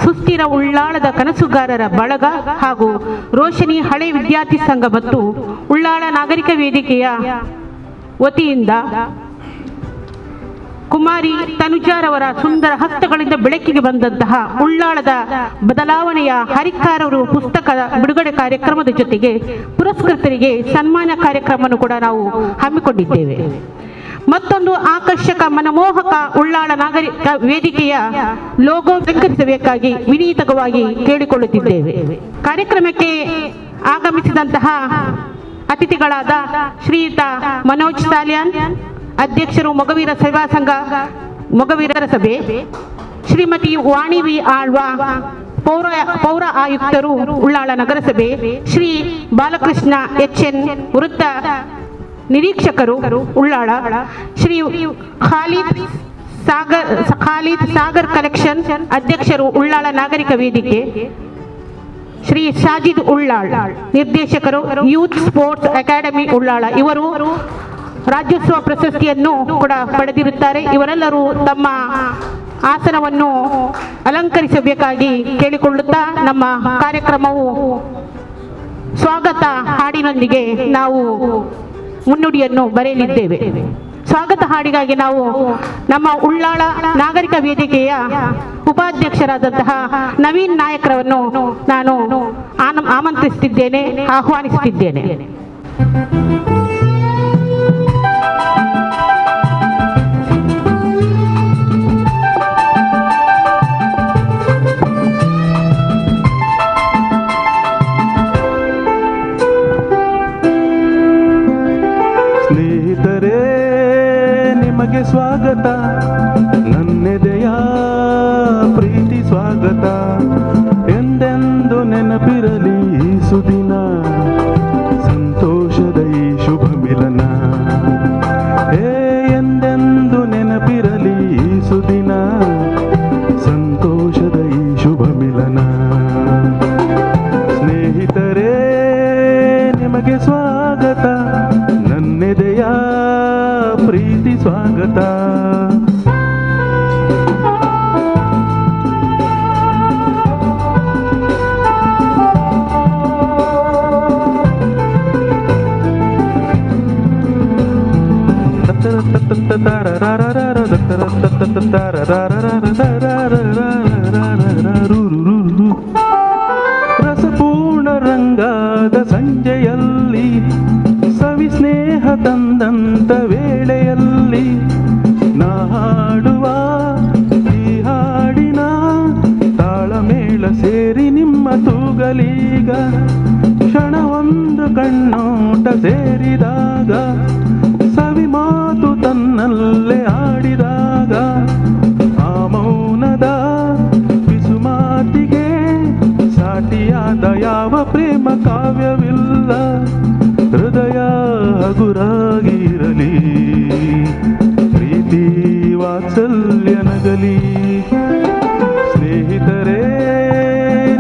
ಸುಸ್ಥಿರ ಉಳ್ಳಾಳದ ಕನಸುಗಾರರ ಬಳಗ ಹಾಗೂ ರೋಶನಿ ಹಳೆ ವಿದ್ಯಾರ್ಥಿ ಸಂಘ ಮತ್ತು ಉಳ್ಳಾಳ ನಾಗರಿಕ ವೇದಿಕೆಯ ವತಿಯಿಂದ ಕುಮಾರಿ ತನುಜಾರವರ ಸುಂದರ ಹಸ್ತಗಳಿಂದ ಬೆಳಕಿಗೆ ಬಂದಂತಹ ಉಳ್ಳಾಳದ ಬದಲಾವಣೆಯ ಹರಿಕಾರರು ಪುಸ್ತಕ ಬಿಡುಗಡೆ ಕಾರ್ಯಕ್ರಮದ ಜೊತೆಗೆ ಪುರಸ್ಕೃತರಿಗೆ ಸನ್ಮಾನ ಕಾರ್ಯಕ್ರಮವನ್ನು ಕೂಡ ನಾವು ಹಮ್ಮಿಕೊಂಡಿದ್ದೇವೆ. ಮತ್ತೊಂದು ಆಕರ್ಷಕ ಮನಮೋಹಕ ಉಳ್ಳಾಳ ನಾಗರಿಕ ವೇದಿಕೆಯ ಲೋಗೋ ಅಲಂಕರಿಸಬೇಕಾಗಿ ವಿನೀತವಾಗಿ ಕೇಳಿಕೊಳ್ಳುತ್ತಿದ್ದೇವೆ. ಕಾರ್ಯಕ್ರಮಕ್ಕೆ ಆಗಮಿಸಿದಂತಹ ಅತಿಥಿಗಳಾದ ಶ್ರೀಯುತ ಮನೋಜ್ ಸಾಲ್ಯಾನ್, ಅಧ್ಯಕ್ಷರು ಮೊಗವೀರ ಸೇವಾ ಸಂಘ ಮೊಗವೀರರ ಸಭೆ, ಶ್ರೀಮತಿ ವಾಣಿ ವಿ ಆಳ್ವಾ, ಪೌರ ಆಯುಕ್ತರು ಉಳ್ಳಾಳ ನಗರಸಭೆ, ಶ್ರೀ ಬಾಲಕೃಷ್ಣ ಎಚ್ಎನ್, ವೃತ್ತ ನಿರೀಕ್ಷಕರು ಉಳ್ಳಾಳ, ಶ್ರೀ ಖಾಲಿದ್ ಸಾಗರ್ ಕಲೆಕ್ಷನ್ ಅಧ್ಯಕ್ಷರು ಉಳ್ಳಾಳ ನಾಗರಿಕ ವೇದಿಕೆ, ಶ್ರೀ ಸಾಜಿದ್ ಉಳ್ಳಾಳ್ ನಿರ್ದೇಶಕರು ಯೂತ್ ಸ್ಪೋರ್ಟ್ಸ್ ಅಕಾಡೆಮಿ ಉಳ್ಳಾಳ, ಇವರು ರಾಜ್ಯೋತ್ಸವ ಪ್ರಶಸ್ತಿಯನ್ನು ಕೂಡ ಪಡೆದಿರುತ್ತಾರೆ. ಇವರೆಲ್ಲರೂ ತಮ್ಮ ಆಸನವನ್ನು ಅಲಂಕರಿಸಬೇಕಾಗಿ ಕೇಳಿಕೊಳ್ಳುತ್ತಾ ನಮ್ಮ ಕಾರ್ಯಕ್ರಮವು ಸ್ವಾಗತ ಹಾಡಿನೊಂದಿಗೆ ನಾವು ಮುನ್ನುಡಿಯನ್ನು ಬರೆಯಲಿದ್ದೇವೆ. ಸ್ವಾಗತ ಹಾಡಿಗಾಗಿ ನಾವು ನಮ್ಮ ಉಳ್ಳಾಳ ನಾಗರಿಕ ವೇದಿಕೆಯ ಉಪಾಧ್ಯಕ್ಷರಾದಂತಹ ನವೀನ್ ನಾಯಕ್ರವನ್ನು ನಾನು ಆಮಂತ್ರಿಸುತ್ತಿದ್ದೇನೆ, ಆಹ್ವಾನಿಸುತ್ತಿದ್ದೇನೆ. ಸ್ನೇಹಿತರೇ, ನಿಮಗೆ ಸ್ವಾಗತ, ನನ್ನೆದೆಯ ಪ್ರೀತಿ ಸ್ವಾಗತ. ಎಂದೆಂದು ನೆನಪಿರಲಿ ಈ ಸುದಿನ, ಸಂತೋಷದ ಈ ಶುಭ ಮಿಲನ. ಎಂದೆಂದು ನೆನಪಿರಲಿ ಈ ಸುದಿನ, ಸಂತೋಷದ ಈ ಶುಭ ಮಿಲನ. ಸ್ನೇಹಿತರೇ, ನಿಮಗೆ ಸ್ವಾಗತ, ನನ್ನೆದೆಯ ಪ್ರೀತಿ ಸ್ವಾಗತ. ರಸಪೂರ್ಣ ರಂಗಾದ ಸಂಜೆಯಲ್ಲಿ, ಸವಿ ಸ್ನೇಹ ತಂದಂತ ವೇಳೆಯಲ್ಲಿ, ನಾ ಹಾಡುವ ಈ ಹಾಡಿನ ತಾಳಮೇಳ ಸೇರಿ ನಿಮ್ಮ ತೂಗಲೀಗ. ಕ್ಷಣವೊಂದು ಕಣ್ಣೋಟ ಸೇರಿದಾಗ, ಸವಿ ಮಾತು ತನ್ನಲ್ಲೇ ಆಡಿದಾಗ, ಆ ಮೌನದ ಬಿಸು ಮಾತಿಗೆ ಸಾಟಿಯಾದ ಯಾವ ಪ್ರೇಮ ಕಾವ್ಯವಿಲ್ಲ. ಹೃದಯ ಹಗುರಾಗಿರಲಿ, ಪ್ರೀತಿ ವಾತ್ಸಲ್ಯ ನಗಲಿ. ಸ್ನೇಹಿತರೇ,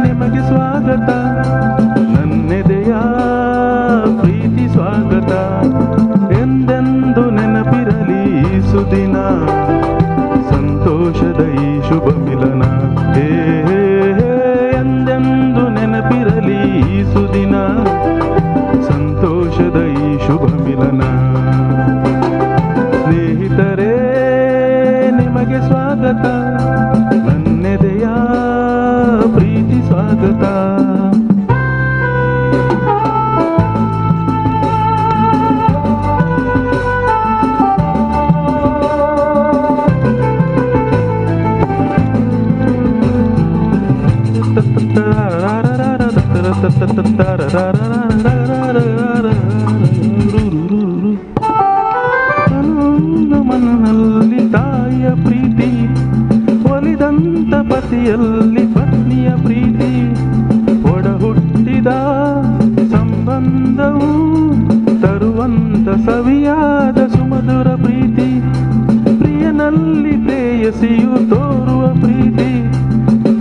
ನಿಮಗೆ ಸ್ವಾಗತ, ನನ್ನೆದೆಯ ಪ್ರೀತಿ ಸ್ವಾಗತ. ಎಂದೆಂದು ನೆನಪಿರಲಿ ಈ ಸುದಿನ, ಸಂತೋಷದ ಈ ಶುಭ ಮಿಲನ. ಎಂದೆಂದು ನೆನಪಿರಲಿ ಈ ಸುದಿನ, ಸಂತೋಷದ ಈ ಶುಭ ಮಿಲನ. ಸ್ನೇಹಿತರೇ, ನಿಮಗೆ ಸ್ವಾಗತ, ನನ್ನೆದೆಯ ಪ್ರೀತಿ ಸ್ವಾಗತ. ಮನದಲ್ಲಿ ತಾಯಿಯ ಪ್ರೀತಿ, ಒಲಿದಂತ ಪತಿಯಲ್ಲಿ ಪತ್ನಿಯ ಪ್ರೀತಿ, ಒಡ ಹುಟ್ಟಿದ ಸಂಬಂಧವು ತರುವಂತ ಸವಿಯಾದ ಸುಮಧುರ ಪ್ರೀತಿ. ಪ್ರಿಯನಲ್ಲಿ ಪ್ರೇಯಸಿಯು ತೋರುವ ಪ್ರೀತಿ,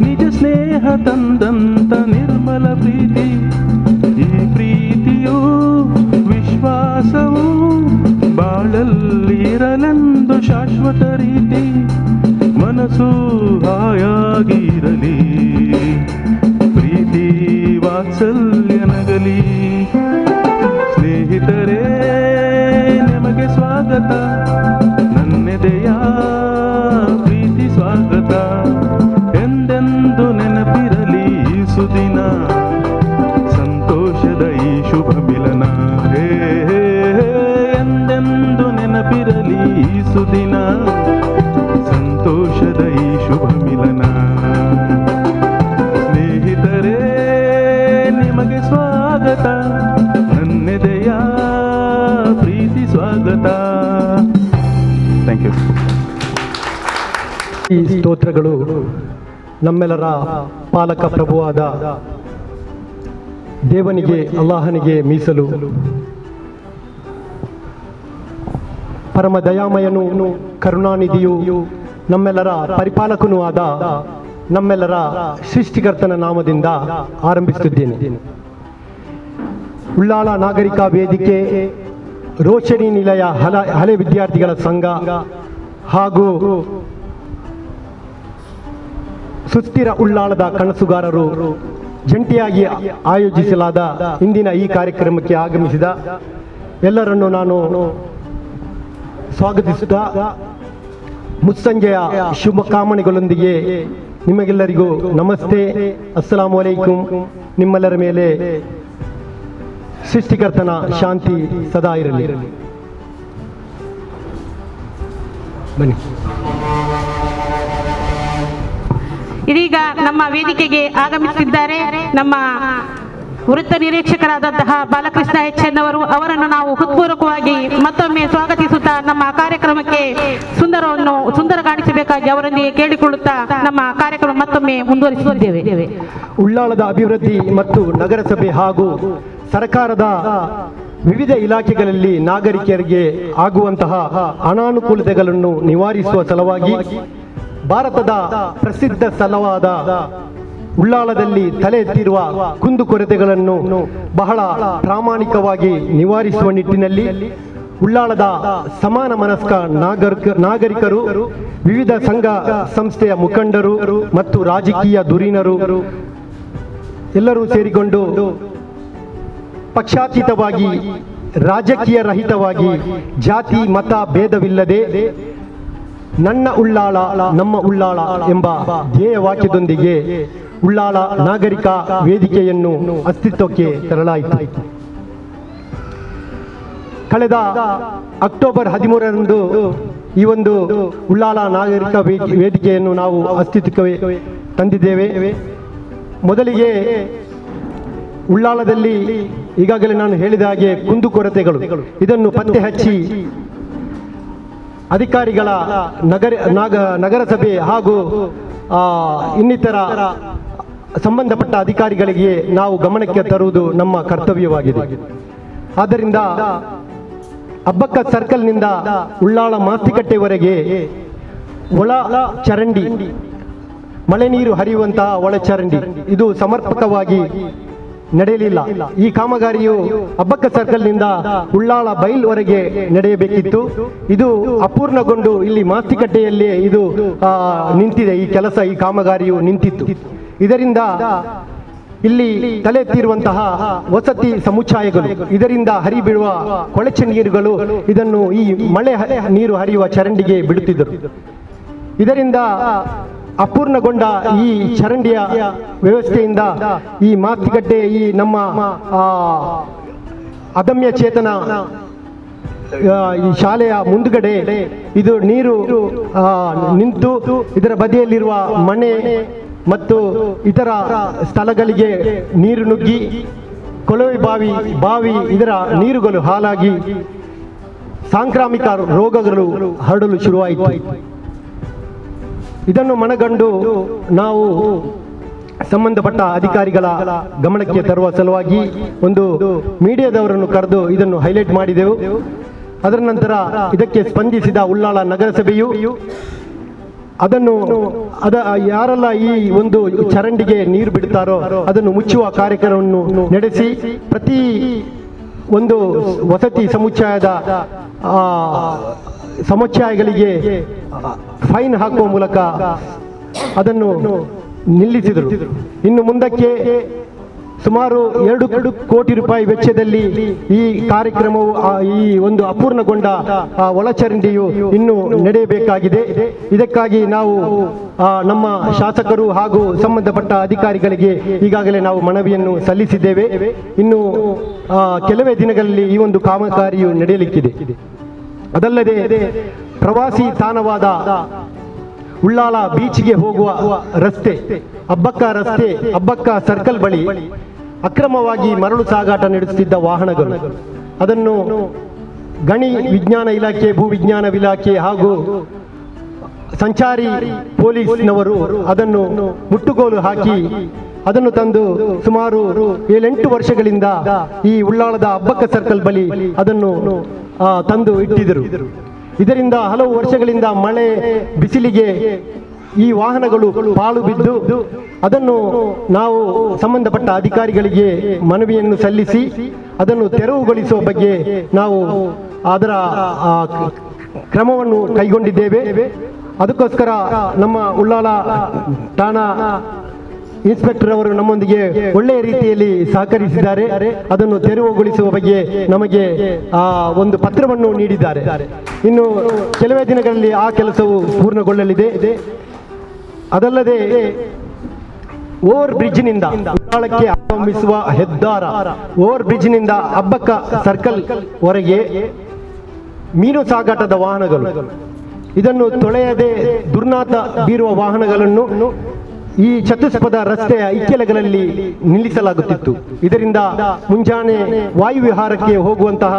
ನಿಜ ಸ್ನೇಹ ತಂದಂತ ನಿರ್ಮಲ ಪ್ರೀತಿ. ಈ ಪ್ರೀತಿಯು ವಿಶ್ವಾಸವು ಬಾಳಲ್ಲಿ ಇರಲೆಂದು ಶಾಶ್ವತ ರೀತಿ. ಮನಸ್ಸು ಹಾಯಾಗಿರಲಿ, ವಾತ್ಸಲ್ಯ ನಗಲಿ. ಸ್ನೇಹಿತರೇ ನಿಮಗೆ ಸ್ವಾಗತ, ನನ್ನೆದೆಯ ಪ್ರೀತಿ ಸ್ವಾಗತ. ಎಂದೆಂದು ನೆನಪಿರಲಿ ಈ ಸುದಿನ, ಸಂತೋಷದ ಈ ಶುಭ ಮಿಲನ. ಎಂದೆಂದು ನೆನಪಿರಲಿ ಈ ಸುದಿನ, ಸಂತೋಷದ ಈ ಶುಭ ಮಿಲನ. ಸ್ನೇಹಿತರೇ ನಿಮಗೆ ಸ್ವಾಗತ, ನನ್ನೆದೆಯ ಪ್ರೀತಿ ಸ್ವಾಗತ. Thank you. ಈ ಸ್ತೋತ್ರಗಳು ನಮ್ಮೆಲ್ಲರ ಪಾಲಕ ಪ್ರಭುವಾದ ದೇವನಿಗೆ, ಅಲ್ಲಾಹನಿಗೆ ಮೀಸಲು. ಪರಮ ದಯಾಮಯನು, ಕರುಣಾನಿಧಿಯು, ನಮ್ಮೆಲ್ಲರ ಪರಿಪಾಲಕನೂ ಆದ ನಮ್ಮೆಲ್ಲರ ಸೃಷ್ಟಿಕರ್ತನ ನಾಮದಿಂದ ಆರಂಭಿಸುತ್ತಿದ್ದೇನೆ. ಉಳ್ಳಾಳ ನಾಗರಿಕ ವೇದಿಕೆ, ರೋಶನಿ ನಿಲಯ ಹಳೆ ವಿದ್ಯಾರ್ಥಿಗಳ ಸಂಘ ಹಾಗೂ ಸುಸ್ಥಿರ ಉಳ್ಳಾಳದ ಕನಸುಗಾರರು ಜಂಟಿಯಾಗಿ ಆಯೋಜಿಸಲಾದ ಇಂದಿನ ಈ ಕಾರ್ಯಕ್ರಮಕ್ಕೆ ಆಗಮಿಸಿದ ಎಲ್ಲರನ್ನು ನಾನು ಸ್ವಾಗತಿಸುತ್ತಾ ಮುಸ್ಸಂಜೆಯ ಶುಭಕಾಮನೆಗಳೊಂದಿಗೆ ನಿಮಗೆಲ್ಲರಿಗೂ ನಮಸ್ತೆ, ಅಸ್ಸಲಾಮು ಅಲೈಕುಂ. ನಿಮ್ಮೆಲ್ಲರ ಮೇಲೆ ಸೃಷ್ಟಿಕರ್ತನ ಶಾಂತಿ ಸದಾ ಇರಲಿ. ಬನ್ನಿ. ಇದೀಗ ನಮ್ಮ ವೇದಿಕೆಗೆ ಆಗಮಿಸಿದ್ದಾರೆ ನಮ್ಮ ವೃತ್ತ ನಿರೀಕ್ಷಕರಾದಂತಹ ಬಾಲಕೃಷ್ಣ ಎಚ್.ಎನ್. ಅವರನ್ನು ನಾವು ಹೃತ್ಪೂರ್ವಕವಾಗಿ ಮತ್ತೊಮ್ಮೆ ಸ್ವಾಗತಿಸುತ್ತಾ ನಮ್ಮ ಕಾರ್ಯಕ್ರಮಕ್ಕೆ ಸುಂದರಗಾಣಿಸಬೇಕಾಗಿ ಅವರೊಂದಿಗೆ ಕೇಳಿಕೊಳ್ಳುತ್ತಾ ನಮ್ಮ ಕಾರ್ಯಕ್ರಮ ಮತ್ತೊಮ್ಮೆ ಮುಂದುವರಿಸುತ್ತಿದ್ದೇವೆ. ಉಳ್ಳಾಳದ ಅಭಿವೃದ್ಧಿ ಮತ್ತು ನಗರಸಭೆ ಹಾಗೂ ಸರ್ಕಾರದ ವಿವಿಧ ಇಲಾಖೆಗಳಲ್ಲಿ ನಾಗರಿಕರಿಗೆ ಆಗುವಂತಹ ಅನಾನುಕೂಲತೆಗಳನ್ನು ನಿವಾರಿಸುವ ಸಲುವಾಗಿ ಭಾರತದ ಪ್ರಸಿದ್ಧ ಸ್ಥಳವಾದ ಉಳ್ಳಾಳದಲ್ಲಿ ತಲೆ ಎತ್ತಿರುವ ಕುಂದುಕೊರತೆಗಳನ್ನು ಬಹಳ ಪ್ರಾಮಾಣಿಕವಾಗಿ ನಿವಾರಿಸುವ ನಿಟ್ಟಿನಲ್ಲಿ ಉಳ್ಳಾಳದ ಸಮಾನ ಮನಸ್ಕ ನಾಗರಿಕರು, ವಿವಿಧ ಸಂಘ ಸಂಸ್ಥೆಯ ಮುಖಂಡರು ಮತ್ತು ರಾಜಕೀಯ ಧುರೀಣರು ಎಲ್ಲರೂ ಸೇರಿಕೊಂಡು ಪಕ್ಷಾತೀತವಾಗಿ, ರಾಜಕೀಯ ರಹಿತವಾಗಿ, ಜಾತಿ ಮತ ಭೇದವಿಲ್ಲದೆ ನನ್ನ ಉಳ್ಳಾಳ ನಮ್ಮ ಉಳ್ಳಾಳ ಎಂಬ ಧ್ಯೇಯ ವಾಕ್ಯದೊಂದಿಗೆ ಉಳ್ಳಾಳ ನಾಗರಿಕ ವೇದಿಕೆಯನ್ನು ಅಸ್ತಿತ್ವಕ್ಕೆ ತರಲಾಯಿತು. ಕಳೆದ ಅಕ್ಟೋಬರ್ 13ರಂದು ಈ ಒಂದು ಉಳ್ಳಾಳ ನಾಗರಿಕ ವೇದಿಕೆಯನ್ನು ನಾವು ಅಸ್ತಿತ್ವಕ್ಕೆ ತಂದಿದ್ದೇವೆ. ಮೊದಲಿಗೆ ಉಳ್ಳಾಳದಲ್ಲಿ ಈಗಾಗಲೇ ನಾನು ಹೇಳಿದ ಹಾಗೆ ಕುಂದುಕೊರತೆಗಳು, ಇದನ್ನು ಪತ್ತೆ ಹಚ್ಚಿ ಅಧಿಕಾರಿಗಳ ನಗರಸಭೆ ಹಾಗೂ ಇನ್ನಿತರ ಸಂಬಂಧಪಟ್ಟ ಅಧಿಕಾರಿಗಳಿಗೆ ನಾವು ಗಮನಕ್ಕೆ ತರುವುದು ನಮ್ಮ ಕರ್ತವ್ಯವಾಗಿದೆ. ಆದ್ದರಿಂದ ಅಬ್ಬಕ್ಕ ಸರ್ಕಲ್ನಿಂದ ಉಳ್ಳಾಳ ಮಾಸ್ತಿಕಟ್ಟೆವರೆಗೆ ಒಳ ಚರಂಡಿ, ಮಳೆ ನೀರು ಹರಿಯುವಂತಹ ಒಳ ಚರಂಡಿ ಇದು ಸಮರ್ಪಕವಾಗಿ ನಡೆಯಲಿಲ್ಲ. ಈ ಕಾಮಗಾರಿಯು ಅಬ್ಬಕ್ಕ ಸರ್ಕಲ್ನಿಂದ ಉಳ್ಳಾಳ ಬೈಲ್ವರೆಗೆ ನಡೆಯಬೇಕಿತ್ತು. ಇದು ಅಪೂರ್ಣಗೊಂಡು ಇಲ್ಲಿ ಮಾಸ್ತಿಕಟ್ಟೆಯಲ್ಲಿ ಇದು ನಿಂತಿದೆ. ಈ ಕೆಲಸ, ಈ ಕಾಮಗಾರಿಯು ನಿಂತಿತ್ತು. ಇದರಿಂದ ಇಲ್ಲಿ ತಲೆ ಎತ್ತಿರುವಂತಹ ವಸತಿ ಸಮುಚ್ಛಾಯಗಳು, ಇದರಿಂದ ಹರಿಬೀಳುವ ಕೊಳಚೆ ನೀರುಗಳು ಇದನ್ನು ಈ ಮಳೆ ನೀರು ಹರಿಯುವ ಚರಂಡಿಗೆ ಬಿಡುತ್ತಿದ್ದರು. ಇದರಿಂದ ಅಪೂರ್ಣಗೊಂಡ ಈ ಚರಂಡಿಯ ವ್ಯವಸ್ಥೆಯಿಂದ ಈ ಮಾಸ್ತಿಕಟ್ಟೆ, ಈ ನಮ್ಮ ಅದಮ್ಯ ಚೇತನ ಈ ಶಾಲೆಯ ಮುಂದುಗಡೆ ಇದು ನೀರು ನಿಂತು ಇದರ ಬದಿಯಲ್ಲಿರುವ ಮನೆ ಮತ್ತು ಇತರ ಸ್ಥಳಗಳಿಗೆ ನೀರು ನುಗ್ಗಿ ಕೊಳವೆ ಬಾವಿ ಇದರ ನೀರುಗಳು ಹಾಳಾಗಿ ಸಾಂಕ್ರಾಮಿಕ ರೋಗಗಳು ಹರಡಲು ಶುರುವಾಯಿತು. ಇದನ್ನು ಮನಗಂಡು ನಾವು ಸಂಬಂಧಪಟ್ಟ ಅಧಿಕಾರಿಗಳ ಗಮನಕ್ಕೆ ತರುವ ಸಲುವಾಗಿ ಒಂದು ಮೀಡಿಯಾದವರನ್ನು ಕರೆದು ಇದನ್ನು ಹೈಲೈಟ್ ಮಾಡಿದೆವು. ಅದರ ನಂತರ ಇದಕ್ಕೆ ಸ್ಪಂದಿಸಿದ ಉಳ್ಳಾಳ ನಗರಸಭೆಯು ಅದನ್ನು ಯಾರೆಲ್ಲ ಈ ಒಂದು ಚರಂಡಿಗೆ ನೀರು ಬಿಡುತ್ತಾರೋ ಅದನ್ನು ಮುಚ್ಚುವ ಕಾರ್ಯಕ್ರಮವನ್ನು ನಡೆಸಿ ಪ್ರತಿ ಒಂದು ವಸತಿ ಸಮುಚ್ಛಾಯಗಳಿಗೆ ಫೈನ್ ಹಾಕುವ ಮೂಲಕ ಅದನ್ನು ನಿಲ್ಲಿಸಿದರು. ಇನ್ನು ಮುಂದಕ್ಕೆ ಸುಮಾರು 2 ಕೋಟಿ ರೂಪಾಯಿ ವೆಚ್ಚದಲ್ಲಿ ಈ ಕಾರ್ಯಕ್ರಮವು ಈ ಒಂದು ಅಪೂರ್ಣಗೊಂಡ ಒಳಚರಂಡಿಯು ಇನ್ನೂ ನಡೆಯಬೇಕಾಗಿದೆ. ಇದಕ್ಕಾಗಿ ನಾವು ನಮ್ಮ ಶಾಸಕರು ಹಾಗೂ ಸಂಬಂಧಪಟ್ಟ ಅಧಿಕಾರಿಗಳಿಗೆ ಈಗಾಗಲೇ ನಾವು ಮನವಿಯನ್ನು ಸಲ್ಲಿಸಿದ್ದೇವೆ. ಇನ್ನು ಕೆಲವೇ ದಿನಗಳಲ್ಲಿ ಈ ಒಂದು ಕಾಮಗಾರಿಯು ನಡೆಯಲಿಕ್ಕಿದೆ. ಅದಲ್ಲದೆ ಪ್ರವಾಸಿ ತಾಣವಾದ ಉಳ್ಳಾಲ ಬೀಚ್ಗೆ ಹೋಗುವ ರಸ್ತೆ, ಅಬ್ಬಕ್ಕ ಸರ್ಕಲ್ ಬಳಿ ಅಕ್ರಮವಾಗಿ ಮರಳು ಸಾಗಾಟ ನಡೆಸುತ್ತಿದ್ದ ವಾಹನಗಳು, ಅದನ್ನು ಗಣಿ ವಿಜ್ಞಾನ ಇಲಾಖೆ, ಭೂವಿಜ್ಞಾನ ಇಲಾಖೆ ಹಾಗೂ ಸಂಚಾರಿ ಪೊಲೀಸ್ನವರು ಅದನ್ನು ಮುಟ್ಟುಗೋಲು ಹಾಕಿ ಅದನ್ನು ತಂದು ಸುಮಾರು 7-8 ವರ್ಷಗಳಿಂದ ಈ ಉಳ್ಳಾಳದ ಅಬ್ಬಕ್ಕ ಸರ್ಕಲ್ ಬಳಿ ಅದನ್ನು ತಂದು ಇಟ್ಟಿದ್ದರು. ಇದರಿಂದ ಹಲವು ವರ್ಷಗಳಿಂದ ಮಳೆ ಬಿಸಿಲಿಗೆ ಈ ವಾಹನಗಳು ಪಾಳು ಬಿದ್ದು ಅದನ್ನು ನಾವು ಸಂಬಂಧಪಟ್ಟ ಅಧಿಕಾರಿಗಳಿಗೆ ಮನವಿಯನ್ನು ಸಲ್ಲಿಸಿ ಅದನ್ನು ತೆರವುಗೊಳಿಸುವ ಬಗ್ಗೆ ನಾವು ಅದರ ಕ್ರಮವನ್ನು ಕೈಗೊಂಡಿದ್ದೇವೆ. ಅದಕ್ಕೋಸ್ಕರ ನಮ್ಮ ಉಳ್ಳಾಲ ಠಾಣಾ ಇನ್ಸ್ಪೆಕ್ಟರ್ ಅವರು ನಮ್ಮೊಂದಿಗೆ ಒಳ್ಳೆಯ ರೀತಿಯಲ್ಲಿ ಸಹಕರಿಸಿದ್ದಾರೆ. ಅದನ್ನು ತೆರವುಗೊಳಿಸುವ ಬಗ್ಗೆ ನಮಗೆ ಒಂದು ಪತ್ರವನ್ನು ನೀಡಿದ್ದಾರೆ. ಇನ್ನು ಕೆಲವೇ ದಿನಗಳಲ್ಲಿ ಆ ಕೆಲಸವು ಪೂರ್ಣಗೊಳ್ಳಲಿದೆ. ಅದಲ್ಲದೆ ಓವರ್ ಬ್ರಿಡ್ಜ್ನಿಂದ ಉಳ್ಳಾಳಕ್ಕೆ ಆಗಮಿಸುವ ಹೆದ್ದಾರ, ಓವರ್ ಬ್ರಿಡ್ಜ್ನಿಂದ ಅಬ್ಬಕ್ಕ ಸರ್ಕಲ್ ವರೆಗೆ ಮೀನು ಸಾಗಾಟದ ವಾಹನಗಳು, ಇದನ್ನು ತೊಳೆಯದೆ ದುರ್ನಾತ ಬೀರುವ ವಾಹನಗಳನ್ನು ಈ ಚತುಷ್ಪಥ ರಸ್ತೆಯ ಇಕ್ಕೆಲಗಳಲ್ಲಿ ನಿಲ್ಲಿಸಲಾಗುತ್ತಿತ್ತು. ಇದರಿಂದ ಮುಂಜಾನೆ ವಾಯುವಿಹಾರಕ್ಕೆ ಹೋಗುವಂತಹ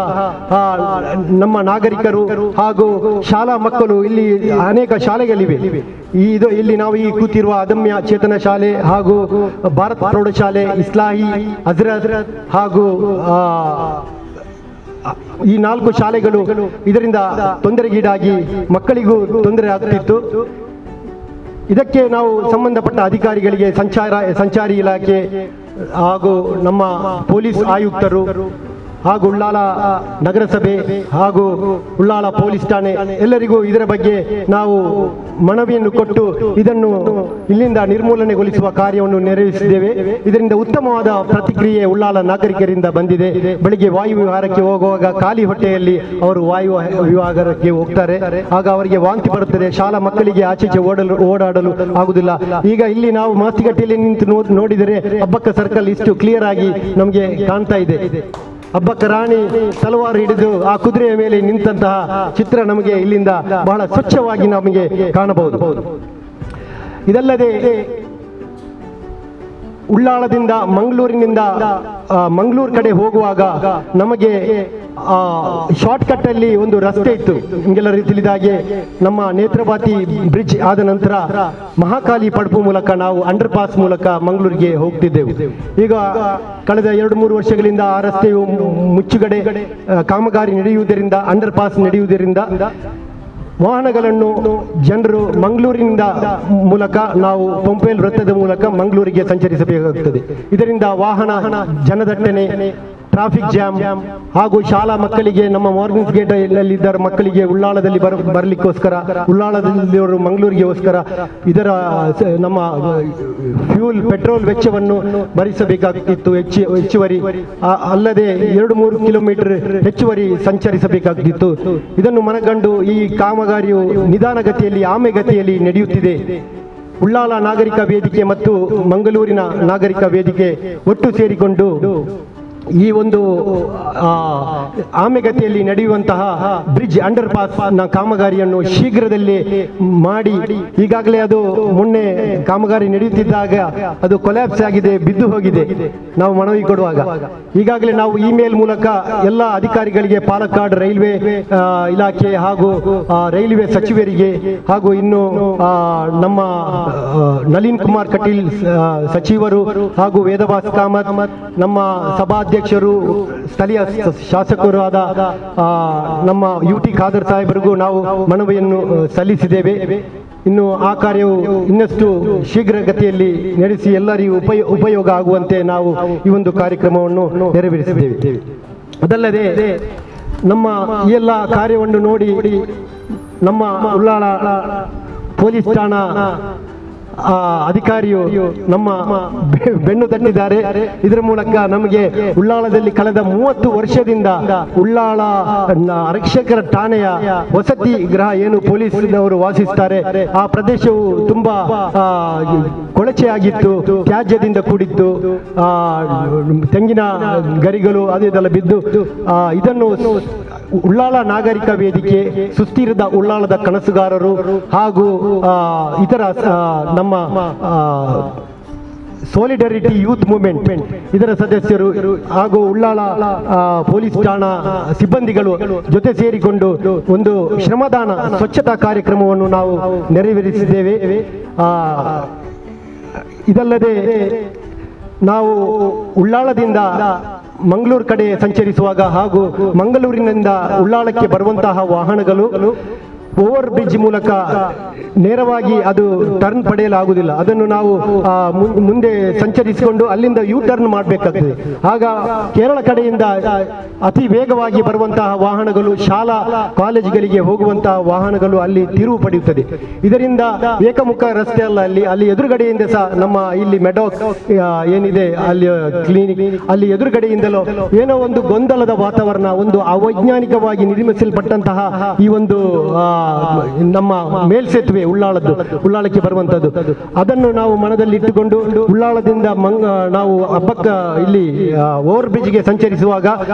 ನಮ್ಮ ನಾಗರಿಕರು ಹಾಗೂ ಶಾಲಾ ಮಕ್ಕಳು, ಇಲ್ಲಿ ಅನೇಕ ಶಾಲೆಗಳಿವೆ. ಇಲ್ಲಿ ನಾವು ಈ ಕೂತಿರುವ ಅದಮ್ಯ ಚೇತನ ಶಾಲೆ ಹಾಗೂ ಭಾರತ ಪ್ರೌಢಶಾಲೆ, ಇಸ್ಲಾಹಿ, ಹಜರತ್ ಹಾಗೂ ಈ 4 ಶಾಲೆಗಳು ಇದರಿಂದ ತೊಂದರೆಗೀಡಾಗಿ ಮಕ್ಕಳಿಗೂ ತೊಂದರೆ ಆಗ್ತಿತ್ತು. ಇದಕ್ಕೆ ನಾವು ಸಂಬಂಧಪಟ್ಟ ಅಧಿಕಾರಿಗಳಿಗೆ ಸಂಚಾರಿ ಇಲಾಖೆ ಹಾಗೂ ನಮ್ಮ ಪೊಲೀಸ್ ಆಯುಕ್ತರು ಹಾಗೂ ಉಳ್ಳಾಲ ನಗರಸಭೆ ಹಾಗೂ ಉಳ್ಳಾಲ ಪೊಲೀಸ್ ಠಾಣೆ ಎಲ್ಲರಿಗೂ ಇದರ ಬಗ್ಗೆ ನಾವು ಮನವಿಯನ್ನು ಕೊಟ್ಟು ಇದನ್ನು ಇಲ್ಲಿಂದ ನಿರ್ಮೂಲನೆಗೊಳಿಸುವ ಕಾರ್ಯವನ್ನು ನೆರವೇರಿಸಿದ್ದೇವೆ. ಇದರಿಂದ ಉತ್ತಮವಾದ ಪ್ರತಿಕ್ರಿಯೆ ಉಳ್ಳಾಲ ನಾಗರಿಕರಿಂದ ಬಂದಿದೆ. ಬೆಳಿಗ್ಗೆ ವಾಯು ವಿಹಾರಕ್ಕೆ ಹೋಗುವಾಗ ಖಾಲಿ ಹೊಟ್ಟೆಯಲ್ಲಿ ಅವರು ವಾಯು ವಿಹಾರಕ್ಕೆ ಹೋಗ್ತಾರೆ, ಆಗ ಅವರಿಗೆ ವಾಂತಿ ಬರುತ್ತದೆ. ಶಾಲಾ ಮಕ್ಕಳಿಗೆ ಆಚೆಚೆ ಓಡಾಡಲು ಆಗುದಿಲ್ಲ. ಈಗ ಇಲ್ಲಿ ನಾವು ಮಾಸ್ತಿಗಟ್ಟಿಯಲ್ಲಿ ನಿಂತು ನೋಡಿದರೆ ಅಬ್ಬಕ್ಕ ಸರ್ಕಲ್ ಇಷ್ಟು ಕ್ಲಿಯರ್ ಆಗಿ ನಮಗೆ ಕಾಣ್ತಾ ಇದೆ. ಅಬ್ಬಕ್ಕ ರಾಣಿ ತಲವಾರು ಹಿಡಿದು ಆ ಕುದುರೆಯ ಮೇಲೆ ನಿಂತಹ ಚಿತ್ರ ನಮಗೆ ಇಲ್ಲಿಂದ ಬಹಳ ಸ್ವಚ್ಛವಾಗಿ ನಮಗೆ ಕಾಣಬಹುದು. ಇದಲ್ಲದೆ ಉಳ್ಳಾಳದಿಂದ ಮಂಗಳೂರು ಕಡೆ ಹೋಗುವಾಗ ನಮಗೆ ಶಾರ್ಟ್ ಕಟ್ ಅಲ್ಲಿ ಒಂದು ರಸ್ತೆ ಇತ್ತು. ನಿಮಗೆಲ್ಲ ತಿಳಿದ ಹಾಗೆ ನಮ್ಮ ನೇತ್ರಪಾತಿ ಬ್ರಿಡ್ಜ್ ಆದ ನಂತರ ಮಹಾಕಾಲಿ ಪಡಪು ಮೂಲಕ ನಾವು ಅಂಡರ್ ಪಾಸ್ ಮೂಲಕ ಮಂಗಳೂರಿಗೆ ಹೋಗ್ತಿದ್ದೆವು. ಈಗ ಕಳೆದ 2-3 ವರ್ಷಗಳಿಂದ ಆ ರಸ್ತೆಯು ಮುಚ್ಚುಗಡೆ ಕಾಮಗಾರಿ ನಡೆಯುವುದರಿಂದ, ಅಂಡರ್ ಪಾಸ್ ನಡೆಯುವುದರಿಂದ ವಾಹನಗಳನ್ನು ಜನರು ಮಂಗಳೂರಿನಿಂದ ಮೂಲಕ ನಾವು ಪಂಪೇಲ್ ವೃತ್ತದ ಮೂಲಕ ಮಂಗಳೂರಿಗೆ ಸಂಚರಿಸಬೇಕಾಗುತ್ತದೆ. ಇದರಿಂದ ವಾಹನ ಜನದಟ್ಟಣೆ, ಟ್ರಾಫಿಕ್ ಜಾಮ್ ಹಾಗೂ ಶಾಲಾ ಮಕ್ಕಳಿಗೆ ನಮ್ಮ ಮಾರ್ನಿಂಗ್ ಗೇಟ್ ಇದ್ದ ಮಕ್ಕಳಿಗೆ ಉಳ್ಳಾಳದಲ್ಲಿ ಬರಲಿಕ್ಕೋಸ್ಕರ, ಉಳ್ಳಾಳದಲ್ಲಿವರು ಮಂಗಳೂರಿಗೆಗೋಸ್ಕರ ಇದರ ನಮ್ಮ ಪೆಟ್ರೋಲ್ ವೆಚ್ಚವನ್ನು ಭರಿಸಬೇಕಾಗಿತ್ತು ಹೆಚ್ಚುವರಿ. ಅಲ್ಲದೆ 2-3 ಕಿಲೋಮೀಟರ್ ಹೆಚ್ಚುವರಿ ಸಂಚರಿಸಬೇಕಾಗಿತ್ತು. ಇದನ್ನು ಮನಗಂಡು ಈ ಕಾಮಗಾರಿಯು ನಿಧಾನಗತಿಯಲ್ಲಿ, ಆಮೆಗತಿಯಲ್ಲಿ ನಡೆಯುತ್ತಿದೆ. ಉಳ್ಳಾಲ ನಾಗರಿಕ ವೇದಿಕೆ ಮತ್ತು ಮಂಗಳೂರಿನ ನಾಗರಿಕ ವೇದಿಕೆ ಒಟ್ಟು ಸೇರಿಕೊಂಡು ಈ ಒಂದು ಆಮೆಗತಿಯಲ್ಲಿ ನಡೆಯುವಂತಹ ಬ್ರಿಡ್ಜ್ ಅಂಡರ್ ಪಾಸ್ ನ ಕಾಮಗಾರಿಯನ್ನು ಶೀಘ್ರದಲ್ಲಿ ಮಾಡಿ, ಈಗಾಗಲೇ ಅದು ಮೊನ್ನೆ ಕಾಮಗಾರಿ ನಡೆಯುತ್ತಿದ್ದಾಗ ಅದು ಕೊಲ್ಯಾಪ್ಸ್ ಆಗಿದೆ, ಬಿದ್ದು ಹೋಗಿದೆ. ನಾವು ಮನವಿ ಕೊಡುವಾಗ ಈಗಾಗಲೇ ನಾವು ಇಮೇಲ್ ಮೂಲಕ ಎಲ್ಲ ಅಧಿಕಾರಿಗಳಿಗೆ, ಪಾಲಕ್ಕಾಡ್ ರೈಲ್ವೆ ಇಲಾಖೆ ಹಾಗೂ ರೈಲ್ವೆ ಸಚಿವರಿಗೆ ಹಾಗೂ ಇನ್ನು ನಮ್ಮ ನಳಿನ್ ಕುಮಾರ್ ಕಟೀಲ್ ಸಚಿವರು ಹಾಗೂ ವೇದವಾಸ್ ಕಾಮತ್, ನಮ್ಮ ಸಭಾಧ್ಯಕ್ಷರು, ಸ್ಥಳೀಯ ಶಾಸಕರಾದ ನಮ್ಮ UT ಖಾದರ್ ಸಾಹೇಬರಿಗೂ ನಾವು ಮನವಿಯನ್ನು ಸಲ್ಲಿಸಿದ್ದೇವೆ. ಇನ್ನು ಆ ಕಾರ್ಯವು ಇನ್ನಷ್ಟು ಶೀಘ್ರಗತಿಯಲ್ಲಿ ನಡೆಸಿ ಎಲ್ಲರಿಗೂ ಉಪಯೋಗ ಆಗುವಂತೆ ನಾವು ಈ ಒಂದು ಕಾರ್ಯಕ್ರಮವನ್ನು ನೆರವೇರಿಸಿದ್ದೇವೆ. ಅದಲ್ಲದೆ ನಮ್ಮ ಈ ಎಲ್ಲ ಕಾರ್ಯವನ್ನು ನೋಡಿ ನಮ್ಮ ಉಳ್ಳಾಳ ಪೊಲೀಸ್ ಠಾಣಾ ಅಧಿಕಾರಿಯು ನಮ್ಮ ಬೆನ್ನು ತಟ್ಟಿದ್ದಾರೆ. ಇದರ ಮೂಲಕ ನಮಗೆ ಉಳ್ಳಾಳದಲ್ಲಿ ಕಳೆದ 30 ವರ್ಷದಿಂದ ಉಳ್ಳಾಳ ಆರಕ್ಷಕರ ಠಾಣೆಯ ವಸತಿ ಗೃಹ ಏನು ಪೊಲೀಸ್ನವರು ವಾಸಿಸ್ತಾರೆ ಆ ಪ್ರದೇಶವು ತುಂಬಾ ಕೊಳಚೆಯಾಗಿತ್ತು, ತ್ಯಾಜ್ಯದಿಂದ ಕೂಡಿತ್ತು, ತೆಂಗಿನ ಗರಿಗಳು ಅದೆಲ್ಲ ಬಿದ್ದು ಇದನ್ನು ಉಳ್ಳಾಳ ನಾಗರಿಕ ವೇದಿಕೆ, ಸುಸ್ಥಿರದ ಉಳ್ಳಾಳದ ಕನಸುಗಾರರು ಹಾಗೂ ಇತರ ನಮ್ಮ ಸೋಲಿಡರಿಟಿ ಯೂತ್ ಮೂವ್ಮೆಂಟ್ ಇದರ ಸದಸ್ಯರು ಹಾಗೂ ಉಳ್ಳಾಳ ಪೊಲೀಸ್ ಠಾಣಾ ಸಿಬ್ಬಂದಿಗಳು ಜೊತೆ ಸೇರಿಕೊಂಡು ಒಂದು ಶ್ರಮದಾನ ಸ್ವಚ್ಛತಾ ಕಾರ್ಯಕ್ರಮವನ್ನು ನಾವು ನೆರವೇರಿಸಿದ್ದೇವೆ. ಇದಲ್ಲದೆ ನಾವು ಉಳ್ಳಾಳದಿಂದ ಮಂಗಳೂರು ಕಡೆ ಸಂಚರಿಸುವಾಗ ಹಾಗೂ ಮಂಗಳೂರಿನಿಂದ ಉಳ್ಳಾಳಕ್ಕೆ ಬರುವಂತಹ ವಾಹನಗಳು ಓವರ್ ಬ್ರಿಡ್ಜ್ ಮೂಲಕ ನೇರವಾಗಿ ಅದು ಟರ್ನ್ ಪಡೆಯಲಾಗುವುದಿಲ್ಲ. ಅದನ್ನು ನಾವು ಮುಂದೆ ಸಂಚರಿಸಿಕೊಂಡು ಅಲ್ಲಿಂದ ಯೂ ಟರ್ನ್ ಮಾಡಬೇಕಾಗ್ತದೆ. ಆಗ ಕೇರಳ ಕಡೆಯಿಂದ ಅತಿ ವೇಗವಾಗಿ ಬರುವಂತಹ ವಾಹನಗಳು, ಶಾಲಾ ಕಾಲೇಜುಗಳಿಗೆ ಹೋಗುವಂತಹ ವಾಹನಗಳು ಅಲ್ಲಿ ತಿರುವು ಪಡೆಯುತ್ತದೆ. ಇದರಿಂದ ಏಕಮುಖ ರಸ್ತೆ ಅಲ್ಲ, ಅಲ್ಲಿ ಎದುರುಗಡೆಯಿಂದ ಸಹ ನಮ್ಮ ಇಲ್ಲಿ ಮೆಡಾಕ್ ಏನಿದೆ ಅಲ್ಲಿ ಕ್ಲಿನಿಕ್, ಅಲ್ಲಿ ಎದುರುಗಡೆಯಿಂದಲೂ ಏನೋ ಒಂದು ಗೊಂದಲದ ವಾತಾವರಣ, ಒಂದು ಅವೈಜ್ಞಾನಿಕವಾಗಿ ನಿರ್ಮಿಸಲ್ಪಟ್ಟಂತಹ ಈ ಒಂದು ನಮ್ಮ ಮೇಲ್ಸೇತುವೆ ಉಳ್ಳಾಳಕ್ಕೆ ಬರುವಂತದ್ದು, ಅದನ್ನು ನಾವು ಮನದಲ್ಲಿ ಇಟ್ಟುಕೊಂಡು ಉಳ್ಳಾಳದಿಂದ ನಾವು ಹಬ್ಬಕ್ಕ ಇಲ್ಲಿ ಓವರ್ ಬ್ರಿಡ್ಜ್ಗೆ ಸಂಚರಿಸುವಾಗ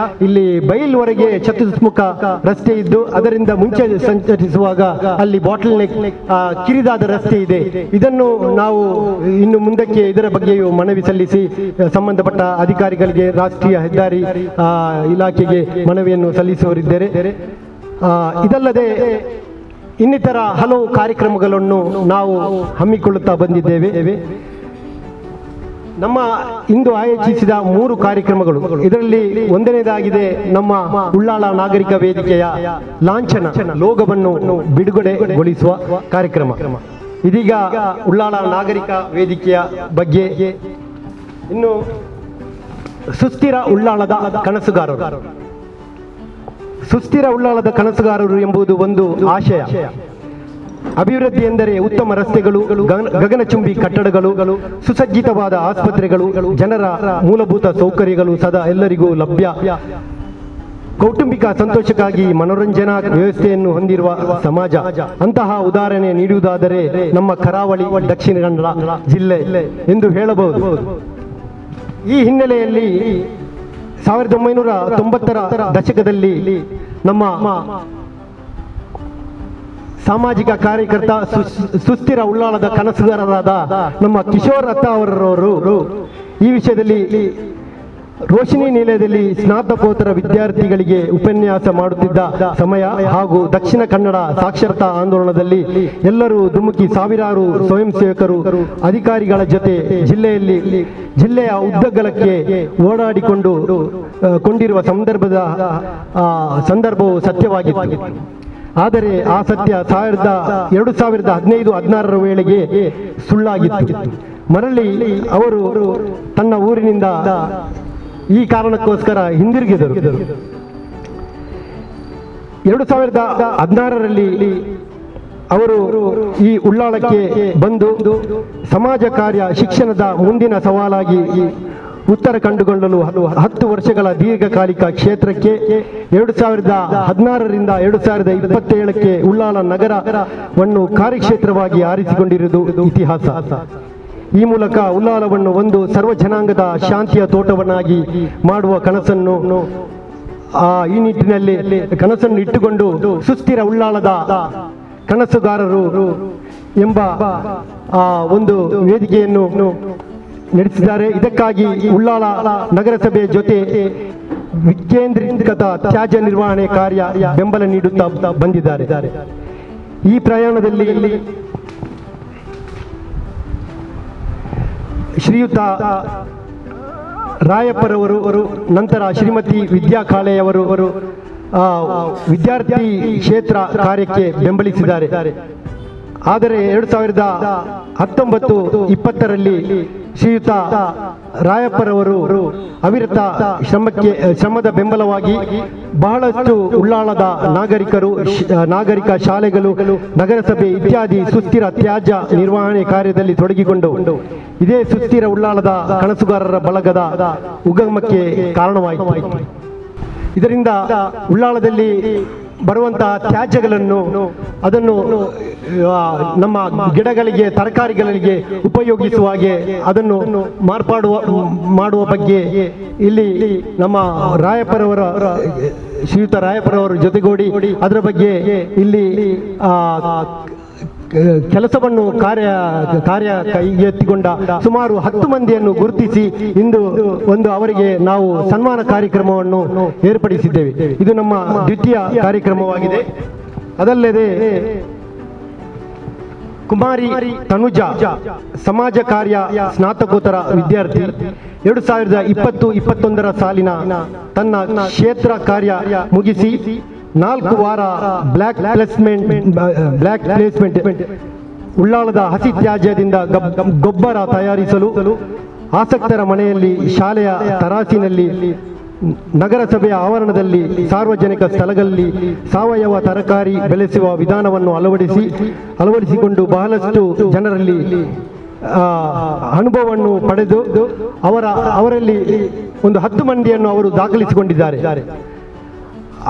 ಇಲ್ಲಿ ಬೈಲ್ವರೆಗೆ ಚತುರ್ಮುಖ ರಸ್ತೆ ಇದ್ದು ಅದರಿಂದ ಮುಂಚೆ ಸಂಚರಿಸುವಾಗ ಅಲ್ಲಿ ಬಾಟಲ್ ನೆಕ್ ಕಿರಿದಾದ ರಸ್ತೆ ಇದೆ. ಇದನ್ನು ನಾವು ಇನ್ನು ಮುಂದಕ್ಕೆ ಇದರ ಬಗ್ಗೆಯೂ ಮನವಿ ಸಲ್ಲಿಸಿ ಸಂಬಂಧಪಟ್ಟ ಅಧಿಕಾರಿಗಳಿಗೆ, ರಾಷ್ಟ್ರೀಯ ಹೆದ್ದಾರಿ ಇಲಾಖೆಗೆ ಮನವಿಯನ್ನು ಸಲ್ಲಿಸುವರಿದ್ದಾರೆ. ಇದಲ್ಲದೆ ಇನ್ನಿತರ ಹಲವು ಕಾರ್ಯಕ್ರಮಗಳನ್ನು ನಾವು ಹಮ್ಮಿಕೊಳ್ಳುತ್ತಾ ಬಂದಿದ್ದೇವೆ. ನಮ್ಮ ಇಂದು ಆಯೋಜಿಸಿದ 3 ಕಾರ್ಯಕ್ರಮಗಳು, ಇದರಲ್ಲಿ ಒಂದನೇದಾಗಿದೆ ನಮ್ಮ ಉಳ್ಳಾಳ ನಾಗರಿಕ ವೇದಿಕೆಯ ಲಾಂಛನ ಲೋಗವನ್ನು ಬಿಡುಗಡೆಗೊಳಿಸುವ ಕಾರ್ಯಕ್ರಮ. ಇದೀಗ ಉಳ್ಳಾಳ ನಾಗರಿಕ ವೇದಿಕೆಯ ಬಗ್ಗೆ ಇನ್ನು ಸುಸ್ಥಿರ ಉಳ್ಳಾಳದ ಕನಸುಗಾರರು. ಸುಸ್ಥಿರ ಉಳ್ಳಾಳದ ಕನಸುಗಾರರು ಎಂಬುದು ಒಂದು ಆಶಯ. ಅಭಿವೃದ್ಧಿ ಎಂದರೆ ಉತ್ತಮ ರಸ್ತೆಗಳು, ಗಗನಚುಂಬಿ ಕಟ್ಟಡಗಳು, ಸುಸಜ್ಜಿತವಾದ ಆಸ್ಪತ್ರೆಗಳು, ಜನರ ಮೂಲಭೂತ ಸೌಕರ್ಯಗಳು ಸದಾ ಎಲ್ಲರಿಗೂ ಲಭ್ಯ, ಕೌಟುಂಬಿಕ ಸಂತೋಷಕ್ಕಾಗಿ ಮನೋರಂಜನಾ ವ್ಯವಸ್ಥೆಯನ್ನು ಹೊಂದಿರುವ ಸಮಾಜ. ಅಂತಹ ಉದಾಹರಣೆ ನೀಡುವುದಾದರೆ ನಮ್ಮ ಕರಾವಳಿ, ದಕ್ಷಿಣ ಕನ್ನಡ ಜಿಲ್ಲೆ ಎಂದು ಹೇಳಬಹುದು. ಈ ಹಿನ್ನೆಲೆಯಲ್ಲಿ 1990ರ ದಶಕದಲ್ಲಿ ನಮ್ಮ ಸಾಮಾಜಿಕ ಕಾರ್ಯಕರ್ತ, ಸುಸ್ಥಿರ ಉಳ್ಳಾಳದ ಕನಸುಗಾರರಾದ ನಮ್ಮ ಕಿಶೋರ್ ಅತ್ತ ಅವರವರು ಈ ವಿಷಯದಲ್ಲಿ ರೋಶಿನಿ ನಿಲಯದಲ್ಲಿ ಸ್ನಾತಕೋತ್ತರ ವಿದ್ಯಾರ್ಥಿಗಳಿಗೆ ಉಪನ್ಯಾಸ ಮಾಡುತ್ತಿದ್ದ ಸಮಯ ಹಾಗೂ ದಕ್ಷಿಣ ಕನ್ನಡ ಸಾಕ್ಷರತಾ ಆಂದೋಲನದಲ್ಲಿ ಎಲ್ಲರೂ ಧುಮುಕಿ ಸಾವಿರಾರು ಸ್ವಯಂ ಸೇವಕರು ಅಧಿಕಾರಿಗಳ ಜೊತೆ ಜಿಲ್ಲೆಯ ಉದ್ದಗಲಕ್ಕೆ ಓಡಾಡಿಕೊಂಡು ಕೊಂಡಿರುವ ಸಂದರ್ಭವು ಸತ್ಯವಾಗಿತ್ತು. ಆದರೆ ಆ ಸತ್ಯ 2015-16 ವೇಳೆಗೆ ಸುಳ್ಳಾಗಿತ್ತು. ಮರಳಿ ಅವರು ತನ್ನ ಊರಿನಿಂದ ಈ ಕಾರಣಕ್ಕೋಸ್ಕರ ಹಿಂದಿರುಗಿದರು. 2016ರಲ್ಲಿ ಅವರು ಈ ಉಳ್ಳಾಳಕ್ಕೆ ಬಂದು ಸಮಾಜ ಕಾರ್ಯ, ಶಿಕ್ಷಣದ ಮುಂದಿನ ಸವಾಲಾಗಿ ಉತ್ತರ ಕಂಡುಕೊಳ್ಳಲು 10 ವರ್ಷಗಳ ದೀರ್ಘಕಾಲಿಕ ಕ್ಷೇತ್ರಕ್ಕೆ 2016ರಿಂದ 2027ಕ್ಕೆ ಉಳ್ಳಾಳ ನಗರವನ್ನು ಕಾರ್ಯಕ್ಷೇತ್ರವಾಗಿ ಆರಿಸಿಕೊಂಡಿರುವುದು ಇತಿಹಾಸ. ಈ ಮೂಲಕ ಉಳ್ಳಾಳವನ್ನು ಒಂದು ಸರ್ವ ಜನಾಂಗದ ಶಾಂತಿಯ ತೋಟವನ್ನಾಗಿ ಮಾಡುವ ಕನಸನ್ನು ಈ ನಿಟ್ಟಿನಲ್ಲಿ ಕನಸನ್ನು ಇಟ್ಟುಕೊಂಡು ಸುಸ್ಥಿರ ಉಳ್ಳಾಳದ ಕನಸುಗಾರರು ಎಂಬ ಒಂದು ವೇದಿಕೆಯನ್ನು ನಡೆಸಿದ್ದಾರೆ. ಇದಕ್ಕಾಗಿ ಉಳ್ಳಾಳ ನಗರಸಭೆ ಜೊತೆ ವಿಕೇಂದ್ರೀಕೃತ ತ್ಯಾಜ್ಯ ನಿರ್ವಹಣೆ ಕಾರ್ಯ ಬೆಂಬಲ ನೀಡುತ್ತಾ ಬಂದಿದ್ದಾರೆ. ಈ ಪ್ರಯಾಣದಲ್ಲಿ ಶ್ರೀಯುತ ರಾಯಪ್ಪರವರು, ನಂತರ ಶ್ರೀಮತಿ ವಿದ್ಯಾ ಕಾಳೆಯವರು ವಿದ್ಯಾರ್ಥಿ ಕ್ಷೇತ್ರ ಕಾರ್ಯಕ್ಕೆ ಬೆಂಬಲಿಸಿದ್ದಾರೆ. ಆದರೆ 2019-20ರಲ್ಲಿ ಶ್ರೀಯುತ ರಾಯಪ್ಪರವರು ಅವಿರತ ಶ್ರಮದ ಬೆಂಬಲವಾಗಿ ಬಹಳಷ್ಟು ಉಳ್ಳಾಳದ ನಾಗರಿಕ ಶಾಲೆಗಳು, ನಗರಸಭೆ ಇತ್ಯಾದಿ ಸುಸ್ಥಿರ ತ್ಯಾಜ್ಯ ನಿರ್ವಹಣೆ ಕಾರ್ಯದಲ್ಲಿ ತೊಡಗಿಕೊಂಡು ಇದೇ ಸುಸ್ಥಿರ ಉಳ್ಳಾಳದ ಕನಸುಗಾರರ ಬಳಗದ ಉಗಮಕ್ಕೆ ಕಾರಣವಾಯಿತು. ಇದರಿಂದ ಉಳ್ಳಾಳದಲ್ಲಿ ಬರುವಂತಹ ತ್ಯಾಜ್ಯಗಳನ್ನು ಅದನ್ನು ನಮ್ಮ ಗಿಡಗಳಿಗೆ, ತರಕಾರಿಗಳಿಗೆ ಉಪಯೋಗಿಸುವ ಹಾಗೆ ಅದನ್ನು ಮಾಡುವ ಬಗ್ಗೆ ಇಲ್ಲಿ ನಮ್ಮ ಶ್ರೀಯುತ ರಾಯಪ್ಪರವರ ಜೊತೆಗೂಡಿ ಅದರ ಬಗ್ಗೆ ಇಲ್ಲಿ ಕೆಲಸವನ್ನು ಕಾರ್ಯ ಕೈಗೆತ್ತಿಕೊಂಡ ಸುಮಾರು 10 ಮಂದಿಯನ್ನು ಗುರುತಿಸಿ ಇಂದು ಅವರಿಗೆ ನಾವು ಸನ್ಮಾನ ಕಾರ್ಯಕ್ರಮವನ್ನು ಏರ್ಪಡಿಸಿದ್ದೇವೆ. ಇದು ನಮ್ಮ ದ್ವಿತೀಯ ಕಾರ್ಯಕ್ರಮವಾಗಿದೆ. ಅದಲ್ಲದೆ ಕುಮಾರಿ ತನುಜಾ ಸಮಾಜ ಕಾರ್ಯ ಸ್ನಾತಕೋತ್ತರ ವಿದ್ಯಾರ್ಥಿ 2020-21 ಸಾಲಿನ ತನ್ನ ಕ್ಷೇತ್ರ ಕಾರ್ಯ ಮುಗಿಸಿ 4 ವಾರ ಬ್ಲ್ಯಾಕ್ ಪ್ಲೇಸ್ಮೆಂಟ್ ಉಳ್ಳಾಳದ ಹಸಿ ತ್ಯಾಜ್ಯದಿಂದ ಗೊಬ್ಬರ ತಯಾರಿಸಲು ಆಸಕ್ತರ ಮನೆಯಲ್ಲಿ, ಶಾಲೆಯ ತರಾಸಿನಲ್ಲಿ, ನಗರಸಭೆಯ ಆವರಣದಲ್ಲಿ, ಸಾರ್ವಜನಿಕ ಸ್ಥಳಗಳಲ್ಲಿ ಸಾವಯವ ತರಕಾರಿ ಬೆಳೆಸುವ ವಿಧಾನವನ್ನು ಅಳವಡಿಸಿಕೊಂಡು ಬಹಳಷ್ಟು ಜನರಲ್ಲಿ ಅನುಭವವನ್ನು ಪಡೆದು ಅವರಲ್ಲಿ ಒಂದು 10 ಮಂದಿಯನ್ನು ಅವರು ದಾಖಲಿಸಿಕೊಂಡಿದ್ದಾರೆ.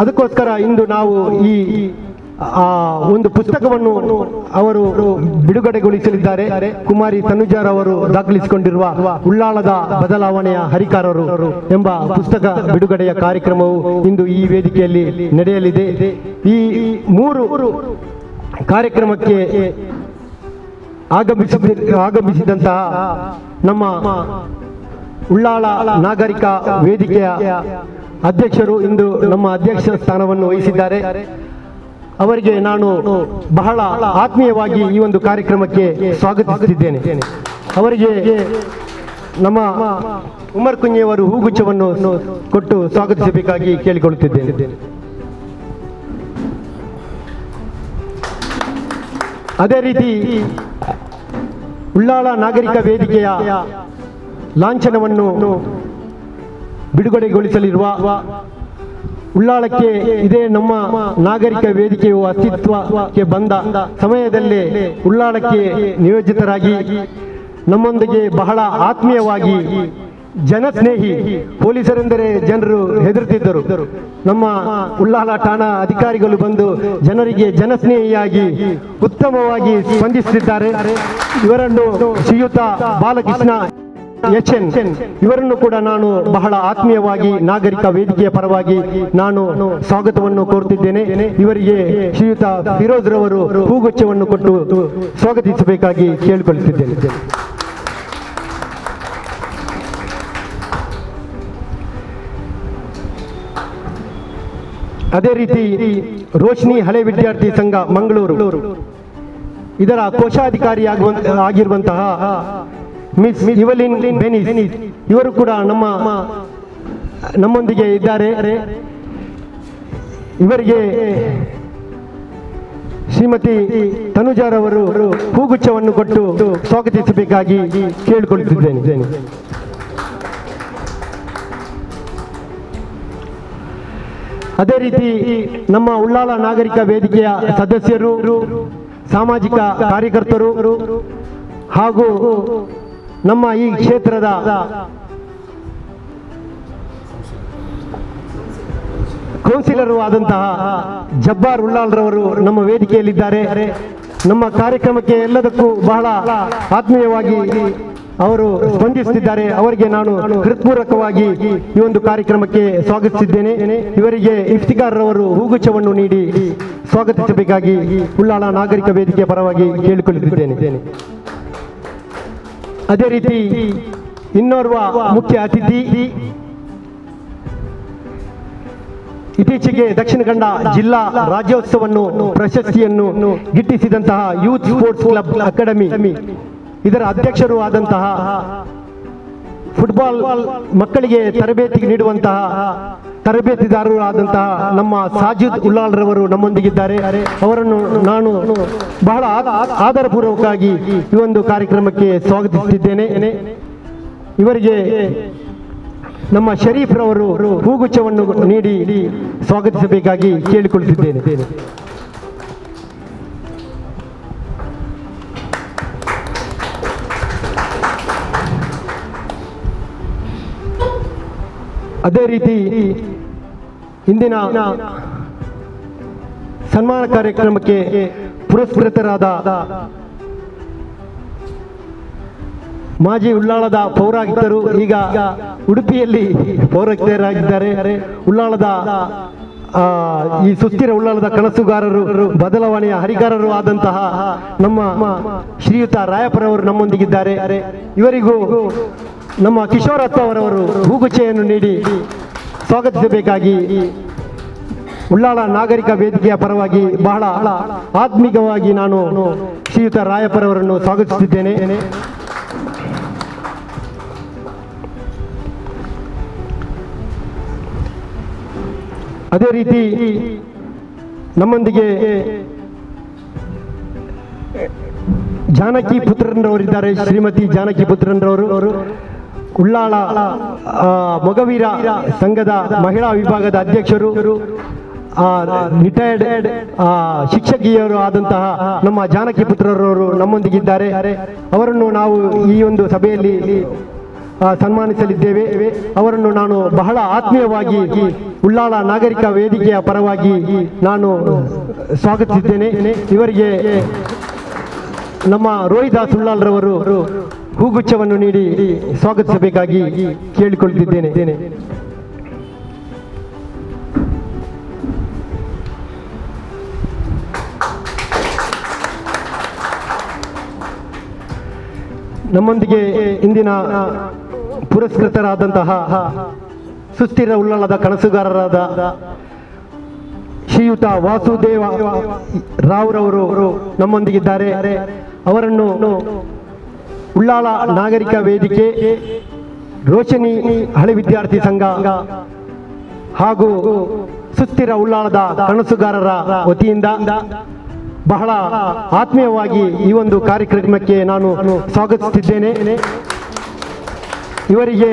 ಅದಕ್ಕೋಸ್ಕರ ಇಂದು ನಾವು ಈ ಒಂದು ಪುಸ್ತಕವನ್ನು ಅವರು ಬಿಡುಗಡೆಗೊಳಿಸಲಿದ್ದಾರೆ. ಕುಮಾರಿ ತನುಜಾರವರು ದಾಖಲಿಸಿಕೊಂಡಿರುವ ಉಳ್ಳಾಳದ ಬದಲಾವಣೆಯ ಹರಿಕಾರರು ಎಂಬ ಪುಸ್ತಕ ಬಿಡುಗಡೆಯ ಕಾರ್ಯಕ್ರಮವು ಇಂದು ಈ ವೇದಿಕೆಯಲ್ಲಿ ನಡೆಯಲಿದೆ. ಈ 3 ಕಾರ್ಯಕ್ರಮಕ್ಕೆ ಆಗಮಿಸಿದಂತಹ ನಮ್ಮ ಉಳ್ಳಾಳ ನಾಗರಿಕ ವೇದಿಕೆಯ ಅಧ್ಯಕ್ಷರು ಇಂದು ನಮ್ಮ ಅಧ್ಯಕ್ಷ ಸ್ಥಾನವನ್ನು ವಹಿಸಿದ್ದಾರೆ. ಅವರಿಗೆ ನಾನು ಬಹಳ ಆತ್ಮೀಯವಾಗಿ ಈ ಒಂದು ಕಾರ್ಯಕ್ರಮಕ್ಕೆ ಸ್ವಾಗತಿಸುತ್ತಿದ್ದೇನೆ. ಅವರಿಗೆ ನಮ್ಮ ಉಮರ್ ಕುಂಜಿಯವರು ಹೂಗುಚ್ಛವನ್ನು ಕೊಟ್ಟು ಸ್ವಾಗತಿಸಬೇಕಾಗಿ ಕೇಳಿಕೊಳ್ಳುತ್ತಿದ್ದೇನೆ. ಅದೇ ರೀತಿ ಉಳ್ಳಾಳ ನಾಗರಿಕ ವೇದಿಕೆಯ ಲಾಂಛನವನ್ನು ಬಿಡುಗಡೆಗೊಳಿಸಲಿರುವ ಉಳ್ಳಾಳಕ್ಕೆ ಇದೇ ನಮ್ಮ ನಾಗರಿಕ ವೇದಿಕೆಯು ಅಸ್ತಿತ್ವಕ್ಕೆ ಬಂದ ಸಮಯದಲ್ಲೇ ಉಳ್ಳಾಳಕ್ಕೆ ನಿಯೋಜಿತರಾಗಿ ನಮ್ಮೊಂದಿಗೆ ಬಹಳ ಆತ್ಮೀಯವಾಗಿ ಜನಸ್ನೇಹಿ, ಪೊಲೀಸರೆಂದರೆ ಜನರು ಹೆದರುತ್ತಿದ್ದರು. ನಮ್ಮ ಉಳ್ಳಾಳ ಠಾಣಾ ಅಧಿಕಾರಿಗಳು ಬಂದು ಜನರಿಗೆ ಜನಸ್ನೇಹಿಯಾಗಿ ಉತ್ತಮವಾಗಿ ಸ್ಪಂದಿಸುತ್ತಿದ್ದಾರೆ. ಇವರನ್ನು ಶ್ರೀಯುತ ಬಾಲಕೃಷ್ಣ HN ಇವರನ್ನು ಕೂಡ ನಾನು ಬಹಳ ಆತ್ಮೀಯವಾಗಿ ನಾಗರಿಕ ವೇದಿಕೆಯ ಪರವಾಗಿ ನಾನು ಸ್ವಾಗತವನ್ನು ಕೋರುತ್ತಿದ್ದೇನೆ. ಇವರಿಗೆ ಶ್ರೀಯುತ ಫಿರೋಜ್ ರವರು ಹೂಗುಚ್ಛವನ್ನು ಕೊಟ್ಟು ಸ್ವಾಗತಿಸಬೇಕಾಗಿ ಕೇಳಿಕೊಳ್ಳುತ್ತಿದ್ದೇನೆ. ಅದೇ ರೀತಿ ರೋಶ್ನಿ ಹಳೆ ವಿದ್ಯಾರ್ಥಿ ಸಂಘ ಮಂಗಳೂರು ಇದರ ಕೋಶಾಧಿಕಾರಿಯಾಗಿರುವಂತಹ ಮಿಸ್ ಇವಲಿನ್ ಬೆನಿಸ್ ಇವರು ಕೂಡ ನಮ್ಮೊಂದಿಗೆ ಇದ್ದಾರೆ. ಇವರಿಗೆ ಶ್ರೀಮತಿ ತನುಜಾರವರು ಹೂಗುಚ್ಛವನ್ನು ಕೊಟ್ಟು ಸ್ವಾಗತಿಸಬೇಕಾಗಿ ಕೇಳಿಕೊಳ್ಳುತ್ತಿದ್ದೇನೆ. ಅದೇ ರೀತಿ ನಮ್ಮ ಉಳ್ಳಾಳ ನಾಗರಿಕ ವೇದಿಕೆಯ ಸದಸ್ಯರು, ಸಾಮಾಜಿಕ ಕಾರ್ಯಕರ್ತರು ಹಾಗೂ ನಮ್ಮ ಈ ಕ್ಷೇತ್ರದ ಕೌನ್ಸಿಲರು ಆದಂತಹ ಜಬ್ಬಾರ್ ಉಳ್ಳಾಳ್ರವರು ನಮ್ಮ ವೇದಿಕೆಯಲ್ಲಿದ್ದಾರೆ. ನಮ್ಮ ಕಾರ್ಯಕ್ರಮಕ್ಕೆ ಎಲ್ಲದಕ್ಕೂ ಬಹಳ ಆತ್ಮೀಯವಾಗಿ ಅವರು ಸ್ಪಂದಿಸುತ್ತಿದ್ದಾರೆ. ಅವರಿಗೆ ನಾನು ಹೃತ್ಪೂರ್ವಕವಾಗಿ ಈ ಒಂದು ಕಾರ್ಯಕ್ರಮಕ್ಕೆ ಸ್ವಾಗತಿಸಿದ್ದೇನೆ. ಇವರಿಗೆ ಇಫ್ತಿಕಾರ್ರವರು ಹೂಗುಚ್ಛವನ್ನು ನೀಡಿ ಸ್ವಾಗತಿಸಬೇಕಾಗಿ ಉಳ್ಳಾಳ ನಾಗರಿಕ ವೇದಿಕೆಯ ಪರವಾಗಿ ಕೇಳಿಕೊಳ್ಳುತ್ತಿದ್ದೇನೆ. ಅದೇ ರೀತಿ ಇನ್ನೋರ್ವ ಮುಖ್ಯ ಅತಿಥಿ, ಇತ್ತೀಚೆಗೆ ದಕ್ಷಿಣ ಕನ್ನಡ ಜಿಲ್ಲಾ ರಾಜ್ಯೋತ್ಸವವನ್ನು ಪ್ರಶಸ್ತಿಯನ್ನು ಗಿಟ್ಟಿಸಿದಂತಹ ಯೂತ್ ಸ್ಪೋರ್ಟ್ಸ್ ಕ್ಲಬ್ ಅಕಾಡೆಮಿ ಇದರ ಅಧ್ಯಕ್ಷರು ಆದಂತಹ, ಫುಟ್ಬಾಲ್ ಮಕ್ಕಳಿಗೆ ತರಬೇತಿ ನೀಡುವಂತಹ ತರಬೇತಿದಾರರು ಆದಂತಹ ನಮ್ಮ ಸಾಜಿದ್ ಉಳ್ಳಾಳ್ರವರು ನಮ್ಮೊಂದಿಗಿದ್ದಾರೆ. ಅವರನ್ನು ನಾನು ಬಹಳ ಆದರಪೂರ್ವಕವಾಗಿ ಈ ಒಂದು ಕಾರ್ಯಕ್ರಮಕ್ಕೆ ಸ್ವಾಗತಿಸುತ್ತಿದ್ದೇನೆ. ಇವರಿಗೆ ನಮ್ಮ ಶರೀಫ್ ರವರು ಹೂಗುಚ್ಛವನ್ನು ನೀಡಿ ಸ್ವಾಗತಿಸಬೇಕಾಗಿ ಕೇಳಿಕೊಳ್ಳುತ್ತಿದ್ದೇನೆ. ಅದೇ ರೀತಿ ಇಂದಿನ ಸನ್ಮಾನ ಕಾರ್ಯಕ್ರಮಕ್ಕೆ ಪುರಸ್ಕೃತರಾದ ಮಾಜಿ ಉಳ್ಳಾಳದ ಪೌರಾಯುಕ್ತರು, ಈಗ ಉಡುಪಿಯಲ್ಲಿ ಪೌರಾಯುಕ್ತರಾಗಿದ್ದಾರೆ. ಉಳ್ಳಾಳದ ಈ ಸುಸ್ಥಿರ ಉಳ್ಳಾಳದ ಕನಸುಗಾರರು, ಬದಲಾವಣೆಯ ಹರಿಕಾರರು ಆದಂತಹ ನಮ್ಮ ಶ್ರೀಯುತ ರಾಯಪುರವರು ನಮ್ಮೊಂದಿಗಿದ್ದಾರೆ. ಇವರಿಗೂ ನಮ್ಮ ಕಿಶೋರಪ್ಪ ಅವರವರು ಹೂಗುಚ್ಛೆಯನ್ನು ನೀಡಿ ಸ್ವಾಗತಿಸಬೇಕಾಗಿ ಉಳ್ಳಾಳ ನಾಗರಿಕ ವೇದಿಕೆಯ ಪರವಾಗಿ ಬಹಳ ಆತ್ಮೀಕವಾಗಿ ನಾನು ಶ್ರೀಯುತ ರಾಯಪುರವರನ್ನು ಸ್ವಾಗತಿಸುತ್ತಿದ್ದೇನೆ. ಅದೇ ರೀತಿ ನಮ್ಮೊಂದಿಗೆ ಜಾನಕಿ ಪುತ್ರನ್ರವರಿದ್ದಾರೆ. ಶ್ರೀಮತಿ ಜಾನಕಿ ಪುತ್ರನ್ರವರು ಉಳ್ಳಾಳ ಮೊಗವೀರ ಸಂಘದ ಮಹಿಳಾ ವಿಭಾಗದ ಅಧ್ಯಕ್ಷರು, ರಿಟೈರ್ಡ್ ಶಿಕ್ಷಕಿಯರು ಆದಂತಹ ನಮ್ಮ ಜಾನಕಿ ಪುತ್ರರವರು ನಮ್ಮೊಂದಿಗಿದ್ದಾರೆ. ಅವರನ್ನು ನಾವು ಈ ಒಂದು ಸಭೆಯಲ್ಲಿ ಸನ್ಮಾನಿಸಲಿದ್ದೇವೆ. ಅವರನ್ನು ನಾನು ಬಹಳ ಆತ್ಮೀಯವಾಗಿ ಉಳ್ಳಾಳ ನಾಗರಿಕ ವೇದಿಕೆಯ ಪರವಾಗಿ ನಾನು ಸ್ವಾಗತಿಸಿದ್ದೇನೆ. ಇವರಿಗೆ ನಮ್ಮ ರೋಹಿದಾಸ್ ಉಳ್ಳಾಳ್ರವರು ಹೂಗುಚ್ಛವನ್ನು ನೀಡಿ ಸ್ವಾಗತಿಸಬೇಕಾಗಿ ಕೇಳಿಕೊಳ್ಳುತ್ತಿದ್ದೇನೆ. ನಮ್ಮೊಂದಿಗೆ ಇಂದಿನ ಪುರಸ್ಕೃತರಾದಂತಹ ಸುಸ್ಥಿರ ಉಳ್ಳಾಳದ ಕನಸುಗಾರರಾದ ಶ್ರೀಯುತ ವಾಸುದೇವ ರಾವ್ರವರು ನಮ್ಮೊಂದಿಗಿದ್ದಾರೆ. ಅವರನ್ನು ಉಳ್ಳಾಳ ನಾಗರಿಕ ವೇದಿಕೆ, ರೋಶನಿ ಹಳೆ ವಿದ್ಯಾರ್ಥಿ ಸಂಘ ಹಾಗೂ ಸುಸ್ಥಿರ ಉಳ್ಳಾಳದ ಕನಸುಗಾರರ ವತಿಯಿಂದ ಬಹಳ ಆತ್ಮೀಯವಾಗಿ ಈ ಒಂದು ಕಾರ್ಯಕ್ರಮಕ್ಕೆ ನಾನು ಸ್ವಾಗತಿಸುತ್ತಿದ್ದೇನೆ. ಇವರಿಗೆ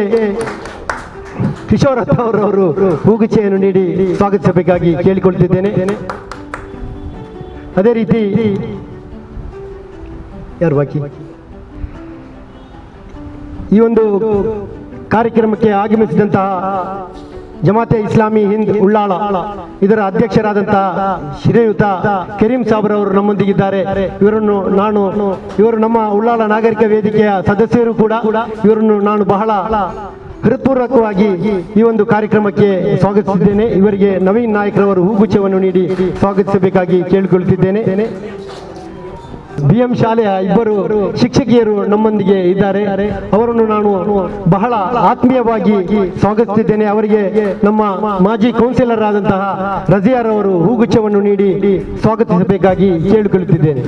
ಕಿಶೋರಪ್ಪ ಅವರವರು ಹೂಗುಚ್ಛೆಯನ್ನು ನೀಡಿ ಸ್ವಾಗತಿಸಬೇಕಾಗಿ ಕೇಳಿಕೊಳ್ತಿದ್ದೇನೆ. ಅದೇ ರೀತಿ ಯಾರು ಬಾಕಿ ಈ ಒಂದು ಕಾರ್ಯಕ್ರಮಕ್ಕೆ ಆಗಮಿಸಿದಂತಹ ಜಮಾತೆ ಇಸ್ಲಾಮಿ ಹಿಂದ್ ಉಳ್ಳಾಳ ಇದರ ಅಧ್ಯಕ್ಷರಾದಂತಹ ಶ್ರೀಯುತ ಕರೀಂ ಸಾಬ್ರವರು ನಮ್ಮೊಂದಿಗಿದ್ದಾರೆ. ಇವರು ನಮ್ಮ ಉಳ್ಳಾಳ ನಾಗರಿಕ ವೇದಿಕೆಯ ಸದಸ್ಯರು ಕೂಡ. ಇವರನ್ನು ನಾನು ಬಹಳ ಹೃತ್ಪೂರ್ವಕವಾಗಿ ಈ ಒಂದು ಕಾರ್ಯಕ್ರಮಕ್ಕೆ ಸ್ವಾಗತಿಸಿದ್ದೇನೆ. ಇವರಿಗೆ ನವೀನ್ ನಾಯಕರವರು ಹೂಗುಚ್ಛವನ್ನು ನೀಡಿ ಸ್ವಾಗತಿಸಬೇಕಾಗಿ ಕೇಳಿಕೊಳ್ಳುತ್ತಿದ್ದೇನೆ. BM ಶಾಲೆಯ ಇಬ್ಬರು ಶಿಕ್ಷಕಿಯರು ನಮ್ಮೊಂದಿಗೆ ಇದ್ದಾರೆ. ಅವರನ್ನು ನಾನು ಬಹಳ ಆತ್ಮೀಯವಾಗಿ ಸ್ವಾಗತಿಸಿದ್ದೇನೆ. ಅವರಿಗೆ ನಮ್ಮ ಮಾಜಿ ಕೌನ್ಸಿಲರ್ ಆದಂತಹ ರಜಿಯಾರ್ ಅವರು ಹೂಗುಚ್ಛವನ್ನು ನೀಡಿ ಸ್ವಾಗತಿಸಬೇಕಾಗಿ ಕೇಳಿಕೊಳ್ಳುತ್ತಿದ್ದೇನೆ.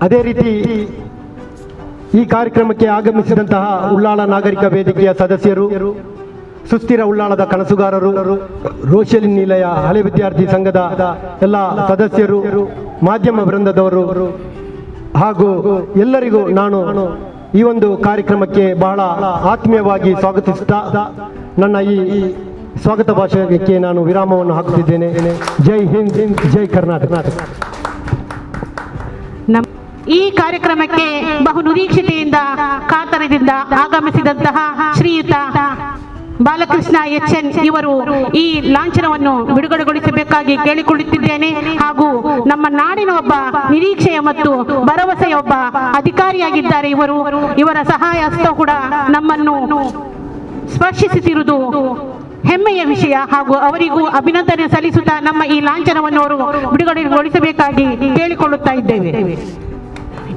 ಅದೇ ರೀತಿ ಈ ಕಾರ್ಯಕ್ರಮಕ್ಕೆ ಆಗಮಿಸಿದಂತಹ ಉಳ್ಳಾಳ ನಾಗರಿಕ ವೇದಿಕೆಯ ಸದಸ್ಯರು, ಸುಸ್ಥಿರ ಉಳ್ಳಾಳದ ಕನಸುಗಾರರು, ರೋಶನಿ ನಿಲಯ ಹಳೆ ವಿದ್ಯಾರ್ಥಿ ಸಂಘದ ಎಲ್ಲ ಸದಸ್ಯರು, ಮಾಧ್ಯಮ ವೃಂದದವರು ಹಾಗೂ ಎಲ್ಲರಿಗೂ ನಾನು ಈ ಒಂದು ಕಾರ್ಯಕ್ರಮಕ್ಕೆ ಬಹಳ ಆತ್ಮೀಯವಾಗಿ ಸ್ವಾಗತಿಸುತ್ತಾ ನನ್ನ ಈ ಸ್ವಾಗತ ಭಾಷಣಕ್ಕೆ ನಾನು ವಿರಾಮವನ್ನು ಹಾಕುತ್ತಿದ್ದೇನೆ. ಜೈ ಹಿಂದ್, ಜೈ ಕರ್ನಾಟಕ. ಈ ಕಾರ್ಯಕ್ರಮಕ್ಕೆ ಬಹು ನಿರೀಕ್ಷತೆಯಿಂದ ಕಾತರದಿಂದ ಆಗಮಿಸಿದಂತಹ ಶ್ರೀಯುತ ಬಾಲಕೃಷ್ಣ HN ಇವರು ಈ ಲಾಂಛನವನ್ನು ಬಿಡುಗಡೆಗೊಳಿಸಬೇಕಾಗಿ ಕೇಳಿಕೊಳ್ಳುತ್ತಿದ್ದೇನೆ. ಹಾಗೂ ನಮ್ಮ ನಾಡಿನ ಒಬ್ಬ ನಿರೀಕ್ಷೆಯ ಮತ್ತು ಭರವಸೆಯ ಒಬ್ಬ ಅಧಿಕಾರಿಯಾಗಿದ್ದಾರೆ ಇವರ ಸಹಾಯ ಹಸ್ತ ಕೂಡ ನಮ್ಮನ್ನು ಸ್ಪರ್ಶಿಸುತ್ತಿರುವುದು ಹೆಮ್ಮೆಯ ವಿಷಯ. ಹಾಗೂ ಅವರಿಗೂ ಅಭಿನಂದನೆ ಸಲ್ಲಿಸುತ್ತಾ ನಮ್ಮ ಈ ಲಾಂಛನವನ್ನು ಅವರು ಬಿಡುಗಡೆಗೊಳಿಸಬೇಕಾಗಿ ಕೇಳಿಕೊಳ್ಳುತ್ತಾ ಇದ್ದೇವೆ.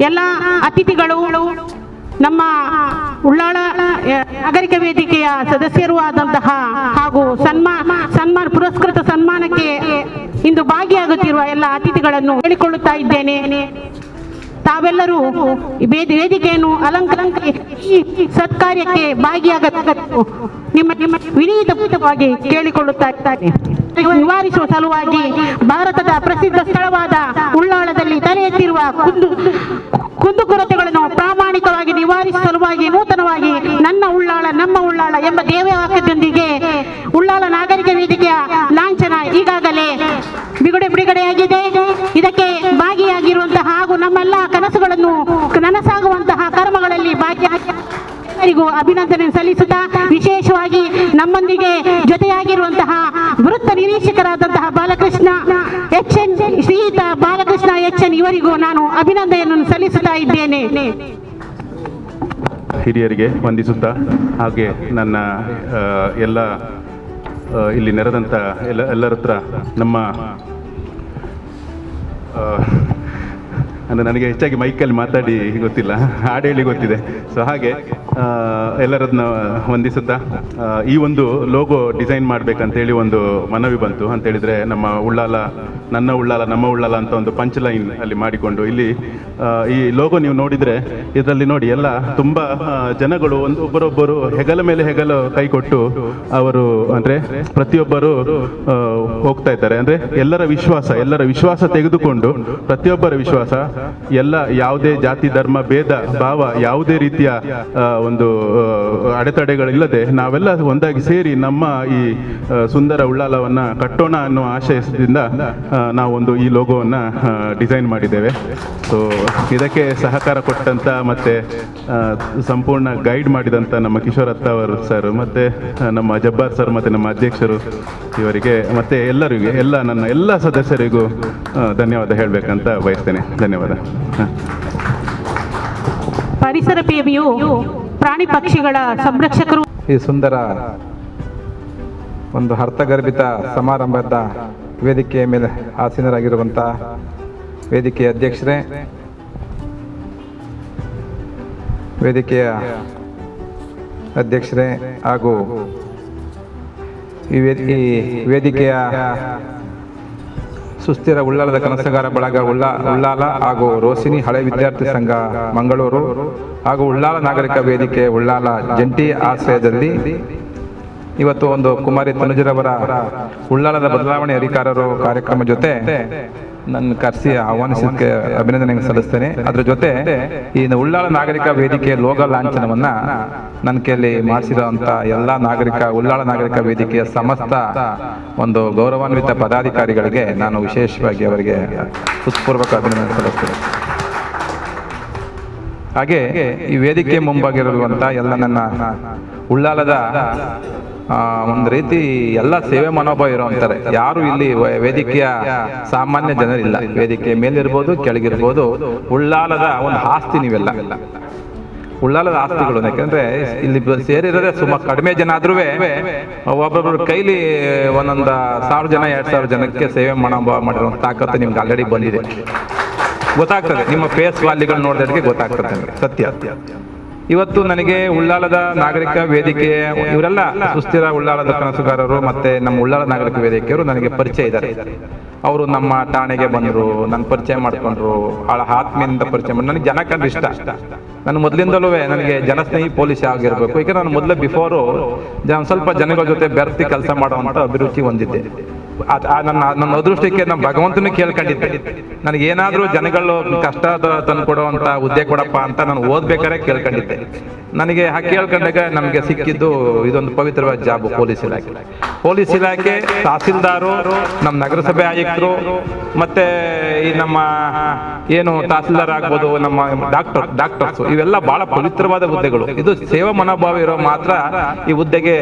ಎಲ್ಲ ಅತಿಥಿಗಳು, ನಮ್ಮ ಉಳ್ಳಾಳ ನಾಗರಿಕ ವೇದಿಕೆಯ ಸದಸ್ಯರು ಆದಂತಹ ಹಾಗೂ ಸನ್ಮಾನ ಪುರಸ್ಕೃತ ಸನ್ಮಾನಕ್ಕೆ ಇಂದು ಭಾಗಿಯಾಗುತ್ತಿರುವ ಎಲ್ಲ ಅತಿಥಿಗಳನ್ನು ಹೇಳಿಕೊಳ್ಳುತ್ತಾ ಇದ್ದೇನೆ. ತಾವೆಲ್ಲರೂ ವೇದಿಕೆಯನ್ನು ಈ ಸತ್ಕಾರ್ಯಕ್ಕೆ ಭಾಗಿಯಾಗಬೇಕು ನಿಮ್ಮ ವಿನೀತವಾಗಿ ಕೇಳಿಕೊಳ್ಳುತ್ತಾ ಇದ್ದಾರೆ. ನಿವಾರಿಸುವ ಸಲುವಾಗಿ ಭಾರತದ ಪ್ರಸಿದ್ಧ ಸ್ಥಳವಾದ ಕುಂದುಕೊರತೆಗಳನ್ನು ಪ್ರಾಮಾಣಿಕವಾಗಿ ನಿವಾರಿಸುವ ಸಲುವಾಗಿ ನೂತನವಾಗಿ ನನ್ನ ಉಳ್ಳಾಳ ನಮ್ಮ ಉಳ್ಳಾಳ ಎಂಬ ದೇವವಾಕ್ಯದೊಂದಿಗೆ ಉಳ್ಳಾಲ ನಾಗರಿಕ ವೇದಿಕೆಯ ಲಾಂಛನ ಈಗಾಗಲೇ ಬಿಡುಗಡೆಯಾಗಿದೆ. ಇದಕ್ಕೆ ಭಾಗಿಯಾಗಿರುವಂತಹ ಹಾಗೂ ನಮ್ಮೆಲ್ಲ ಕನಸುಗಳನ್ನು ನನಸಾಗುವಂತಹ ಕರ್ಮಗಳಲ್ಲಿ ಭಾಗಿಯಾಗಿ ಎಲ್ಲರಿಗೂ ಅಭಿನಂದನೆ ಸಲ್ಲಿಸುತ್ತಾ, ವಿಶೇಷವಾಗಿ ನಮ್ಮೊಂದಿಗೆ ಜೊತೆಯಾಗಿರುವಂತಹ ವೃತ್ತ ನಿರೀಕ್ಷಕರಾದಂತಹ ಬಾಲಕೃಷ್ಣ ಎಚ್ಎನ್, ಶ್ರೀಯುತ ಬಾಲಕೃಷ್ಣ ಎಚ್ಎನ್ ಇವರಿಗೂ ನಾನು ಅಭಿನಂದನೆಯನ್ನು ಸಲ್ಲಿಸುತ್ತಾ ಇದ್ದೇನೆ. ಹಿರಿಯರಿಗೆ ವಂದಿಸುತ್ತಾ, ಹಾಗೆ ನನ್ನ ಎಲ್ಲ ಇಲ್ಲಿ ನೆರೆದಂಥ ಎಲ್ಲರ ಹತ್ರ ನಮ್ಮ ಅಂದರೆ ನನಗೆ ಹೆಚ್ಚಾಗಿ ಮೈಕಲ್ಲಿ ಮಾತಾಡಿ ಗೊತ್ತಿಲ್ಲ, ಹಾಡು ಹೇಳಿ ಗೊತ್ತಿದೆ. ಸೊ ಹಾಗೆ ಎಲ್ಲರನ್ನ ವಂದಿಸುತ್ತಾ, ಈ ಒಂದು ಲೋಗೋ ಡಿಸೈನ್ ಮಾಡಬೇಕಂತೇಳಿ ಒಂದು ಮನವಿ ಬಂತು. ಅಂತೇಳಿದರೆ ನಮ್ಮ ಉಳ್ಳಾಲ ನನ್ನ ಉಳ್ಳಾಲ ನಮ್ಮ ಉಳ್ಳಾಲ ಅಂತ ಒಂದು ಪಂಚ್ ಲೈನ್ ಅಲ್ಲಿ ಮಾಡಿಕೊಂಡು ಇಲ್ಲಿ ಈ ಲೋಗೋ ನೀವು ನೋಡಿದರೆ ಇದರಲ್ಲಿ ನೋಡಿ ಎಲ್ಲ ತುಂಬ ಜನಗಳು ಒಬ್ಬರೊಬ್ಬರು ಹೆಗಲ ಮೇಲೆ ಹೆಗಲು ಕೈ ಕೊಟ್ಟು ಅವರು ಅಂದರೆ ಪ್ರತಿಯೊಬ್ಬರು ಹೋಗ್ತಾ ಇದ್ದಾರೆ. ಅಂದರೆ ಎಲ್ಲರ ವಿಶ್ವಾಸ ತೆಗೆದುಕೊಂಡು ಪ್ರತಿಯೊಬ್ಬರ ವಿಶ್ವಾಸ ಎಲ್ಲ ಯಾವುದೇ ಜಾತಿ ಧರ್ಮ ಭೇದ ಭಾವ ಯಾವುದೇ ರೀತಿಯ ಒಂದು ಅಡೆತಡೆಗಳಿಲ್ಲದೆ ನಾವೆಲ್ಲ ಒಂದಾಗಿ ಸೇರಿ ನಮ್ಮ ಈ ಸುಂದರ ಉಳ್ಳಾಲವನ್ನು ಕಟ್ಟೋಣ ಅನ್ನೋ ಆಶಯದಿಂದ ನಾವೊಂದು ಈ ಲೋಗೋವನ್ನು ಡಿಸೈನ್ ಮಾಡಿದ್ದೇವೆ. ಸೊ ಇದಕ್ಕೆ ಸಹಕಾರ ಕೊಟ್ಟಂತ ಮತ್ತು ಸಂಪೂರ್ಣ ಗೈಡ್ ಮಾಡಿದಂಥ ನಮ್ಮ ಕಿಶೋರತ್ತ ಅವರು ಸರ್ ಮತ್ತು ನಮ್ಮ ಜಬ್ಬಾರ್ ಸರ್ ಮತ್ತು ನಮ್ಮ ಅಧ್ಯಕ್ಷರು ಇವರಿಗೆ ಮತ್ತು ಎಲ್ಲರಿಗೂ ನನ್ನ ಎಲ್ಲ ಸದಸ್ಯರಿಗೂ ಧನ್ಯವಾದ ಹೇಳಬೇಕಂತ ಬಯಸ್ತೇನೆ. ಧನ್ಯವಾದ. ಪರಿಸರ ಪ್ರೇಮಿಯು ಪ್ರಾಣಿ ಪಕ್ಷಿಗಳ ಸಂರಕ್ಷಕರು. ಈ ಸುಂದರ ಒಂದು ಅರ್ಥಗರ್ಭಿತ ಸಮಾರಂಭದ ವೇದಿಕೆಯ ಮೇಲೆ ಆಸೀನರಾಗಿರುವಂಥ ವೇದಿಕೆಯ ಅಧ್ಯಕ್ಷರೇ, ವೇದಿಕೆಯ ಅಧ್ಯಕ್ಷರೇ ಹಾಗೂ ಈ ವೇದಿಕೆಯ ಸುಸ್ಥಿರ ಉಳ್ಳಾಲದ ಕನಸುಗಾರ ಬಳಗ ಉಳ್ಳಾಲ ಹಾಗೂ ರೋಶಿನಿ ಹಳೆ ವಿದ್ಯಾರ್ಥಿ ಸಂಘ ಮಂಗಳೂರು ಹಾಗೂ ಉಳ್ಳಾಲ ನಾಗರಿಕ ವೇದಿಕೆ ಉಳ್ಳಾಲ ಜಂಟಿ ಆಶ್ರಯದಲ್ಲಿ ಇವತ್ತು ಒಂದು ಕುಮಾರಿ ತನುಜರವರ ಉಳ್ಳಾಲದ ಬದಲಾವಣೆ ಅಧಿಕಾರರು ಕಾರ್ಯಕ್ರಮ ಜೊತೆ ನನ್ನ ಕರೆಸಿ ಆಹ್ವಾನಿಸೋದಕ್ಕೆ ಅಭಿನಂದನೆ ಸಲ್ಲಿಸ್ತೇನೆ. ಅದ್ರ ಜೊತೆ ಈ ಉಳ್ಳಾಲ ನಾಗರಿಕ ವೇದಿಕೆ ಲೋಗೋ ಲಾಂಛನವನ್ನ ನನ್ನ ಕೈಯಲ್ಲಿ ಮಾಡಿಸಿರುವಂತ ಎಲ್ಲ ಉಳ್ಳಾಲ ನಾಗರಿಕ ವೇದಿಕೆಯ ಸಮಸ್ತ ಒಂದು ಗೌರವಾನ್ವಿತ ಪದಾಧಿಕಾರಿಗಳಿಗೆ ನಾನು ವಿಶೇಷವಾಗಿ ಅವರಿಗೆ ಹೃತ್ಪೂರ್ವಕ ಅಭಿನಂದನೆ ಸಲ್ಲಿಸ್ತೇನೆ. ಹಾಗೆ ಈ ವೇದಿಕೆ ಮುಂಭಾಗಿರುವಂತ ಎಲ್ಲ ನನ್ನ ಉಳ್ಳಾಲದ ಒಂದು ರೀತಿ ಎಲ್ಲ ಸೇವೆ ಮನೋಭಾವ ಇರುವಂತಾರೆ. ಯಾರು ಇಲ್ಲಿ ವೇದಿಕೆಯ ಸಾಮಾನ್ಯ ಜನರಿಲ್ಲ. ವೇದಿಕೆ ಮೇಲಿರ್ಬೋದು ಕೆಳಗಿರ್ಬೋದು ಉಳ್ಳಾಲದ ಒಂದು ಆಸ್ತಿ ನೀವೆಲ್ಲ ಉಳ್ಳಾಲದ ಆಸ್ತಿಗಳು. ಯಾಕಂದ್ರೆ ಇಲ್ಲಿ ಸೇರಿರೋದೇ ಸುಮಾರು ಕಡಿಮೆ ಜನ ಆದ್ರೂ ಒಬ್ಬೊಬ್ಬರ ಕೈಲಿ ಒಂದೊಂದು 1000 ಜನ 2000 ಜನಕ್ಕೆ ಸೇವೆ ಮನೋಭಾವ ಮಾಡಿರುವಂತ ತಾಕತ್ತು ನಿಮ್ಗೆ ಆಲ್ರೆಡಿ ಬಂದಿದೆ. ಗೊತ್ತಾಗ್ತದೆ, ನಿಮ್ಮ ಫೇಸ್ ವ್ಯಾಲ್ಯೂಗಳು ನೋಡಿದಕ್ಕೆ ಗೊತ್ತಾಗ್ತದೆ ನಿಮಗೆ ಸತ್ಯ. ಇವತ್ತು ನನಗೆ ಉಳ್ಳಾಲದ ನಾಗರಿಕ ವೇದಿಕೆ ಇವರೆಲ್ಲ ಸುಸ್ಥಿರ ಉಳ್ಳಾಲದ ಕನಸುಗಾರರು ಮತ್ತೆ ನಮ್ಮ ಉಳ್ಳಾಲ ನಾಗರಿಕ ವೇದಿಕೆಯವರು ನನಗೆ ಪರಿಚಯ ಇದ್ದಾರೆ. ಅವರು ನಮ್ಮ ಠಾಣೆಗೆ ಬಂದರು, ನನ್ನ ಪರಿಚಯ ಮಾಡ್ಕೊಂಡ್ರು, ಭಾಳ ಆತ್ಮೀಯದಿಂದ ಪರಿಚಯ ಮಾಡಿ. ನನಗೆ ಜನ ಕಂಡ್ರೆ ಇಷ್ಟ. ನಾನು ಮೊದಲಿಂದಲೂ ನನಗೆ ಜನಸ್ನೇಹಿ ಪೊಲೀಸ್ ಆಗಿರ್ಬೇಕು. ಈಗ ನಾನು ಮೊದಲೇ ಬಿಫೋರು ಸ್ವಲ್ಪ ಜನಗಳ ಜೊತೆ ಬೆರ್ತಿ ಕೆಲಸ ಮಾಡುವಂಥ ಅಭಿರುಚಿ ಹೊಂದಿದ್ದೆ. ನನ್ನ ಅದೃಷ್ಟಕ್ಕೆ ನಮ್ಮ ಭಗವಂತನ ಕೇಳ್ಕೊಂಡಿದ್ದೆ, ನನಗೇನಾದ್ರೂ ಜನಗಳು ಕಷ್ಟ ತಂದುಕೊಡುವಂತ ಹುದ್ದೆ ಕೊಡಪ್ಪ ಅಂತ ನಾನು ಓದ್ಬೇಕಾದ್ರೆ ಕೇಳ್ಕೊಂಡಿದ್ದೆ. ನನಗೆ ಕೇಳ್ಕೊಂಡಾಗ ನಮಗೆ ಸಿಕ್ಕಿದ್ದು ಇದೊಂದು ಪವಿತ್ರವಾದ ಜಾಬ್. ಪೊಲೀಸ್ ಇಲಾಖೆ ತಹಸೀಲ್ದಾರು, ನಮ್ಮ ನಗರಸಭೆ ಆಯುಕ್ತರು, ಮತ್ತೆ ಈ ನಮ್ಮ ಏನು ತಹಸೀಲ್ದಾರ್ ಆಗ್ಬೋದು, ನಮ್ಮ ಡಾಕ್ಟರ್ಸ್, ಇವೆಲ್ಲ ಬಹಳ ಪವಿತ್ರವಾದ ಹುದ್ದೆಗಳು. ಇದು ಸೇವಾ ಮನೋಭಾವ ಇರೋ ಮಾತ್ರ ಈ ಹುದ್ದೆಗೆ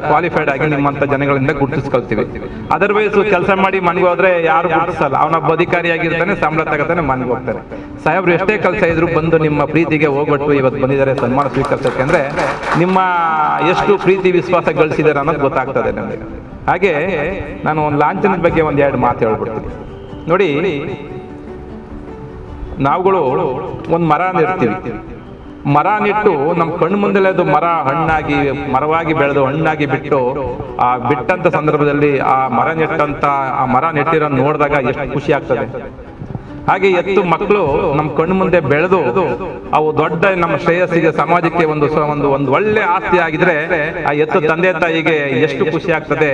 ಕ್ವಾಲಿಫೈಡ್ ಆಗಿ ನಿಮ್ಮಂತ ಜನಗಳಿಂದ ಗುರುತಿಸ್ಕೊಳ್ತೀವಿ. ಅದರ್ವೈಸ್ ಕೆಲಸ ಮಾಡಿ ಮನೆಗೆ ಹೋದ್ರೆ ಯಾರು ಗುರುತಿಸಲ್ಲ. ಅವನೊಬ್ಬ ಅಧಿಕಾರಿಯಾಗಿರ್ತಾನೆ, ಸಂಬಳ ತಗೋತಾನೆ, ಮನೆಗೆ ಹೋಗ್ತಾನೆ. ಸಾಹೇಬ್ರು ಎಷ್ಟೇ ಕೆಲಸ ಇದ್ರು ಬಂದು ನಿಮ್ಮ ಪ್ರೀತಿಗೆ ಹೋಗ್ಬಿಟ್ಟು ಇವತ್ತು ಬಂದಿದ್ದಾರೆ ಸನ್ಮಾನ ಸ್ವೀಕರಿಸಕ್ಕೆ ಅಂದ್ರೆ ನಿಮ್ಮ ಎಷ್ಟು ಪ್ರೀತಿ ವಿಶ್ವಾಸ ಗಳಿಸಿದ್ದಾರೆ ಅನ್ನೋದು ಗೊತ್ತಾಗ್ತದೆ ನಮಗೆ. ಹಾಗೆ ನಾನು ಒಂದು ಲಾಂಛನದ ಬಗ್ಗೆ ಒಂದೆರಡು ಮಾತು ಹೇಳ್ಬಿಡ್ತೀನಿ ನೋಡಿ. ನಾವುಗಳು ಒಂದು ಮರ ನೆಡ್ತೀವಿ. ಮರ ನೆಟ್ಟು ನಮ್ಮ ಕಣ್ಣು ಮುಂದೆಲೆ ಅದು ಮರವಾಗಿ ಬೆಳೆದು ಹಣ್ಣಾಗಿ ಬಿಟ್ಟು ಆ ಬಿಟ್ಟಂತ ಸಂದರ್ಭದಲ್ಲಿ ಆ ಮರ ನೆಟ್ಟಿರೋ ನೋಡಿದಾಗ ಎಷ್ಟು ಖುಷಿ ಆಗ್ತದೆ. ಹಾಗೆ ಎತ್ತು ಮಕ್ಕಳು ನಮ್ಮ ಕಣ್ಣು ಮುಂದೆ ಬೆಳೆದು ಅವು ದೊಡ್ಡ ನಮ್ಮ ಶ್ರೇಯಸ್ಸಿಗೆ ಸಮಾಜಕ್ಕೆ ಒಂದು ಒಳ್ಳೆ ಆಸ್ತಿ ಆಗಿದ್ರೆ ಆ ಎತ್ತು ತಂದೆ ತಾಯಿಗೆ ಎಷ್ಟು ಖುಷಿ ಆಗ್ತದೆ.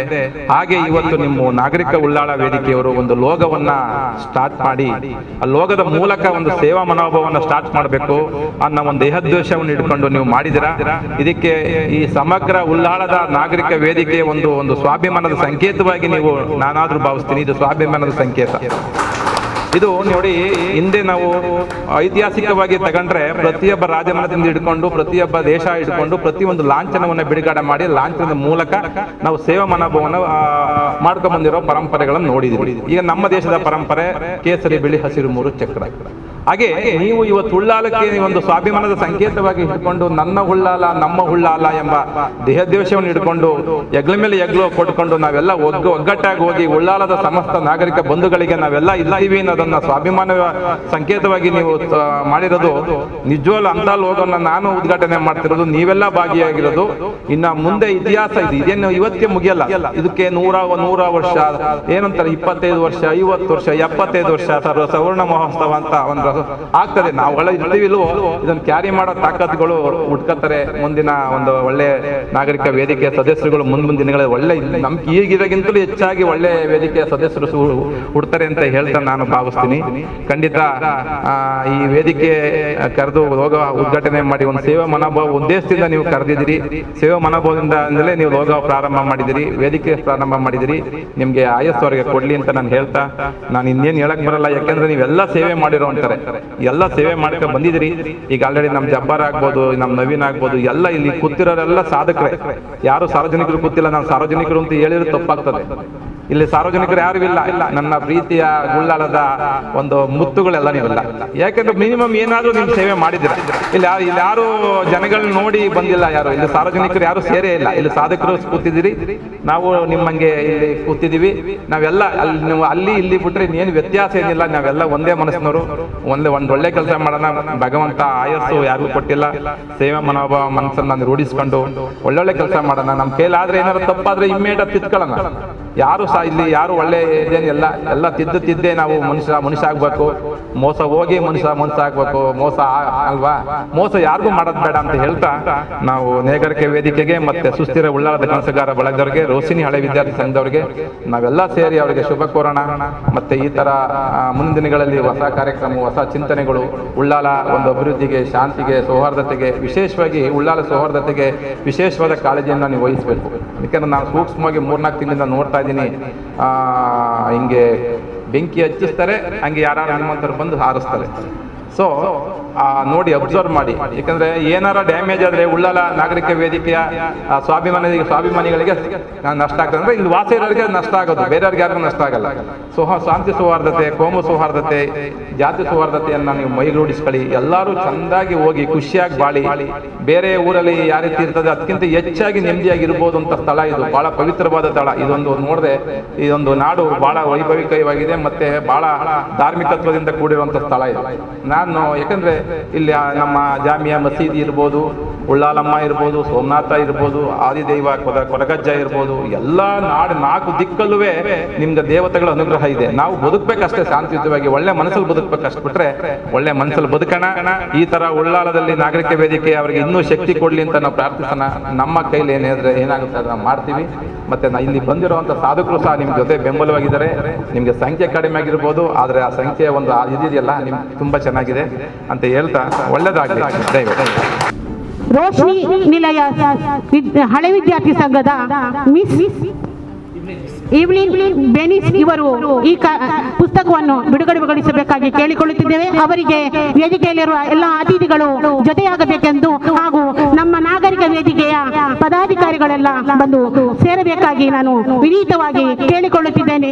ಹಾಗೆ ಇವತ್ತು ನಿಮ್ಮ ನಾಗರಿಕ ಉಳ್ಳಾಳ ವೇದಿಕೆಯವರು ಒಂದು ಲೋಗವನ್ನ ಸ್ಟಾರ್ಟ್ ಮಾಡಿ ಆ ಲೋಗದ ಮೂಲಕ ಒಂದು ಸೇವಾ ಮನೋಭಾವವನ್ನು ಸ್ಟಾರ್ಟ್ ಮಾಡಬೇಕು ಅನ್ನೋ ಒಂದು ದೇಹದ್ವೇಷವನ್ನು ಇಟ್ಕೊಂಡು ನೀವು ಮಾಡಿದಿರಾ. ಇದಕ್ಕೆ ಈ ಸಮಗ್ರ ಉಳ್ಳಾಳದ ನಾಗರಿಕ ವೇದಿಕೆಯ ಒಂದು ಸ್ವಾಭಿಮಾನದ ಸಂಕೇತವಾಗಿ ನೀವು ನಾನಾದ್ರೂ ಭಾವಿಸ್ತೀನಿ. ಇದು ಸ್ವಾಭಿಮಾನದ ಸಂಕೇತ. ಇದು ನೋಡಿ, ಹಿಂದೆ ನಾವು ಐತಿಹಾಸಿಕವಾಗಿ ತಗೊಂಡ್ರೆ ಪ್ರತಿಯೊಬ್ಬ ರಾಜಮನೆತನದಿಂದ ಹಿಡ್ಕೊಂಡು ಪ್ರತಿಯೊಬ್ಬ ದೇಶ ಹಿಡ್ಕೊಂಡು ಪ್ರತಿಯೊಂದು ಲಾಂಛನವನ್ನು ಬಿಡುಗಡೆ ಮಾಡಿ ಲಾಂಛನದ ಮೂಲಕ ನಾವು ಸೇವಾ ಮನೋಭಾವವನ್ನು ಮಾಡ್ಕೊಂಡ್ ಬಂದಿರೋ ಪರಂಪರೆಗಳನ್ನು ನೋಡಿದ್ವಿ. ಈಗ ನಮ್ಮ ದೇಶದ ಪರಂಪರೆ ಕೇಸರಿ ಬಿಳಿ ಹಸಿರು 3 ಚಕ್ರ. ಹಾಗೆ ನೀವು ಇವತ್ತು ಉಳ್ಳಾಲಕ್ಕೆ ಒಂದು ಸ್ವಾಭಿಮಾನದ ಸಂಕೇತವಾಗಿ ಇಟ್ಕೊಂಡು ನನ್ನ ಉಳ್ಳಾಲ ನಮ್ಮ ಉಳ್ಳಾಲ ಎಂಬ ದೇಹದ್ವೇಷವನ್ನು ಇಟ್ಕೊಂಡು ಎಗ್ಲ ಮೇಲೆ ಎಗ್ಲು ಕೊಟ್ಕೊಂಡು ನಾವೆಲ್ಲ ಒಗ್ಗಟ್ಟಾಗಿ ಹೋಗಿ ಉಳ್ಳಾಲದ ಸಮಸ್ತ ನಾಗರಿಕ ಬಂಧುಗಳಿಗೆ ನಾವೆಲ್ಲ ಇದ್ದೀವಿ ಅನ್ನೋದನ್ನ ಸ್ವಾಭಿಮಾನ ಸಂಕೇತವಾಗಿ ನೀವು ಮಾಡಿರೋದು ನಿಜವಾಗ್ಲೂ ಅಂತ ಲೋಗವನ್ನು ನಾನು ಉದ್ಘಾಟನೆ ಮಾಡ್ತಿರೋದು, ನೀವೆಲ್ಲ ಭಾಗಿಯಾಗಿರೋದು. ಇನ್ನ ಮುಂದೆ ಇತಿಹಾಸ ಇದೇನು ಇವತ್ತಿಗೆ ಮುಗಿಯಲ್ಲ. ಇದಕ್ಕೆ 100 ವರ್ಷ ಏನಂತಾರೆ, 25 ವರ್ಷ 50 ವರ್ಷ 75 ವರ್ಷ ಸವರ್ಣ ಮಹೋತ್ಸವ ಅಂತ ಒಂದು ಆಗ್ತದೆ. ನಾವುಗಳ ಇರ್ತೀವಿಲ್ವೋ ಇದನ್ನು ಕ್ಯಾರಿ ಮಾಡೋ ತಾಕತ್ಗಳು ಹುಡ್ಕತ್ತಾರೆ. ಮುಂದಿನ ಒಂದು ಒಳ್ಳೆ ನಾಗರಿಕ ವೇದಿಕೆಯ ಸದಸ್ಯರುಗಳು ಮುಂದಿನ ದಿನಗಳಲ್ಲಿ ಒಳ್ಳೆ ನಮ್ಗೆ ಈಗಿರೋಗಿಂತಲೂ ಹೆಚ್ಚಾಗಿ ಒಳ್ಳೆ ವೇದಿಕೆಯ ಸದಸ್ಯರು ಹುಡ್ತಾರೆ ಅಂತ ಹೇಳ್ತಾ ನಾನು ಭಾವಿಸ್ತೀನಿ. ಖಂಡಿತ ಈ ವೇದಿಕೆ ಕರೆದು ಲೋಗ ಉದ್ಘಾಟನೆ ಮಾಡಿ ಒಂದು ಸೇವಾ ಮನೋಭಾವ ಉದ್ದೇಶದಿಂದ ನೀವು ಕರೆದಿದ್ದೀರಿ. ಸೇವಾ ಮನೋಭಾವದಿಂದಲೇ ನೀವು ಲೋಗ ಪ್ರಾರಂಭ ಮಾಡಿದಿರಿ, ವೇದಿಕೆ ಪ್ರಾರಂಭ ಮಾಡಿದಿರಿ. ನಿಮ್ಗೆ ಆಯಸ್ಸವರೆಗೆ ಕೊಡ್ಲಿ ಅಂತ ನಾನು ಹೇಳ್ತಾ, ನಾನು ಇನ್ನೇನು ಹೇಳಕ್ ಬರಲ್ಲ. ಯಾಕೆಂದ್ರೆ ನೀವೆಲ್ಲ ಸೇವೆ ಮಾಡಿರೋ ಅಂತಾರೆ, ಎಲ್ಲ ಸೇವೆ ಮಾಡ್ಕೊಂಡು ಬಂದಿದ್ದೀರಿ. ಈಗ ಆಲ್ರೆಡಿ ನಮ್ಮ ಜಬ್ಬಾರ್ ಆಗ್ಬೋದು, ನಮ್ಮ ನವೀನ್ ಆಗ್ಬೋದು, ಎಲ್ಲ ಇಲ್ಲಿ ಕೂತಿರೋರೆಲ್ಲ ಸಾಧಕರೇ. ಯಾರು ಸಾರ್ವಜನಿಕರು ಕೂತಿಲ್ಲ. ನಾನು ಸಾರ್ವಜನಿಕರು ಅಂತ ಹೇಳಿದ್ರೆ ತಪ್ಪಾಗ್ತದೆ. ಇಲ್ಲಿ ಸಾರ್ವಜನಿಕರು ಯಾರು ಇಲ್ಲ. ನನ್ನ ಪ್ರೀತಿಯ ಉಳ್ಳಾಲದ ಒಂದು ಮುತ್ತುಗಳೆಲ್ಲ ನೀವೆಲ್ಲ. ಯಾಕೆಂದ್ರೆ ಮಿನಿಮಮ್ ಏನಾದ್ರೂ ನೀವು ಸೇವೆ ಮಾಡಿದ್ದೀರ. ಇಲ್ಲಿ ಯಾರು ಜನಗಳನ್ನ ನೋಡಿ ಬಂದಿಲ್ಲ, ಯಾರು ಇಲ್ಲಿ ಸಾರ್ವಜನಿಕರು ಯಾರು ಸೇರೇ ಇಲ್ಲ. ಇಲ್ಲಿ ಸಾಧಕರು ಕೂತಿದ್ದೀರಿ, ನಾವು ನಿಮ್ಮಂಗೆ ಇಲ್ಲಿ ಕೂತಿದ್ದೀವಿ. ನಾವೆಲ್ಲ ಅಲ್ಲಿ ಇಲ್ಲಿ ಬಿಟ್ರೆ ಏನು ವ್ಯತ್ಯಾಸ ಏನಿಲ್ಲ. ನಾವೆಲ್ಲ ಒಂದೇ ಮನಸ್ಸಿನವರು. ಒಂದು ಒಳ್ಳೆ ಕೆಲಸ ಮಾಡೋಣ. ಭಗವಂತ ಆಯಸ್ಸು ಯಾರಿಗೂ ಕೊಟ್ಟಿಲ್ಲ. ಸೇವೆ ಮನೋಭಾವ ಮನಸ್ಸನ್ನು ರೂಢಿಸ್ಕೊಂಡು ಒಳ್ಳೊಳ್ಳೆ ಕೆಲಸ ಮಾಡೋಣ. ನಮ್ಮ ಕೈಲಾದ್ರೆ ಏನಾದ್ರು ತಪ್ಪಾದ್ರೆ ಇಮ್ಮಿಡಿಯೇಟ್ ತಿದ್ಕೊಳ್ಳೋಣ. ಯಾರು ಇಲ್ಲಿ ಯಾರು ಒಳ್ಳೆ ಇದೇನಿಲ್ಲ, ಎಲ್ಲ ತಿದ್ದೇ ನಾವು ಮನುಷ್ಯ ಆಗ್ಬೇಕು. ಮೋಸ ಹೋಗಿ ಮನುಷ್ಯ ಆಗ್ಬೇಕು. ಮೋಸ ಅಲ್ವಾ, ಮೋಸ ಯಾರಿಗೂ ಮಾಡೋದು ಬೇಡ ಅಂತ ಹೇಳ್ತಾ ನಾವು ನೇಕಾರಿಕೆ ವೇದಿಕೆಗೆ ಮತ್ತೆ ಸುಸ್ಥಿರ ಉಳ್ಳಾಲದ ಕನಸುಗಾರ ಬಳಗದವರಿಗೆ, ರೋಶಿನಿ ಹಳೆ ವಿದ್ಯಾರ್ಥಿ ಸಂಘದವರಿಗೆ ನಾವೆಲ್ಲ ಸೇರಿ ಅವರಿಗೆ ಶುಭ ಕೋರೋಣ. ಮತ್ತೆ ಈ ತರ ಮುಂದಿನ ದಿನಗಳಲ್ಲಿ ಹೊಸ ಕಾರ್ಯಕ್ರಮ, ಹೊಸ ಚಿಂತನೆಗಳು, ಉಳ್ಳಾಲ ಒಂದು ಅಭಿವೃದ್ಧಿಗೆ, ಶಾಂತಿಗೆ, ಸೌಹಾರ್ದತೆಗೆ, ವಿಶೇಷವಾಗಿ ಉಳ್ಳಾಲ ಸೌಹಾರ್ದತೆಗೆ ವಿಶೇಷವಾದ ಕಾಳಜಿಯನ್ನು ನೀವು ವಹಿಸಬೇಕು. ಯಾಕಂದ್ರೆ ನಾನು ಸೂಕ್ಷ್ಮವಾಗಿ 3-4 ತಿಂಗಳಿಂದ ನೋಡ್ತಾ ಇದ್ದೀನಿ. ಹಿಂಗೆ ಬೆಂಕಿ ಹಚ್ಚಿಸ್ತಾರೆ, ಹಂಗೆ ಯಾರು ನಿಮ್ಮಂತರು ಬಂದು ಹಾರಿಸ್ತಾರೆ. ಸೊ ನೋಡಿ, ಅಬ್ಸರ್ವ್ ಮಾಡಿ. ಯಾಕಂದ್ರೆ ಏನಾರ ಡ್ಯಾಮೇಜ್ ಆದ್ರೆ ಉಳ್ಳಾಲ ನಾಗರಿಕ ವೇದಿಕೆಯ ಸ್ವಾಭಿಮಾನಿಗಳಿಗೆ ನಷ್ಟ ಆಗ್ತದೆ. ಅಂದ್ರೆ ಇಲ್ಲಿ ವಾಸ ಇರೋರಿಗೆ ನಷ್ಟ ಆಗೋದು, ಬೇರೆಯವ್ರಿಗೆ ಯಾರಿಗೂ ನಷ್ಟ ಆಗಲ್ಲ. ಶಾಂತಿ ಸೌಹಾರ್ದತೆ, ಕೋಮು ಸೌಹಾರ್ದತೆ, ಜಾತಿ ಸೌಹಾರ್ದತೆಯನ್ನ ನೀವು ಮೈಗೂಡಿಸ್ಕೊಳ್ಳಿ. ಎಲ್ಲರೂ ಚಂದಾಗಿ ಹೋಗಿ ಖುಷಿಯಾಗಿ ಬಾಳಿ. ಬೇರೆ ಊರಲ್ಲಿ ಯಾವ ರೀತಿ ಇರ್ತದೆ ಅದಕ್ಕಿಂತ ಹೆಚ್ಚಾಗಿ ನೆಮ್ಮದಿಯಾಗಿರ್ಬೋದು ಅಂತ ಸ್ಥಳ ಇದು. ಬಹಳ ಪವಿತ್ರವಾದ ಸ್ಥಳ. ಇದೊಂದು ನೋಡಿದ್ರೆ ಇದೊಂದು ನಾಡು ಬಹಳ ವೈಭವಿಕವಾಗಿದೆ, ಮತ್ತೆ ಬಹಳ ಧಾರ್ಮಿಕತ್ವದಿಂದ ಕೂಡಿರುವಂತ ಸ್ಥಳ ಇದು. ನಾನು ಯಾಕಂದ್ರೆ ಇಲ್ಲಿ ನಮ್ಮ ಜಾಮಿಯಾ ಮಸೀದಿ ಇರ್ಬೋದು, ಉಳ್ಳಾಲಮ್ಮ ಇರ್ಬೋದು, ಸೋಮನಾಥ ಇರ್ಬೋದು, ಆದಿದೈವ ಕೊರಗಜ್ಜ ಇರ್ಬೋದು, ಎಲ್ಲ 4 ದಿಕ್ಕಲ್ಲೂ ನಿಮ್ಗೆ ದೇವತೆಗಳ ಅನುಗ್ರಹ ಇದೆ. ನಾವು ಬದುಕಬೇಕಷ್ಟೇ ಶಾಂತಿಯುತವಾಗಿ, ಒಳ್ಳೆ ಮನಸ್ಸಲ್ಲಿ ಬದುಕಬೇಕಷ್ಟು ಬಿಟ್ರೆ ಒಳ್ಳೆ ಮನಸ್ಸಲ್ಲಿ ಬದುಕೋಣ. ಈ ತರ ಉಳ್ಳಾಲದಲ್ಲಿ ನಾಗರಿಕ ವೇದಿಕೆ ಅವರಿಗೆ ಇನ್ನೂ ಶಕ್ತಿ ಕೊಡ್ಲಿ ಅಂತ ನಾವು ಪ್ರಾರ್ಥಿಸೋಣ. ನಮ್ಮ ಕೈಲಿ ಏನಾಗುತ್ತೆ ಅದನ್ನ ನಾವು ಮಾಡ್ತೀವಿ. ಮತ್ತೆ ಇಲ್ಲಿ ಬಂದಿರುವಂತ ಸಾಧಕರು ಸಹ ನಿಮ್ ಜೊತೆ ಬೆಂಬಲವಾಗಿದ್ದಾರೆ. ನಿಮ್ಗೆ ಸಂಖ್ಯೆ ಕಡಿಮೆ ಆಗಿರ್ಬೋದು, ಆದ್ರೆ ಆ ಸಂಖ್ಯೆ ಒಂದು ಇದೆಯಲ್ಲ ನಿಮ್ಗೆ ತುಂಬಾ ಚೆನ್ನಾಗಿದೆ ಅಂತ ಹೇಳ್ತಾ ಒಳ್ಳೇದಾಗಲಿ. ರೋಶಿನಿ ನಿಲಯ ಹಳೆ ವಿದ್ಯಾರ್ಥಿ ಸಂಘದ ಮಿಸ್ ಈವ್ಲಿನ್ ಬೆನಿಸ್ ಇವರು ಈ ಪುಸ್ತಕವನ್ನು ಬಿಡುಗಡೆಗೊಳಿಸಬೇಕಾಗಿ ಕೇಳಿಕೊಳ್ಳುತ್ತಿದ್ದೇವೆ. ಅವರಿಗೆ ವೇದಿಕೆಯಲ್ಲಿರುವ ಎಲ್ಲ ಅತಿಥಿಗಳು ಜೊತೆಯಾಗಬೇಕೆಂದು ಹಾಗೂ ನಮ್ಮ ನಾಗರಿಕ ವೇದಿಕೆಯ ಪದಾಧಿಕಾರಿಗಳೆಲ್ಲ ಬಂದು ಸೇರಬೇಕಾಗಿ ನಾನು ವಿನೀತವಾಗಿ ಕೇಳಿಕೊಳ್ಳುತ್ತಿದ್ದೇನೆ.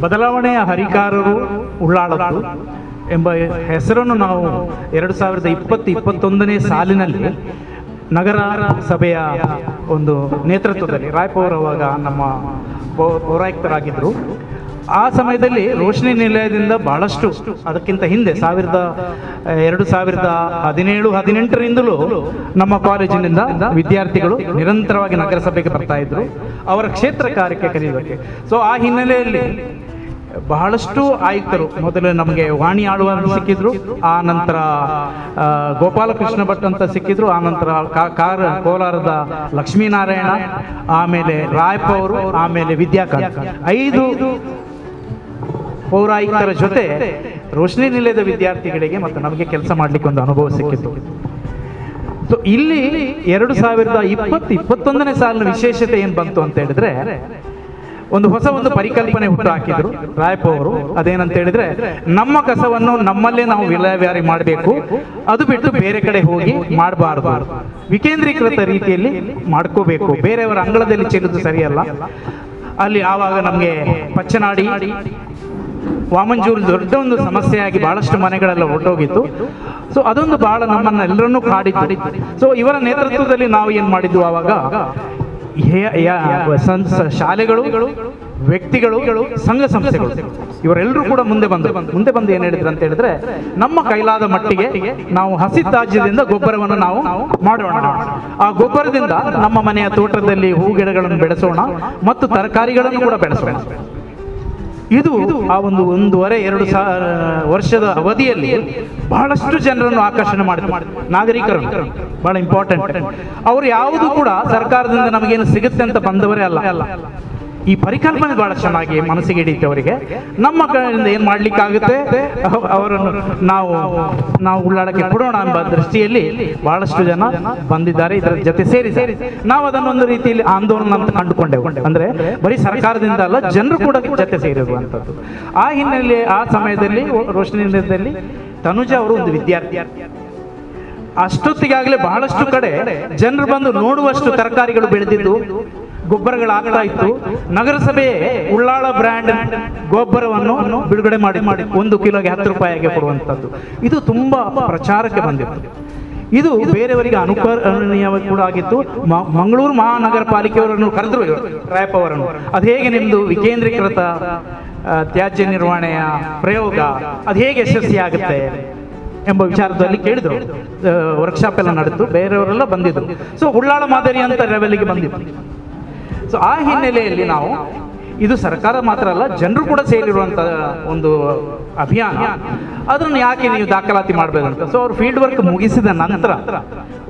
ಬದಲಾವಣೆಯ ಹರಿಕಾರರು ಉಳ್ಳಾಳದ್ದು ಎಂಬ ಹೆಸರನ್ನು ನಾವು 2020-21ನೇ ಸಾಲಿನಲ್ಲಿ ನಗರ ಸಭೆಯ ಒಂದು ನೇತೃತ್ವದಲ್ಲಿ ರಾಯಪುರ ಅವಾಗ ನಮ್ಮ ಪೌರಾಯುಕ್ತರಾಗಿದ್ದರು. ಆ ಸಮಯದಲ್ಲಿ ರೋಶನಿ ನಿಲಯದಿಂದ ಬಹಳಷ್ಟು, ಅದಕ್ಕಿಂತ ಹಿಂದೆ 2017-18ರಿಂದಲೂ ನಮ್ಮ ಕಾಲೇಜಿನಿಂದ ವಿದ್ಯಾರ್ಥಿಗಳು ನಿರಂತರವಾಗಿ ನಗರಸಭೆಗೆ ಬರ್ತಾ ಇದ್ರು ಅವರ ಕ್ಷೇತ್ರ ಕಾರ್ಯಕ್ಕೆ ಕರೆಯೋದಕ್ಕೆ. ಸೊ ಆ ಹಿನ್ನೆಲೆಯಲ್ಲಿ ಬಹಳಷ್ಟು ಆಯುಕ್ತರು, ಮೊದಲು ನಮಗೆ ವಾಣಿ ಆಳ್ವಾರ್ ಸಿಕ್ಕಿದ್ರು, ಆ ನಂತರ ಗೋಪಾಲಕೃಷ್ಣ ಭಟ್ ಅಂತ ಸಿಕ್ಕಿದ್ರು, ಆ ನಂತರ ಕೋಲಾರದ ಲಕ್ಷ್ಮೀನಾರಾಯಣ, ಆಮೇಲೆ ರಾಯಪ್ಪ ಅವರು, ಆಮೇಲೆ ವಿದ್ಯಾಕಾಂತ್, 5 ಪೌರಾಯುಕ್ತರ ಜೊತೆ ರೋಶನಿ ನಿಲಯದ ವಿದ್ಯಾರ್ಥಿಗಳಿಗೆ ಮತ್ತು ನಮಗೆ ಕೆಲಸ ಮಾಡಲಿಕ್ಕೆ ಒಂದು ಅನುಭವ ಸಿಕ್ಕಿತ್ತು. ಸೊ ಇಲ್ಲಿ 2020-21ನೇ ಸಾಲಿನ ವಿಶೇಷತೆ ಏನು ಬಂತು ಅಂತ ಹೇಳಿದ್ರೆ, ಒಂದು ಪರಿಕಲ್ಪನೆ ಹುಟ್ಟು ಹಾಕಿದ್ರು ರಾಯಪ್ಪ ಅವರು. ಅದೇನಂತ ಹೇಳಿದ್ರೆ, ನಮ್ಮ ಕಸವನ್ನು ನಮ್ಮಲ್ಲೇ ನಾವು ವಿಲೇವಾರಿ ಮಾಡಬೇಕು, ಅದು ಬಿಟ್ಟು ಬೇರೆ ಕಡೆ ಹೋಗಿ ಮಾಡಬಾರ್ದು, ವಿಕೇಂದ್ರೀಕೃತ ರೀತಿಯಲ್ಲಿ ಮಾಡ್ಕೋಬೇಕು, ಬೇರೆಯವರ ಅಂಗಳದಲ್ಲಿ ಚೆಲ್ಲುವುದು ಸರಿಯಲ್ಲ. ಅಲ್ಲಿ ಆವಾಗ ನಮಗೆ ಪಚ್ಚನಾಡಿ, ವಾಮಂಜೂರು ದೊಡ್ಡ ಒಂದು ಸಮಸ್ಯೆಯಾಗಿ ಬಹಳಷ್ಟು ಮನೆಗಳೆಲ್ಲ ಹೊರಟೋಗಿತ್ತು. ಸೊ ಅದೊಂದು ಬಹಳ ನಮ್ಮನ್ನೆಲ್ಲರನ್ನೂ ಕಾಡಿತ್ತು. ಸೊ ಇವರ ನೇತೃತ್ವದಲ್ಲಿ ನಾವು ಏನು ಮಾಡಿದ್ವು, ಆವಾಗ ಶಾಲೆಗಳು, ವ್ಯಕ್ತಿಗಳು, ಸಂಘ ಸಂಸ್ಥೆಗಳು ಇವರೆಲ್ಲರೂ ಕೂಡ ಮುಂದೆ ಬಂದು ಏನು ಹೇಳಿದ್ರು ಅಂತ ಹೇಳಿದ್ರೆ, ನಮ್ಮ ಕೈಲಾದ ಮಟ್ಟಿಗೆ ನಾವು ಹಸಿ ತ್ಯಾಜ್ಯದಿಂದ ಗೊಬ್ಬರವನ್ನು ನಾವು ಮಾಡೋಣ, ಆ ಗೊಬ್ಬರದಿಂದ ನಮ್ಮ ಮನೆಯ ತೋಟದಲ್ಲಿ ಹೂ ಗಿಡಗಳನ್ನು ಬೆಳೆಸೋಣ ಮತ್ತು ತರಕಾರಿಗಳನ್ನು ಕೂಡ ಬೆಳೆಸೋಣ. ಇದು ಆ 1.5-2 ವರ್ಷದ ಅವಧಿಯಲ್ಲಿ ಬಹಳಷ್ಟು ಜನರನ್ನು ಆಕರ್ಷಣೆ ಮಾಡಿದ್ರು. ನಾಗರಿಕರು ಬಹಳ ಇಂಪಾರ್ಟೆಂಟ್. ಅವರು ಯಾವುದು ಕೂಡ ಸರ್ಕಾರದಿಂದ ನಮಗೇನು ಸಿಗುತ್ತೆ ಅಂತ ಬಂದವರೇ ಅಲ್ಲ. ಈ ಪರಿಕಲ್ಪನೆ ಬಹಳ ಚೆನ್ನಾಗಿ ಮನಸ್ಸಿಗೆ ಹಿಡಿಯುತ್ತೆ ಅವರಿಗೆ. ನಮ್ಮ ಕಡೆಯಿಂದ ಏನು ಮಾಡ್ಲಿಕ್ಕಾಗುತ್ತೆ ಅವರನ್ನು ನಾವು ಉಳ್ಳಾಳಕ್ಕೆ ಕೊಡೋಣ ಎಂಬ ದೃಷ್ಟಿಯಲ್ಲಿ ಬಹಳಷ್ಟು ಜನ ಬಂದಿದ್ದಾರೆ. ಇದರ ಜೊತೆ ಸೇರಿ ನಾವು ಅದನ್ನೊಂದು ರೀತಿಯಲ್ಲಿ ಆಂದೋಲನ ಅಂತ ಕಂಡುಕೊಂಡೆವು. ಅಂದ್ರೆ ಬರೀ ಸರ್ಕಾರದಿಂದ ಅಲ್ಲ, ಜನರು ಕೂಡ ಜೊತೆ ಸೇರಿರುವಂಥದ್ದು. ಆ ಹಿನ್ನೆಲೆ ಆ ಸಮಯದಲ್ಲಿ ರೋಶನಿ ನಿಲಯದಲ್ಲಿ ತನುಜಾ ಅವರು ಒಂದು ವಿದ್ಯಾರ್ಥಿ. ಅಷ್ಟೊತ್ತಿಗಾಗಲೇ ಬಹಳಷ್ಟು ಕಡೆ ಜನರು ಬಂದು ನೋಡುವಷ್ಟು ತರಕಾರಿಗಳು ಬೆಳೆದಿದ್ದು, ಗೊಬ್ಬರಗಳಾಗ್ತಾ ಇತ್ತು. ನಗರಸಭೆ ಉಳ್ಳಾಳ ಬ್ರ್ಯಾಂಡ್ ಗೊಬ್ಬರವನ್ನು ಬಿಡುಗಡೆ ಮಾಡಿ 1 ಕಿಲೋಗೆ 10 ರೂಪಾಯಿಗೆ ಕೊಡುವಂಥದ್ದು. ಇದು ತುಂಬಾ ಪ್ರಚಾರಕ್ಕೆ ಬಂದಿತ್ತು. ಇದು ಬೇರೆಯವರಿಗೆ ಅನುಕರಣೀಯವಾಗಿ ಕೂಡ ಆಗಿತ್ತು. ಮಂಗಳೂರು ಮಹಾನಗರ ಪಾಲಿಕೆಯವರನ್ನು ಕರೆದ್ರು ರಾಯಪ್ಪ ಅವರನ್ನು, ಅದು ಹೇಗೆ ನಿಮ್ಮದು ವಿಕೇಂದ್ರೀಕೃತ ತ್ಯಾಜ್ಯ ನಿರ್ವಹಣೆಯ ಪ್ರಯೋಗ ಅದು ಹೇಗೆ ಯಶಸ್ವಿ ಆಗುತ್ತೆ ಎಂಬ ವಿಚಾರದಲ್ಲಿ ಕೇಳಿದ್ರು. ವರ್ಕ್ಶಾಪ್ ಎಲ್ಲ ನಡೆದು ಬೇರೆಯವರೆಲ್ಲ ಬಂದಿದ್ರು. ಸೊ ಉಳ್ಳಾಳ ಮಾದರಿ ಅಂತ ಲೆವೆಲ್ಗೆ ಬಂದಿತ್ತು. ಸೊ ಆ ಹಿನ್ನೆಲೆಯಲ್ಲಿ ನಾವು, ಇದು ಸರ್ಕಾರ ಮಾತ್ರ ಅಲ್ಲ, ಜನರು ಕೂಡ ಸೇರಿರುವಂಥ ಒಂದು ಅಭಿಯಾನ. ಅದನ್ನು ಯಾಕೆ ನೀವು ದಾಖಲಾತಿ ಮಾಡಬೇಕಂತ. ಸೊ ಅವ್ರು ಫೀಲ್ಡ್ ವರ್ಕ್ ಮುಗಿಸಿದ ನಂತರ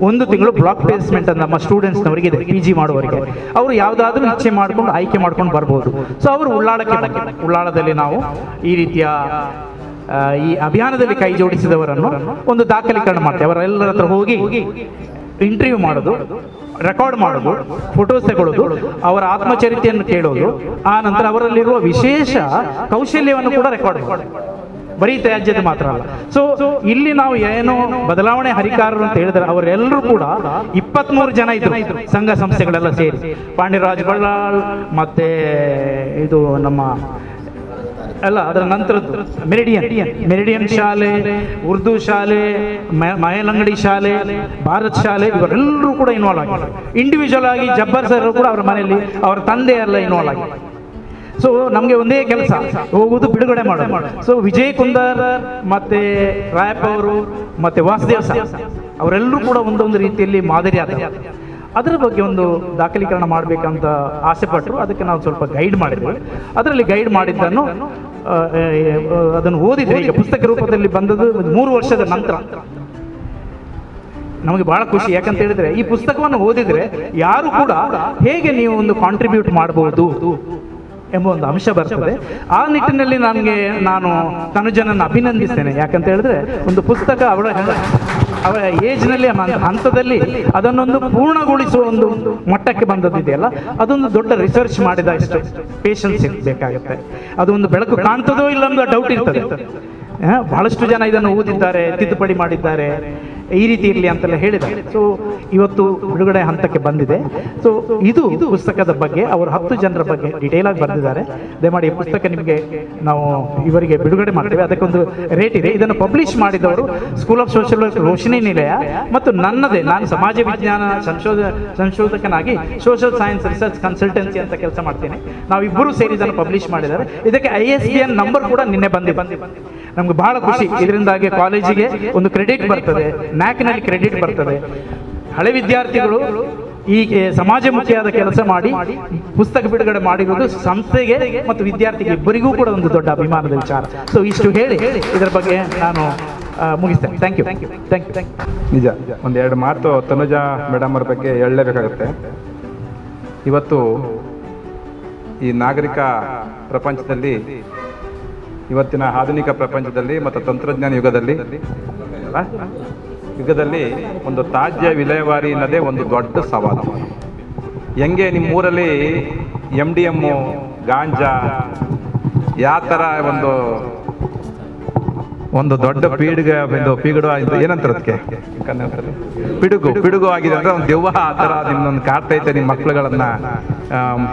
1 ತಿಂಗಳು ಬ್ಲಾಕ್ ಪ್ಲೇಸ್ಮೆಂಟ್ ಅಂತ ನಮ್ಮ ಸ್ಟೂಡೆಂಟ್ಸ್ನವರಿಗೆ ಇದೆ, PG ಮಾಡುವವರಿಗೆ. ಅವರು ಯಾವುದಾದ್ರೂ ಇಚ್ಛೆ ಮಾಡ್ಕೊಂಡು ಆಯ್ಕೆ ಮಾಡ್ಕೊಂಡು ಬರ್ಬೋದು. ಸೊ ಅವರು ಉಳ್ಳಾಳದಲ್ಲಿ ನಾವು ಈ ರೀತಿಯ ಈ ಅಭಿಯಾನದಲ್ಲಿ ಕೈ ಜೋಡಿಸಿದವರನ್ನು ಒಂದು ದಾಖಲೀಕರಣ ಮಾಡ್ತೇವೆ. ಅವರೆಲ್ಲರ ಹತ್ರ ಹೋಗಿ ಇಂಟರ್ವ್ಯೂ ಮಾಡೋದು, ರೆಕಾರ್ಡ್ ಮಾಡೋದು, ಫೋಟೋಸ್ ತಗೊಳ್ಳೋದು, ಅವರ ಆತ್ಮಚರಿತೆಯನ್ನು ಕೇಳೋದು, ಆ ನಂತರ ಅವರಲ್ಲಿರುವ ವಿಶೇಷ ಕೌಶಲ್ಯವನ್ನು ಕೂಡ ರೆಕಾರ್ಡ್ ಮಾಡೋದು. ಬರೀ ತ್ಯಾಜ್ಯದ ಮಾತ್ರ ಅಲ್ಲ. ಸೊ ಇಲ್ಲಿ ನಾವು ಏನೋ ಬದಲಾವಣೆ ಹರಿಕಾರರು ಅಂತ ಹೇಳಿದ್ರೆ ಅವರೆಲ್ಲರೂ ಕೂಡ 23 ಜನ ಇದ್ರು, ಸಂಘ ಸಂಸ್ಥೆಗಳೆಲ್ಲ ಸೇರಿ. ಪಾಂಡ್ಯರಾಜ್ ಬಳ್ಳಾಳ್, ಮತ್ತೆ ಇದು ನಮ್ಮ ಅಲ್ಲ, ಅದರ ನಂತರದ್ದು ಮೆರಿಡಿಯನ್ ಶಾಲೆ, ಉರ್ದು ಶಾಲೆ, ಮಯಲಂಗಡಿ ಶಾಲೆ, ಭಾರತ್ ಶಾಲೆ, ಇವರೆಲ್ಲರೂ ಕೂಡ ಇನ್ವಾಲ್ವ್ ಆಗಿದ್ದಾರೆ. ಇಂಡಿವಿಜುವಲ್ ಆಗಿ ಜಬ್ಬರ್ ಸರ್ ಕೂಡ ಅವರ ಮನೆಯಲ್ಲಿ ಅವರ ತಂದೆ ಎಲ್ಲ ಇನ್ವಾಲ್ವ್ ಆಗಿದೆ. ಸೊ ನಮಗೆ ಒಂದೇ ಕೆಲಸ, ಹೋಗುವುದು, ಬಿಡುಗಡೆ ಮಾಡೋದು. ಸೊ ವಿಜಯ್ ಕುಂದರ್ ಮತ್ತೆ ರಾಯಪ್ಪ ಅವರು ಮತ್ತೆ ವಾಸುದೇವ್ ಸರ್ ಅವರೆಲ್ಲರೂ ಕೂಡ ಒಂದೊಂದು ರೀತಿಯಲ್ಲಿ ಮಾದರಿ ಆದ. ಅದರ ಬಗ್ಗೆ ಒಂದು ದಾಖಲೀಕರಣ ಮಾಡಬೇಕಂತ ಆಸೆ ಪಟ್ಟರು. ಅದಕ್ಕೆ ನಾವು ಸ್ವಲ್ಪ ಗೈಡ್ ಮಾಡಿದ್ವಿ. ಅದರಲ್ಲಿ ಗೈಡ್ ಮಾಡಿದ್ದನ್ನು ಅದನ್ನು ಓದಿದ್ರೆ, ಈಗ ಪುಸ್ತಕ ರೂಪದಲ್ಲಿ ಬಂದದ್ದು 3 ವರ್ಷದ ನಂತರ ನಮಗೆ ಬಹಳ ಖುಷಿ. ಯಾಕಂತ ಹೇಳಿದ್ರೆ ಈ ಪುಸ್ತಕವನ್ನು ಓದಿದ್ರೆ ಯಾರು ಕೂಡ ಹೇಗೆ ನೀವು ಒಂದು ಕಾಂಟ್ರಿಬ್ಯೂಟ್ ಮಾಡಬಹುದು ಎಂಬ ಒಂದು ಅಂಶ ಬರ್ತದೆ. ಆ ನಿಟ್ಟಿನಲ್ಲಿ ನಾನು ತನುಜನನ್ನು ಅಭಿನಂದಿಸ್ತೇನೆ. ಯಾಕಂತ ಹೇಳಿದ್ರೆ ಒಂದು ಪುಸ್ತಕ ಅವರ ಏಜ್ನಲ್ಲಿ ಹಂತದಲ್ಲಿ ಅದನ್ನೊಂದು ಪೂರ್ಣಗೊಳಿಸುವ ಒಂದು ಮಟ್ಟಕ್ಕೆ ಬಂದದ್ದಿದೆಯಲ್ಲ, ಅದೊಂದು ದೊಡ್ಡ ರಿಸರ್ಚ್ ಮಾಡಿದ ಇಷ್ಟು ಪೇಷನ್ಸ್ ಬೇಕಾಗುತ್ತೆ. ಅದೊಂದು ಬೆಳಕು ಕಾಣ್ತದೋ ಇಲ್ಲ ಅನ್ನೋ ಡೌಟ್ ಇರ್ತದೆ. ಬಹಳಷ್ಟು ಜನ ಇದನ್ನು ಓದಿದ್ದಾರೆ, ತಿದ್ದುಪಡಿ ಮಾಡಿದ್ದಾರೆ, ಈ ರೀತಿ ಇರಲಿ ಅಂತೆಲ್ಲ ಹೇಳಿದ್ದಾರೆ. ಸೊ ಇವತ್ತು ಬಿಡುಗಡೆ ಹಂತಕ್ಕೆ ಬಂದಿದೆ. ಸೊ ಇದು ಪುಸ್ತಕದ ಬಗ್ಗೆ ಅವರು 10 ಜನರ ಬಗ್ಗೆ ಡಿಟೇಲ್ ಆಗಿ ಬರೆದಿದ್ದಾರೆ. ದಯಮಾಡಿ ಈ ಪುಸ್ತಕ ನಿಮಗೆ ನಾವು ಇವರಿಗೆ ಬಿಡುಗಡೆ ಮಾಡ್ತೇವೆ. ಅದಕ್ಕೊಂದು ರೇಟ್ ಇದೆ. ಇದನ್ನು ಪಬ್ಲಿಷ್ ಮಾಡಿದವರು school of social work Roshini ನಿಲಯ ಮತ್ತು ನನ್ನದೇ, ನಾನು ಸಮಾಜ ವಿಜ್ಞಾನ ಸಂಶೋಧಕನಾಗಿ ಸೋಷಿಯಲ್ ಸೈನ್ಸ್ ರಿಸರ್ಚ್ ಕನ್ಸಲ್ಟೆನ್ಸಿ ಅಂತ ಕೆಲಸ ಮಾಡ್ತೀನಿ. ನಾವಿಬ್ಬರು ಸೇರಿ ಇದನ್ನು ಪಬ್ಲಿಷ್ ಮಾಡಿದ್ದಾರೆ. ಇದಕ್ಕೆ ISBN ನಂಬರ್ ಕೂಡ ನಿನ್ನೆ ಬಂದಿದೆ. ನಮ್ಗೆ ಬಹಳ ಖುಷಿ. ಇದರಿಂದಾಗಿ ಕಾಲೇಜಿಗೆ ಒಂದು ಕ್ರೆಡಿಟ್ ಬರ್ತದೆ, ನ್ಯಾಕ್ನಲ್ಲಿ ಕ್ರೆಡಿಟ್ ಬರ್ತದೆ. ಹಳೆ ವಿದ್ಯಾರ್ಥಿಗಳು ಈ ಸಮಾಜಮುಖಿಯಾದ ಕೆಲಸ ಮಾಡಿ ಪುಸ್ತಕ ಬಿಡುಗಡೆ ಮಾಡಿರುವುದು ಸಂಸ್ಥೆಗೆ ಮತ್ತು ವಿದ್ಯಾರ್ಥಿಗೆ ಇಬ್ಬರಿಗೂ ಕೂಡ ಒಂದು ದೊಡ್ಡ ಅಭಿಮಾನದ ವಿಚಾರ. ಸೊ ಇಷ್ಟು ಹೇಳಿ ಇದರ ಬಗ್ಗೆ ನಾನು ಮುಗಿಸ್ತೇನೆ. Thank you. ನಿಜ, ಒಂದೆರಡು ಮಾತು ತನುಜಾ ಮೇಡಮ್ ಅವ್ರ ಬಗ್ಗೆ ಹೇಳಲೇಬೇಕಾಗುತ್ತೆ. ಇವತ್ತು ಈ ನಾಗರಿಕ ಪ್ರಪಂಚದಲ್ಲಿ, ಇವತ್ತಿನ ಆಧುನಿಕ ಪ್ರಪಂಚದಲ್ಲಿ ಮತ್ತು ತಂತ್ರಜ್ಞಾನ ಯುಗದಲ್ಲಿ ಒಂದು ತ್ಯಾಜ್ಯ ವಿಲೇವಾರಿ ಅನ್ನೋದೇ ಒಂದು ದೊಡ್ಡ ಸವಾಲು. ಹೆಂಗೆ ನಿಮ್ಮೂರಲ್ಲಿ MDM, ಗಾಂಜಾ ಯಾವ ಥರ ಒಂದು ದೊಡ್ಡ ಪೀಗಡು ಏನಂತಾರೆ ಅದಕ್ಕೆ, ಪಿಡುಗು ಆಗಿದೆ ಅಂದರೆ ಒಂದು ದೆವ್ವ ಆ ಥರ ನಿಮ್ಮೊಂದು ಕಾಡ್ತೈತೆ. ನಿಮ್ಮ ಮಕ್ಕಳುಗಳನ್ನ,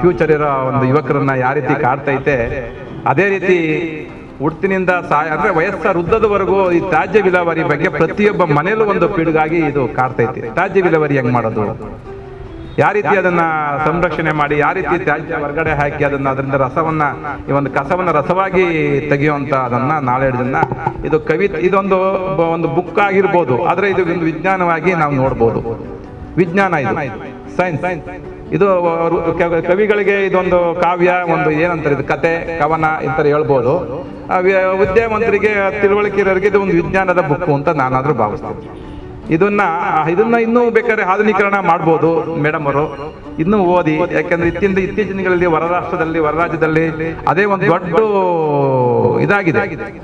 ಫ್ಯೂಚರ್ ಇರೋ ಒಂದು ಯುವಕರನ್ನ ಯಾವ ರೀತಿ ಕಾಡ್ತೈತೆ, ಅದೇ ರೀತಿ ಹುಟ್ಟಿನಿಂದ ಅಂದ್ರೆ ವಯಸ್ಸಾದ ವೃದ್ಧದವರೆಗೂ ಈ ತ್ಯಾಜ್ಯ ವಿಲೇವಾರಿ ಬಗ್ಗೆ ಪ್ರತಿಯೊಬ್ಬ ಮನೆಯಲ್ಲೂ ಒಂದು ಪಿಡುಗಾಗಿ ಇದು ಕಾಡ್ತೈತಿ. ತ್ಯಾಜ್ಯ ವಿಲೇವಾರಿ ಹೆಂಗ್ ಮಾಡೋದು, ಯಾವ ರೀತಿ ಅದನ್ನ ಸಂರಕ್ಷಣೆ ಮಾಡಿ, ಯಾವ ರೀತಿ ತ್ಯಾಜ್ಯ ಹೊರಗಡೆ ಹಾಕಿ ಅದರಿಂದ ರಸವನ್ನ, ಈ ಒಂದು ಕಸವನ್ನ ರಸವಾಗಿ ತೆಗೆಯುವಂತ ಅದನ್ನ ನಾಲೆಡ್ಜ್ ಅನ್ನ, ಇದು ಇದೊಂದು ಬುಕ್ ಆಗಿರ್ಬೋದು, ಆದ್ರೆ ಇದು ಒಂದು ವಿಜ್ಞಾನವಾಗಿ ನಾವು ನೋಡ್ಬೋದು. ವಿಜ್ಞಾನ ಇದು, ಸೈನ್ಸ್ ಇದು. ಕವಿಗಳಿಗೆ ಇದೊಂದು ಕಾವ್ಯ, ಒಂದು ಏನಂತಾರೆ ಇದು ಕತೆ, ಕವನ ಇಂತ ಹೇಳ್ಬೋದು. ವಿದ್ಯಾವಂತರಿಗೆ, ತಿಳುವಳಿಕೆ ಇರೋರಿಗೆ ಇದು ಒಂದು ವಿಜ್ಞಾನದ ಬುಕ್ಕು ಅಂತ ನಾನಾದ್ರೂ ಭಾವಿಸ್ತೇನೆ. ಇದನ್ನ ಇನ್ನೂ ಬೇಕಾದ್ರೆ ಆಧುನೀಕರಣ ಮಾಡ್ಬೋದು ಮೇಡಮ್ ಅವರು, ಇನ್ನೂ ಓದಿ. ಯಾಕಂದ್ರೆ ಇತ್ತೀಚಿನ ದಿನಗಳಲ್ಲಿ ಹೊರ ರಾಜ್ಯದಲ್ಲಿ ಅದೇ ಒಂದು ದೊಡ್ಡ ಇದಾಗಿದೆ.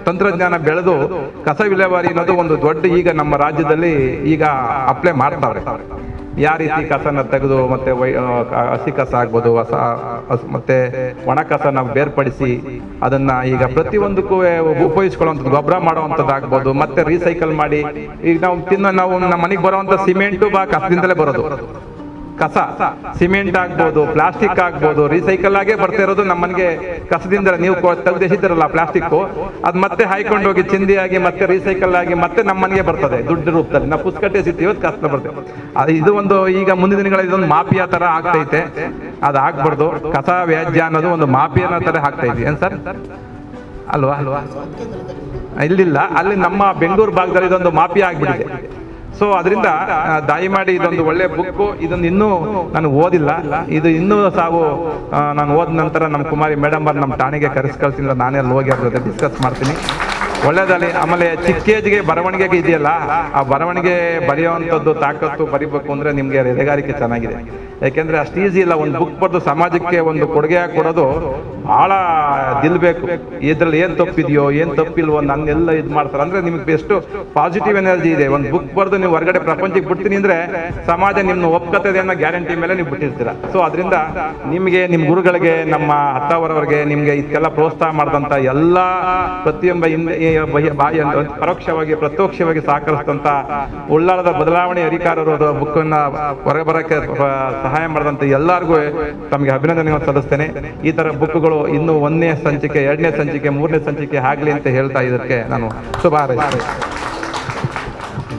ತಂತ್ರಜ್ಞಾನ ಬೆಳೆದು ಕಸ ವಿಲೇವಾರಿ ಅನ್ನೋದು ಒಂದು ದೊಡ್ಡ ಈಗ ನಮ್ಮ ರಾಜ್ಯದಲ್ಲಿ ಈಗ ಅಪ್ಲೈ ಮಾಡ್ತಾವ್ರೆ. ಯಾವ ರೀತಿ ಕಸನ ತೆಗೆದು ಮತ್ತೆ ಹಸಿ ಕಸ ಆಗ್ಬೋದು, ಮತ್ತೆ ಒಣ ಕಸ ನಾವು ಬೇರ್ಪಡಿಸಿ ಅದನ್ನ ಈಗ ಪ್ರತಿಯೊಂದಕ್ಕೂ ಉಪಯೋಗಿಸ್ಕೊಳ್ಳುವಂಥದ್ದು, ಗೊಬ್ಬರ ಮಾಡುವಂಥದ್ದು ಆಗ್ಬೋದು, ಮತ್ತೆ ರೀಸೈಕಲ್ ಮಾಡಿ. ಈಗ ನಾವು ನಮ್ಮ ಮನೆಗೆ ಬರುವಂತ ಸಿಮೆಂಟು ಕಸದಿಂದಲೇ ಬರೋದು. ಕಸ ಸಿಮೆಂಟ್ ಆಗ್ಬೋದು, ಪ್ಲಾಸ್ಟಿಕ್ ಆಗ್ಬೋದು, ರೀಸೈಕಲ್ ಆಗೇ ಬರ್ತಾ ಇರೋದು ನಮ್ಮ ಮನೆಗೆ ಕಸದಿಂದ. ನೀವು ತೆಗೆದಿರಲ್ಲ ಪ್ಲಾಸ್ಟಿಕ್, ಅದ್ ಮತ್ತೆ ಹಾಯ್ಕೊಂಡು ಹೋಗಿ ಚಿಂದಿಯಾಗಿ ಮತ್ತೆ ರೀಸೈಕಲ್ ಆಗಿ ಮತ್ತೆ ನಮ್ಮ ಮನೆಗೆ ಬರ್ತದೆ ದುಡ್ಡು ರೂಪದಲ್ಲಿ. ನಾವು ಪುಸ್ತಕಟ್ಟೆ ಸಿಗ್ತೀವಿ, ಕಸ ಬರ್ತೇವೆ. ಇದು ಒಂದು ಈಗ ಮುಂದಿನ ದಿನಗಳಲ್ಲಿ ಇದೊಂದು ಮಾಫಿಯಾ ತರ ಆಗ್ತೈತೆ. ಅದು ಆಗ್ಬಾರ್ದು. ಕಸ ವ್ಯಾಜ್ಯ ಅನ್ನೋದು ಒಂದು ಮಾಫಿಯಾನ ತರ ಆಗ್ತೈತಿ. ಏನ್ ಸರ್ ಅಲ್ವಾ? ಇಲ್ಲಿಲ್ಲ, ಅಲ್ಲಿ ನಮ್ಮ ಬೆಂಗಳೂರು ಭಾಗದಲ್ಲಿ ಇದೊಂದು ಮಾಫಿಯಾ ಆಗ್ಬಿಟ್ಟಿದೆ. ಸೊ ಅದರಿಂದ ದಯಮಾಡಿ ಇದೊಂದು ಒಳ್ಳೆ ಬುಕ್ಕು. ಇದೊಂದು ಇನ್ನೂ ನಾನು ಓದಿಲ್ಲ. ಇದು ಇನ್ನೂ ನಾನು ಓದ ನಂತರ ನಮ್ಮ ಕುಮಾರಿ ಮೇಡಮ್ ಅವ್ರು ನಮ್ಮ ಠಾಣೆಗೆ ಕರೆಸ್ಕೊಳ್ತಿಲ್ಲ, ನಾನೇ ಅಲ್ಲಿ ಹೋಗಿ ಅವ್ರ ಜೊತೆ ಡಿಸ್ಕಸ್ ಮಾಡ್ತೀನಿ. ಒಳ್ಳೇದಲ್ಲಿ. ಆಮೇಲೆ ಚಿಕ್ಕ ಏಜ್ಗೆ ಬರವಣಿಗೆಗೆ ಇದೆಯಲ್ಲ, ಆ ಬರವಣಿಗೆ ಬರೆಯುವಂಥದ್ದು ತಾಕತ್ತು ಬರಿಬೇಕು ಅಂದ್ರೆ ನಿಮ್ಗೆ ಎದೆಗಾರಿಕೆ ಚೆನ್ನಾಗಿದೆ. ಯಾಕೆಂದ್ರೆ ಅಷ್ಟು ಈಸಿ ಇಲ್ಲ. ಒಂದು ಬುಕ್ ಬರೆದು ಸಮಾಜಕ್ಕೆ ಒಂದು ಕೊಡುಗೆ ಕೊಡೋದು ಬಹಳ ದಿಲ್ಬೇಕು. ಇದ್ರಲ್ಲಿ ಏನ್ ತಪ್ಪಿದೆಯೋ ಏನ್ ತಪ್ಪಿಲ್ವೋ ನನ್ನೆಲ್ಲ ಇದು ಮಾಡ್ತಾರೆ. ಅಂದ್ರೆ ನಿಮ್ಗೆ ಎಷ್ಟು ಪಾಸಿಟಿವ್ ಎನರ್ಜಿ ಇದೆ. ಒಂದು ಬುಕ್ ಬರೆದು ನೀವು ಹೊರಗಡೆ ಪ್ರಪಂಚಕ್ಕೆ ಬಿಡ್ತೀನಿ ಅಂದ್ರೆ ಸಮಾಜ ನಿಮ್ನ ಒಪ್ಕತ್ತದೆ ಅನ್ನೋ ಗ್ಯಾರಂಟಿ ಮೇಲೆ ನೀವು ಬಿಟ್ಟಿರ್ತೀರ. ಸೊ ಅದರಿಂದ ನಿಮ್ಗೆ, ನಿಮ್ ಗುರುಗಳಿಗೆ, ನಮ್ಮ ಹತ್ತವರವರಿಗೆ ನಿಮ್ಗೆ ಇದಕ್ಕೆಲ್ಲ ಪ್ರೋತ್ಸಾಹ ಮಾಡಿದಂತ ಎಲ್ಲ ಪ್ರತಿಯೊಬ್ಬ ಪರೋಕ್ಷವಾಗಿ ಪ್ರತ್ಯಕ್ಷವಾಗಿ ಸಹಕರಿಸಿದಂತ ಉಳ್ಳಾಳದ ಬದಲಾವಣೆ ಅಧಿಕಾರರು ಬುಕ್ಕನ್ನ ಹೊರಬರಕ್ಕೆ ಸಹಾಯ ಮಾಡಿದಂತ ಎಲ್ಲರಿಗೂ ತಮಗೆ ಅಭಿನಂದನೆಗಳನ್ನು ಸಲ್ಲಿಸ್ತೇನೆ. ಈ ತರ ಬುಕ್ಗಳು ಇನ್ನು 1ನೇ ಸಂಚಿಕೆ, 2ನೇ ಸಂಚಿಕೆ, 3ನೇ ಸಂಚಿಕೆ ಆಗ್ಲಿ ಅಂತ ಹೇಳ್ತಾ ಇದಕ್ಕೆ ನಾನು ಶುಭ ಹಾರೈಸ್ತೇನೆ.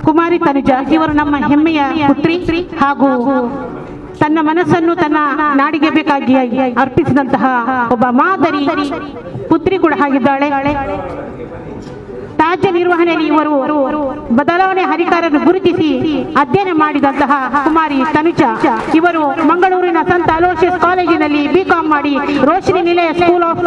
ಕುಮಾರಿ ತನುಜಾ ಇವರು ನಮ್ಮ ಹೆಮ್ಮೆಯ ಪುತ್ರಿ ಹಾಗೂ ತನ್ನ ಮನಸ್ಸನ್ನು ತನ್ನ ನಾಡಿಗೆ ಬೇಕಾಗಿ ಅರ್ಪಿಸಿದಂತಹ ಒಬ್ಬ ಮಾದರಿ ಪುತ್ರಿ ಕೂಡ ಆಗಿದ್ದಾಳೆ. ತ್ಯಾಜ್ಯ ನಿರ್ವಹಣೆಯಲ್ಲಿ ಇವರು ಬದಲಾವಣೆ ಅಧಿಕಾರವನ್ನು ಗುರುತಿಸಿ ಅಧ್ಯಯನ ಮಾಡಿದಂತಹ ಕುಮಾರಿ ತನುಜಾ ಇವರು ಮಂಗಳೂರಿನ ಸಂತ ಅಲೋಷಿಯಸ್ ಕಾಲೇಜಿನಲ್ಲಿ BCom ಮಾಡಿ ರೋಶಿನಿ ನಿಲಯ ಸ್ಕೂಲ್ ಆಫ್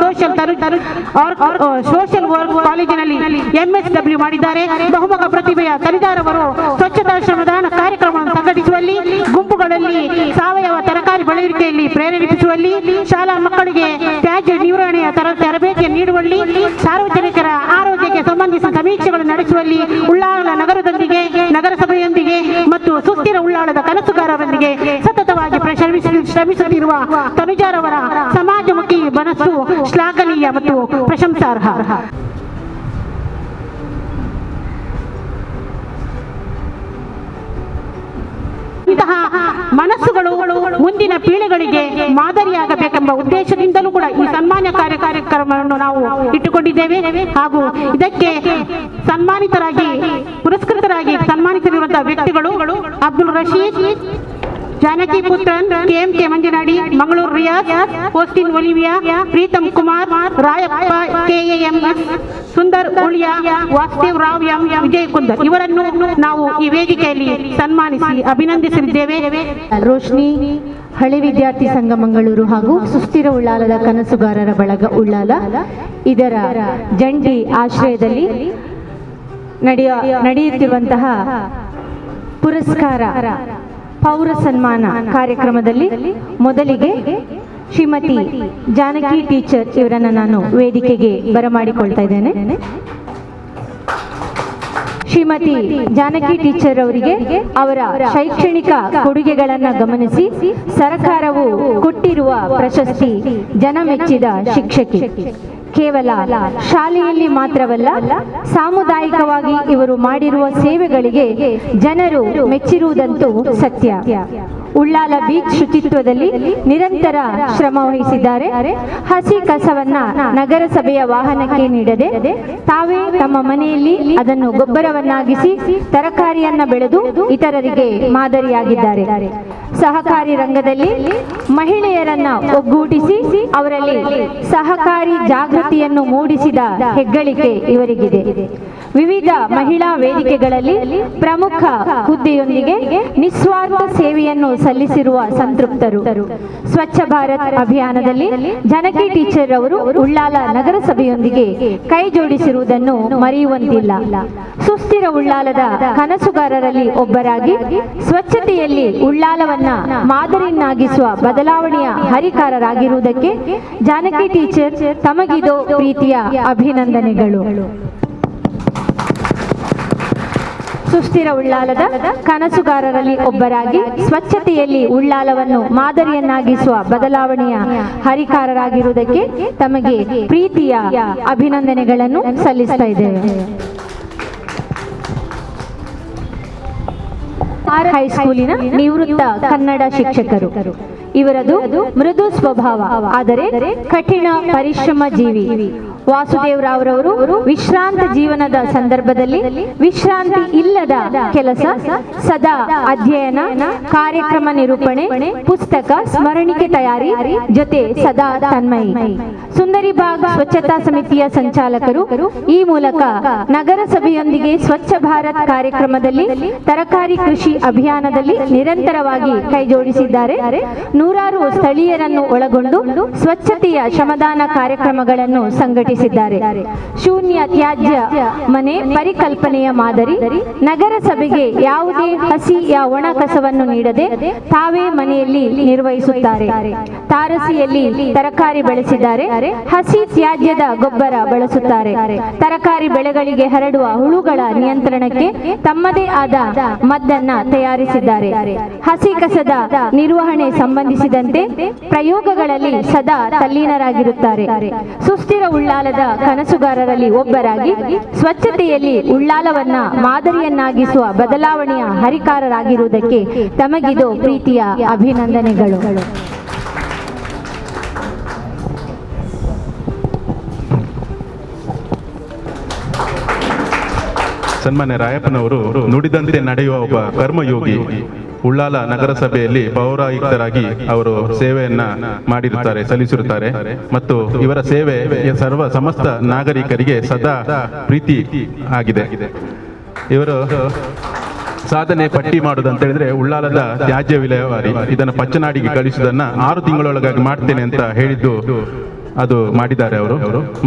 ಸೋಷಿಯಲ್ ವರ್ಕ್ ಕಾಲೇಜಿನಲ್ಲಿ MSW ಮಾಡಿದ್ದಾರೆ. ಬಹುಮುಖ ಪ್ರತಿಭೆಯ ತನುಜಾರವರು ಸ್ವಚ್ಛತಾ ಶ್ರಮದಾನ ಕಾರ್ಯಕ್ರಮವನ್ನು ಸಂಘಟಿಸುವಲ್ಲಿ, ಗುಂಪುಗಳಲ್ಲಿ ಸಾವಯವ ತರಕಾರಿ ಬೆಳೆಯುವಿಕೆಯಲ್ಲಿ ಪ್ರೇರೇಪಿಸುವಲ್ಲಿ, ಶಾಲಾ ಮಕ್ಕಳಿಗೆ ತ್ಯಾಜ್ಯ ನಿರ್ವಹಣೆಯ ತರಬೇತಿ ನೀಡುವಲ್ಲಿ, ಸಾರ್ವಜನಿಕರ ಆರೋಗ್ಯಕ್ಕೆ ಸಂಬಂಧಿಸಿದ ಸಮೀಕ್ಷೆಗಳು ನಡೆಸುವಲ್ಲಿ, ಉಳ್ಳಾಳ ನಗರದೊಂದಿಗೆ, ನಗರಸಭೆಯೊಂದಿಗೆ ಮತ್ತು ಸುಸ್ಥಿರ ಉಳ್ಳಾಳದ ಕನಸುಗಾರರೊಂದಿಗೆ ಸತತವಾಗಿ ಶ್ರಮಿಸುತ್ತಿರುವ ತನುಜಾರವರ ಸಮಾಜಮುಖಿ ಮನಸ್ಸು ಶ್ಲಾಘನೀಯ ಮತ್ತು ಪ್ರಶಂಸಾರ್ಹ. ಇಂತಹ ಮನಸ್ಸುಗಳು ಮುಂದಿನ ಪೀಳಿಗೆಗಳಿಗೆ ಮಾದರಿಯಾಗಬೇಕೆಂಬ ಉದ್ದೇಶದಿಂದಲೂ ಕೂಡ ಈ ಸನ್ಮಾನ ಕಾರ್ಯಕ್ರಮವನ್ನು ನಾವು ಇಟ್ಟುಕೊಂಡಿದ್ದೇವೆ. ಹಾಗೂ ಇದಕ್ಕೆ ಸನ್ಮಾನಿತರಾಗಿ ಪುರಸ್ಕೃತರಾಗಿ ಸನ್ಮಾನಿಸಿರುವಂತಹ ವ್ಯಕ್ತಿಗಳು ಅಬ್ದುಲ್ ರಶೀದ್, ಜಾನಕಿ ಪುತ್ರನ್, KMK ಮಂಜನಾಡಿ, ಮಂಗಳೂರು ರಿಯಾಜ್, ಪೋಸ್ಟಿನ್ Olivia, Preetam Kumar, Rayappa KAMS, Sundar Uliya, Vasudev Rao M, Vijay Kunder ಇವರನ್ನು ನಾವು ಈ ವೇದಿಕೆಯಲ್ಲಿ ಸನ್ಮಾನಿಸಿ ಅಭಿನಂದಿಸಲಿದ್ದೇವೆ. ರೋಶ್ನಿ ಹಳೆ ವಿದ್ಯಾರ್ಥಿ ಸಂಘ ಮಂಗಳೂರು ಹಾಗೂ ಸುಸ್ಥಿರ ಉಳ್ಳಾಲದ ಕನಸುಗಾರರ ಬಳಗ ಉಳ್ಳಾಲ ಇದರ ಜಂಟಿ ಆಶ್ರಯದಲ್ಲಿ ನಡೆಯುತ್ತಿರುವಂತಹ ಪುರಸ್ಕಾರ ಪೌರ ಸನ್ಮಾನ ಕಾರ್ಯಕ್ರಮದಲ್ಲಿ ಮೊದಲಿಗೆ ಶ್ರೀಮತಿ ಜಾನಕಿ ಟೀಚರ್ ಇವರನ್ನು ನಾನು ವೇದಿಕೆಗೆ ಬರಮಾಡಿಕೊಳ್ತಾ ಇದ್ದೇನೆ. ಶ್ರೀಮತಿ ಜಾನಕಿ ಟೀಚರ್ ಅವರಿಗೆ ಅವರ ಶೈಕ್ಷಣಿಕ ಕೊಡುಗೆಗಳನ್ನು ಗಮನಿಸಿ ಸರ್ಕಾರವು ಕೊಟ್ಟಿರುವ ಪ್ರಶಸ್ತಿ ಜನಮೆಚ್ಚಿದ ಶಿಕ್ಷಕಿ. ಕೇವಲ ಶಾಲೆಯಲ್ಲಿ ಮಾತ್ರವಲ್ಲ, ಸಾಮುದಾಯಿಕವಾಗಿ ಇವರು ಮಾಡಿರುವ ಸೇವೆಗಳಿಗೆ ಜನರು ಮೆಚ್ಚಿರುವುದಂತೂ ಸತ್ಯ. ಉಳ್ಳಾಲ ಬೀಚ್ ಶುಚಿತ್ವದಲ್ಲಿ ನಿರಂತರ ಶ್ರಮ ವಹಿಸಿದ್ದಾರೆ. ಹಸಿ ಕಸವನ್ನ ನಗರಸಭೆಯ ವಾಹನಕ್ಕೆ ನೀಡದೆ ತಾವೇ ತಮ್ಮ ಮನೆಯಲ್ಲಿ ಅದನ್ನು ಗೊಬ್ಬರವನ್ನಾಗಿಸಿ ತರಕಾರಿಯನ್ನ ಬೆಳೆದು ಇತರರಿಗೆ ಮಾದರಿಯಾಗಿದ್ದಾರೆ. ಸಹಕಾರಿ ರಂಗದಲ್ಲಿ ಮಹಿಳೆಯರನ್ನ ಒಗ್ಗೂಡಿಸಿ ಅವರಲ್ಲಿ ಸಹಕಾರಿ ಜಾಗೃತಿಯನ್ನು ಮೂಡಿಸಿದ ಹೆಗ್ಗಳಿಕೆ ಇವರಿಗಿದೆ. ವಿವಿಧ ಮಹಿಳಾ ವೇದಿಕೆಗಳಲ್ಲಿ ಪ್ರಮುಖ ಹುದ್ದೆಯೊಂದಿಗೆ ನಿಸ್ವಾರ್ಥ ಸೇವೆಯನ್ನು ಸಲ್ಲಿಸಿರುವ ಸಂತೃಪ್ತರು. ಸ್ವಚ್ಛ ಭಾರತ್ ಅಭಿಯಾನದಲ್ಲಿ ಜಾನಕಿ ಟೀಚರ್ ಅವರು ಉಳ್ಳಾಲ ನಗರಸಭೆಯೊಂದಿಗೆ ಕೈ ಜೋಡಿಸಿರುವುದನ್ನು ಮರೆಯುವಂತಿಲ್ಲ. ಸುಸ್ಥಿರ ಉಳ್ಳಾಲದ ಕನಸುಗಾರರಲ್ಲಿ ಒಬ್ಬರಾಗಿ ಸ್ವಚ್ಛತೆಯಲ್ಲಿ ಉಳ್ಳಾಲವನ್ನ ಮಾದರಿಯನ್ನಾಗಿಸುವ ಬದಲಾವಣೆಯ ಹರಿಕಾರರಾಗಿರುವುದಕ್ಕೆ ಜಾನಕಿ ಟೀಚರ್ ತಮಗಿದೋ ಪ್ರೀತಿಯ ಅಭಿನಂದನೆಗಳು. ಸುಸ್ಥಿರ ಉಳ್ಳಾಲದ ಕನಸುಗಾರರಲ್ಲಿ ಒಬ್ಬರಾಗಿ ಸ್ವಚ್ಛತೆಯಲ್ಲಿ ಉಳ್ಳಾಲವನ್ನು ಮಾದರಿಯನ್ನಾಗಿಸುವ ಬದಲಾವಣೆಯ ಹರಿಕಾರರಾಗಿರುವುದಕ್ಕೆ ತಮಗೆ ಪ್ರೀತಿಯ ಅಭಿನಂದನೆಗಳನ್ನು ಸಲ್ಲಿಸ್ತಾ ಇದ್ದೇವೆ. ಹೈಸ್ಕೂಲಿನ ನಿವೃತ್ತ ಕನ್ನಡ ಶಿಕ್ಷಕರು. ಇವರದು ಮೃದು ಸ್ವಭಾವ ಆದರೆ ಕಠಿಣ ಪರಿಶ್ರಮ ಜೀವಿ. ವಾಸುದೇವ್ ರಾವ್ರವರು ವಿಶ್ರಾಂತ ಜೀವನದ ಸಂದರ್ಭದಲ್ಲಿ ವಿಶ್ರಾಂತಿ ಇಲ್ಲದ ಕೆಲಸ, ಸದಾ ಅಧ್ಯಯನ, ಕಾರ್ಯಕ್ರಮ ನಿರೂಪಣೆ, ಪುಸ್ತಕ ಸ್ಮರಣಿಕೆ ತಯಾರಿ ಜೊತೆ ಸದಾ ತನ್ಮಯಿ. ಸುಂದರಿ ಬಾಗ್ ಸ್ವಚ್ಛತಾ ಸಮಿತಿಯ ಸಂಚಾಲಕರು. ಈ ಮೂಲಕ ನಗರಸಭೆಯೊಂದಿಗೆ ಸ್ವಚ್ಛ ಭಾರತ್ ಕಾರ್ಯಕ್ರಮದಲ್ಲಿ ತರಕಾರಿ ಕೃಷಿ ಅಭಿಯಾನದಲ್ಲಿ ನಿರಂತರವಾಗಿ ಕೈಜೋಡಿಸಿದ್ದಾರೆ. ನೂರಾರು ಸ್ಥಳೀಯರನ್ನು ಒಳಗೊಂಡು ಸ್ವಚ್ಛತೆಯ ಶ್ರಮದಾನ ಕಾರ್ಯಕ್ರಮಗಳನ್ನು ಸಂಘಟಿಸಿದ್ದಾರೆ. ಶೂನ್ಯ ತ್ಯಾಜ್ಯ ಮನೆ ಪರಿಕಲ್ಪನೆಯ ಮಾದರಿ. ನಗರಸಭೆಗೆ ಯಾವುದೇ ಹಸಿ ಒಣ ಕಸವನ್ನು ನೀಡದೆ ತಾವೇ ಮನೆಯಲ್ಲಿ ನಿರ್ವಹಿಸುತ್ತಾರೆ. ತಾರಸಿಯಲ್ಲಿ ತರಕಾರಿ ಬೆಳೆಸಿದ್ದಾರೆ. ಹಸಿ ತ್ಯಾಜ್ಯದ ಗೊಬ್ಬರ ಬಳಸುತ್ತಾರೆ. ತರಕಾರಿ ಬೆಳೆಗಳಿಗೆ ಹರಡುವ ಹುಳುಗಳ ನಿಯಂತ್ರಣಕ್ಕೆ ತಮ್ಮದೇ ಆದ ಮದ್ದನ್ನ ತಯಾರಿಸಿದ್ದಾರೆ. ಹಸಿ ಕಸದ ನಿರ್ವಹಣೆ ಸಂಬಂಧಿಸಿದಂತೆ ಪ್ರಯೋಗಗಳಲ್ಲಿ ಸದಾ ತಲ್ಲೀನರಾಗಿರುತ್ತಾರೆ. ಸುಸ್ಥಿರ ಉಳ್ಳಾಲದ ಕನಸುಗಾರರಲ್ಲಿ ಒಬ್ಬರಾಗಿ ಸ್ವಚ್ಛತೆಯಲ್ಲಿ ಉಳ್ಳಾಲವನ್ನ ಮಾದರಿಯನ್ನಾಗಿಸುವ ಬದಲಾವಣೆಯ ಹರಿಕಾರರಾಗಿರುವುದಕ್ಕೆ ತಮಗಿದು ಪ್ರೀತಿಯ ಅಭಿನಂದನೆಗಳು. ಸನ್ಮಾನ್ಯ ರಾಯಪ್ಪನವರು ನುಡಿದಂತೆ ನಡೆಯುವ ಒಬ್ಬ ಕರ್ಮಯೋಗಿ. ಉಳ್ಳಾಲ ನಗರಸಭೆಯಲ್ಲಿ ಪೌರಾಯುಕ್ತರಾಗಿ ಅವರು ಸೇವೆಯನ್ನ ಮಾಡಿರುತ್ತಾರೆ, ಸಲ್ಲಿಸಿರುತ್ತಾರೆ. ಮತ್ತು ಇವರ ಸೇವೆ ಸಮಸ್ತ ನಾಗರಿಕರಿಗೆ ಸದಾ ಪ್ರೀತಿ ಆಗಿದೆ. ಇವರು ಸಾಧನೆ ಪಟ್ಟಿ ಮಾಡುವುದಂತ ಹೇಳಿದ್ರೆ ಉಳ್ಳಾಲದ ತ್ಯಾಜ್ಯ ವಿಲೇವಾರಿ ಇದನ್ನು ಪಚ್ಚನಾಡಿಗೆ ಕಳಿಸುವುದನ್ನ 6 ತಿಂಗಳೊಳಗಾಗಿ ಮಾಡ್ತೇನೆ ಅಂತ ಹೇಳಿದ್ದು ಅದು ಮಾಡಿದ್ದಾರೆ ಅವರು.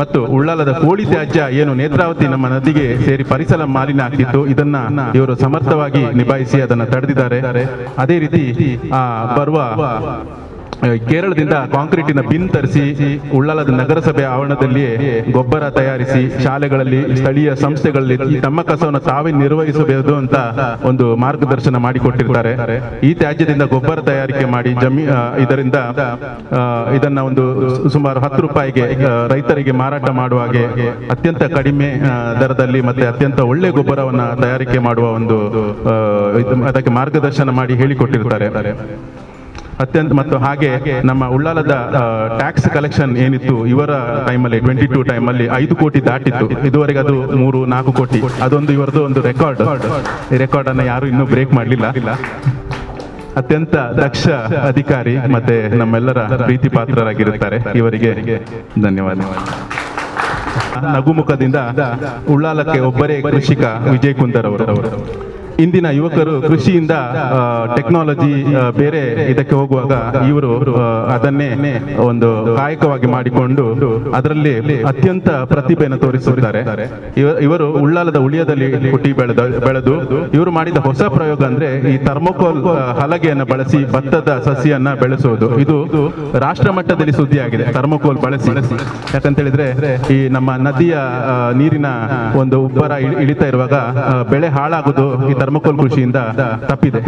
ಮತ್ತು ಉಳ್ಳಾಲದ ಕೋಳಿ ತ್ಯಾಜ್ಯ ಏನು ನೇತ್ರಾವತಿ ನಮ್ಮ ನದಿಗೆ ಸೇರಿ ಪರಿಸರ ಮಾಲಿನ್ಯ ಆಗ್ತಿತ್ತು, ಇದನ್ನ ಇವರು ಸಮರ್ಥವಾಗಿ ನಿಭಾಯಿಸಿ ಅದನ್ನು ತಡೆದಿದ್ದಾರೆ. ಅದೇ ರೀತಿ ಬರುವ ಕೇರಳದಿಂದ ಕಾಂಕ್ರೀಟಿನ ಬಿನ್ ತರಿಸಿ ಉಳ್ಳಾಲದ ನಗರಸಭೆ ಆವರಣದಲ್ಲಿ ಗೊಬ್ಬರ ತಯಾರಿಸಿ ಶಾಲೆಗಳಲ್ಲಿ ಸ್ಥಳೀಯ ಸಂಸ್ಥೆಗಳಲ್ಲಿ ತಮ್ಮ ಕಸವನ್ನು ತಾವೇ ನಿರ್ವಹಿಸಬಹುದು ಅಂತ ಒಂದು ಮಾರ್ಗದರ್ಶನ ಮಾಡಿಕೊಟ್ಟಿರ್ತಾರೆ. ಈ ತ್ಯಾಜ್ಯದಿಂದ ಗೊಬ್ಬರ ತಯಾರಿಕೆ ಮಾಡಿ ಇದರಿಂದ ಇದನ್ನ ಒಂದು ಸುಮಾರು 10 ರೂಪಾಯಿಗೆ ರೈತರಿಗೆ ಮಾರಾಟ ಮಾಡುವ ಹಾಗೆ ಅತ್ಯಂತ ಕಡಿಮೆ ದರದಲ್ಲಿ ಮತ್ತೆ ಅತ್ಯಂತ ಒಳ್ಳೆ ಗೊಬ್ಬರವನ್ನ ತಯಾರಿಕೆ ಮಾಡುವ ಒಂದು ಅದಕ್ಕೆ ಮಾರ್ಗದರ್ಶನ ಮಾಡಿ ಹೇಳಿಕೊಟ್ಟಿರ್ತಾರೆ. ಮತ್ತು ಹಾಗೆ ನಮ್ಮ ಉಳ್ಳಾಲದ ಟ್ಯಾಕ್ಸ್ ಕಲೆಕ್ಷನ್ ಏನಿತ್ತು ಇವರ ಟೈಮಲ್ಲಿ 22 ಟೈಮಲ್ಲಿ 5 ಕೋಟಿ ದಾಟಿತ್ತು. ಇದುವರೆಗೆ ಅದು 3-4 ಕೋಟಿ. ಅದೊಂದು ಇವರದು ಒಂದು ರೆಕಾರ್ಡ್. ಈ ರೆಕಾರ್ಡ್ ಅನ್ನ ಯಾರು ಇನ್ನೂ ಬ್ರೇಕ್ ಮಾಡಲಿಲ್ಲ. ಅತ್ಯಂತ ದಕ್ಷ ಅಧಿಕಾರಿ ಮತ್ತೆ ನಮ್ಮೆಲ್ಲರ ಪ್ರೀತಿ ಪಾತ್ರರಾಗಿರುತ್ತಾರೆ. ಇವರಿಗೆ ಧನ್ಯವಾದ. ನಗುಮುಖದಿಂದ ಉಳ್ಳಾಲಕ್ಕೆ ಒಬ್ಬರೇ ಕೃಷಿಕ ವಿಜಯ್ ಕುಂದರ್ ಅವರು. ಇಂದಿನ ಯುವಕರು ಕೃಷಿಯಿಂದ ಟೆಕ್ನಾಲಜಿ ಬೇರೆ ಇದಕ್ಕೆ ಹೋಗುವಾಗ ಇವರು ಅದನ್ನೇ ಒಂದು ಕಾಯಕವಾಗಿ ಮಾಡಿಕೊಂಡು ಅದರಲ್ಲಿ ಅತ್ಯಂತ ಪ್ರತಿಭೆಯನ್ನು ತೋರಿಸುತ್ತಾರೆ. ಇವರು ಉಳ್ಳಾಲದ ಉಳಿಯದಲ್ಲಿ ಹುಟ್ಟಿ ಬೆಳೆದು ಇವರು ಮಾಡಿದ ಹೊಸ ಪ್ರಯೋಗ ಅಂದ್ರೆ ಈ ಥರ್ಮೋಕೋಲ್ ಹಲಗೆಯನ್ನು ಬಳಸಿ ಭತ್ತದ ಸಸಿಯನ್ನ ಬೆಳೆಸುವುದು. ಇದು ರಾಷ್ಟ್ರ ಮಟ್ಟದಲ್ಲಿ ಸುದ್ದಿಯಾಗಿದೆ, ಥರ್ಮೋಕೋಲ್ ಬಳಸಿ. ಯಾಕಂತ ಹೇಳಿದ್ರೆ ಈ ನಮ್ಮ ನದಿಯ ನೀರಿನ ಒಂದು ಉಬ್ಬರ ಇಳಿತಾ ಇರುವಾಗ ಬೆಳೆ ಹಾಳಾಗುವುದು ಈ ಥರ್ಮೋಕೋಲ್ ಕೃಷಿಯಿಂದ ತಪ್ಪಿದೆ.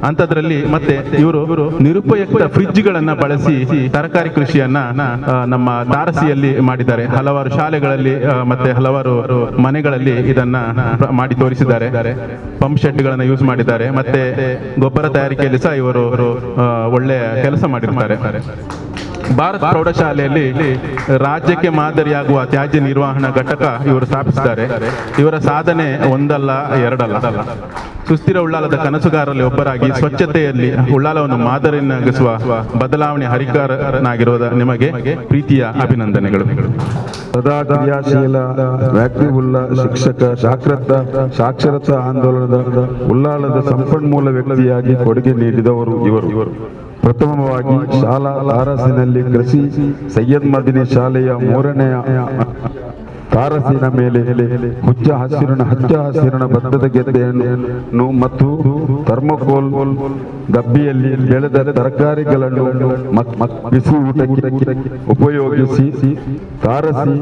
ಅಂತದ್ರಲ್ಲಿ ಮತ್ತೆ ಇವರು ನಿರುಪಯುಕ್ತ ಫ್ರಿಡ್ಜ್ಗಳನ್ನ ಬಳಸಿ ತರಕಾರಿ ಕೃಷಿಯನ್ನ ನಮ್ಮ ತಾರಸಿಯಲ್ಲಿ ಮಾಡಿದ್ದಾರೆ. ಹಲವಾರು ಶಾಲೆಗಳಲ್ಲಿ ಮತ್ತೆ ಹಲವಾರು ಮನೆಗಳಲ್ಲಿ ಇದನ್ನ ಮಾಡಿ ತೋರಿಸಿದ್ದಾರೆ. ಪಂಪ್ ಸೆಟ್ಗಳನ್ನ ಯೂಸ್ ಮಾಡಿದ್ದಾರೆ. ಮತ್ತೆ ಗೊಬ್ಬರ ತಯಾರಿಕೆಯಲ್ಲಿ ಸಹ ಇವರು ಒಳ್ಳೆಯ ಕೆಲಸ ಮಾಡಿರ್ತಾರೆ. ಭಾರತ್ ಪ್ರೌಢಶಾಲೆಯಲ್ಲಿ ರಾಜ್ಯಕ್ಕೆ ಮಾದರಿಯಾಗುವ ತ್ಯಾಜ್ಯ ನಿರ್ವಹಣಾ ಘಟಕ ಇವರು ಸ್ಥಾಪಿಸಿದ್ದಾರೆ. ಇವರ ಸಾಧನೆ ಒಂದಲ್ಲ ಎರಡಲ್ಲ. ಸುಸ್ಥಿರ ಉಳ್ಳಾಲದ ಕನಸುಗಾರರಲ್ಲಿ ಒಬ್ಬರಾಗಿ ಸ್ವಚ್ಛತೆಯಲ್ಲಿ ಉಳ್ಳಾಲವನ್ನು ಮಾದರಿಯನ್ನಾಗಿಸುವ ಬದಲಾವಣೆ ಹರಿಕಾರನಾಗಿರುವ ನಿಮಗೆ ಪ್ರೀತಿಯ ಅಭಿನಂದನೆಗಳು. ಸದಾ ಕ್ರಿಯಾಶೀಲ ವ್ಯಕ್ತಿವುಳ್ಳ ಶಿಕ್ಷಕ ಸಾಕ್ಷರತಾ ಆಂದೋಲನದ ಉಳ್ಳಾಲದ ಸಂಪನ್ಮೂಲ ವ್ಯಕ್ತಿಯಾಗಿ ಕೊಡುಗೆ ನೀಡಿದವರು ಇವರು. ಪ್ರಥಮವಾಗಿ ಶಾಲಾ ತಾರಸಿನಲ್ಲಿ ಕೃಷಿ ಸೈಯದ್ ಮದಿನಿ ಶಾಲೆಯ 3ನೇ ತಾರಸಿನ ಮೇಲೆ ಹಚ್ಚ ಹಸಿರಿನ ಭತ್ತದ ಗೆದ್ದೆಯನ್ನು ಮತ್ತು ಥರ್ಮೋಕೋಲ್ ಡಬ್ಬಿಯಲ್ಲಿ ಬೆಳೆದ ತರಕಾರಿಗಳನ್ನು ಬಿಸಿ ಊಟಕ್ಕೆ ಉಪಯೋಗಿಸಿ ತಾರಸಿ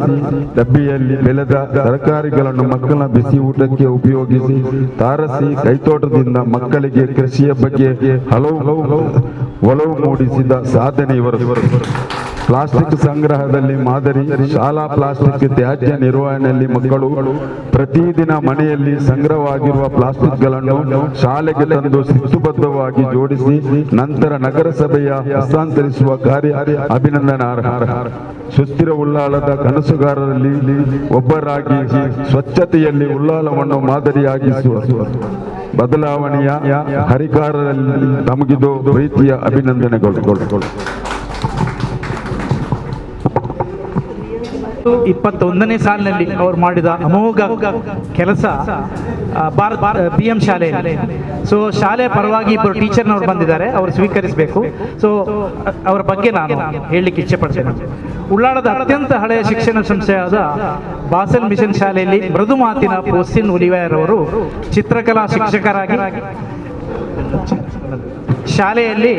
ಡಬ್ಬಿಯಲ್ಲಿ ಬೆಳೆದ ತರಕಾರಿಗಳನ್ನು ಮಕ್ಕಳ ಬಿಸಿ ಊಟಕ್ಕೆ ಉಪಯೋಗಿಸಿ ತಾರಸಿ ಕೈತೋಟದಿಂದ ಮಕ್ಕಳಿಗೆ ಕೃಷಿಯ ಬಗ್ಗೆ ಹಲವು ಒಲವು ಮೂಡಿಸಿದ ಸಾಧನೆ ಇವರು. ಪ್ಲಾಸ್ಟಿಕ್ ಸಂಗ್ರಹದಲ್ಲಿ ಮಾದರಿ ಶಾಲಾ ಪ್ಲಾಸ್ಟಿಕ್ ತ್ಯಾಜ್ಯ ನಿರ್ವಹಣೆಯಲ್ಲಿ ಮಕ್ಕಳು ಪ್ರತಿದಿನ ಮನೆಯಲ್ಲಿ ಸಂಗ್ರಹವಾಗಿರುವ ಪ್ಲಾಸ್ಟಿಕ್ಗಳನ್ನು ಶಾಲೆಗೆ ತಂದು ಶಿಸ್ತುಬದ್ಧವಾಗಿ ಜೋಡಿಸಿ ನಂತರ ನಗರಸಭೆಯ ಹಸ್ತಾಂತರಿಸುವ ಕಾರ್ಯ ಅಭಿನಂದನಾರ್ಹ. ಸುಸ್ಥಿರ ಉಳ್ಳಾಲದ ಕನಸುಗಾರರಲ್ಲಿ ಒಬ್ಬರಾಗಿ ಸ್ವಚ್ಛತೆಯಲ್ಲಿ ಉಳ್ಳಾಲವನ್ನು ಮಾದರಿಯಾಗಿಸುವ ಬದಲಾವಣೆಯ ಹರಿಕಾರರಲ್ಲಿ ತಮಗಿದು ಪ್ರೀತಿಯ ಅಭಿನಂದನೆಗಳು. 21ನೇ ಸಾಲಿನಲ್ಲಿ ಅವರು ಮಾಡಿದ ಅಮೋಘ ಕೆಲಸ BM ಶಾಲೆಯಲ್ಲಿ. ಸೊ ಶಾಲೆ ಪರವಾಗಿ ಇಬ್ಬರು ಟೀಚರ್ನವರು ಬಂದಿದ್ದಾರೆ, ಅವರು ಸ್ವೀಕರಿಸಬೇಕು. ಸೊ ಅವರ ಬಗ್ಗೆ ನಾನು ಹೇಳಲಿಕ್ಕೆ ಇಚ್ಛೆ ಪಡ್ತೇನೆ. ಉಳ್ಳಾಳದ ಅತ್ಯಂತ ಹಳೆಯ ಶಿಕ್ಷಣ ಸಂಸ್ಥೆಯಾದ ಬಾಸೆಲ್ ಮಿಷನ್ ಶಾಲೆಯಲ್ಲಿ ಮೃದು ಮಾತಿನ ಪೋಸ್ಟಿನ್ ಒಲಿವೇರ್ ಅವರು ಚಿತ್ರಕಲಾ ಶಿಕ್ಷಕರಾಗಿ ಶಾಲೆಯಲ್ಲಿ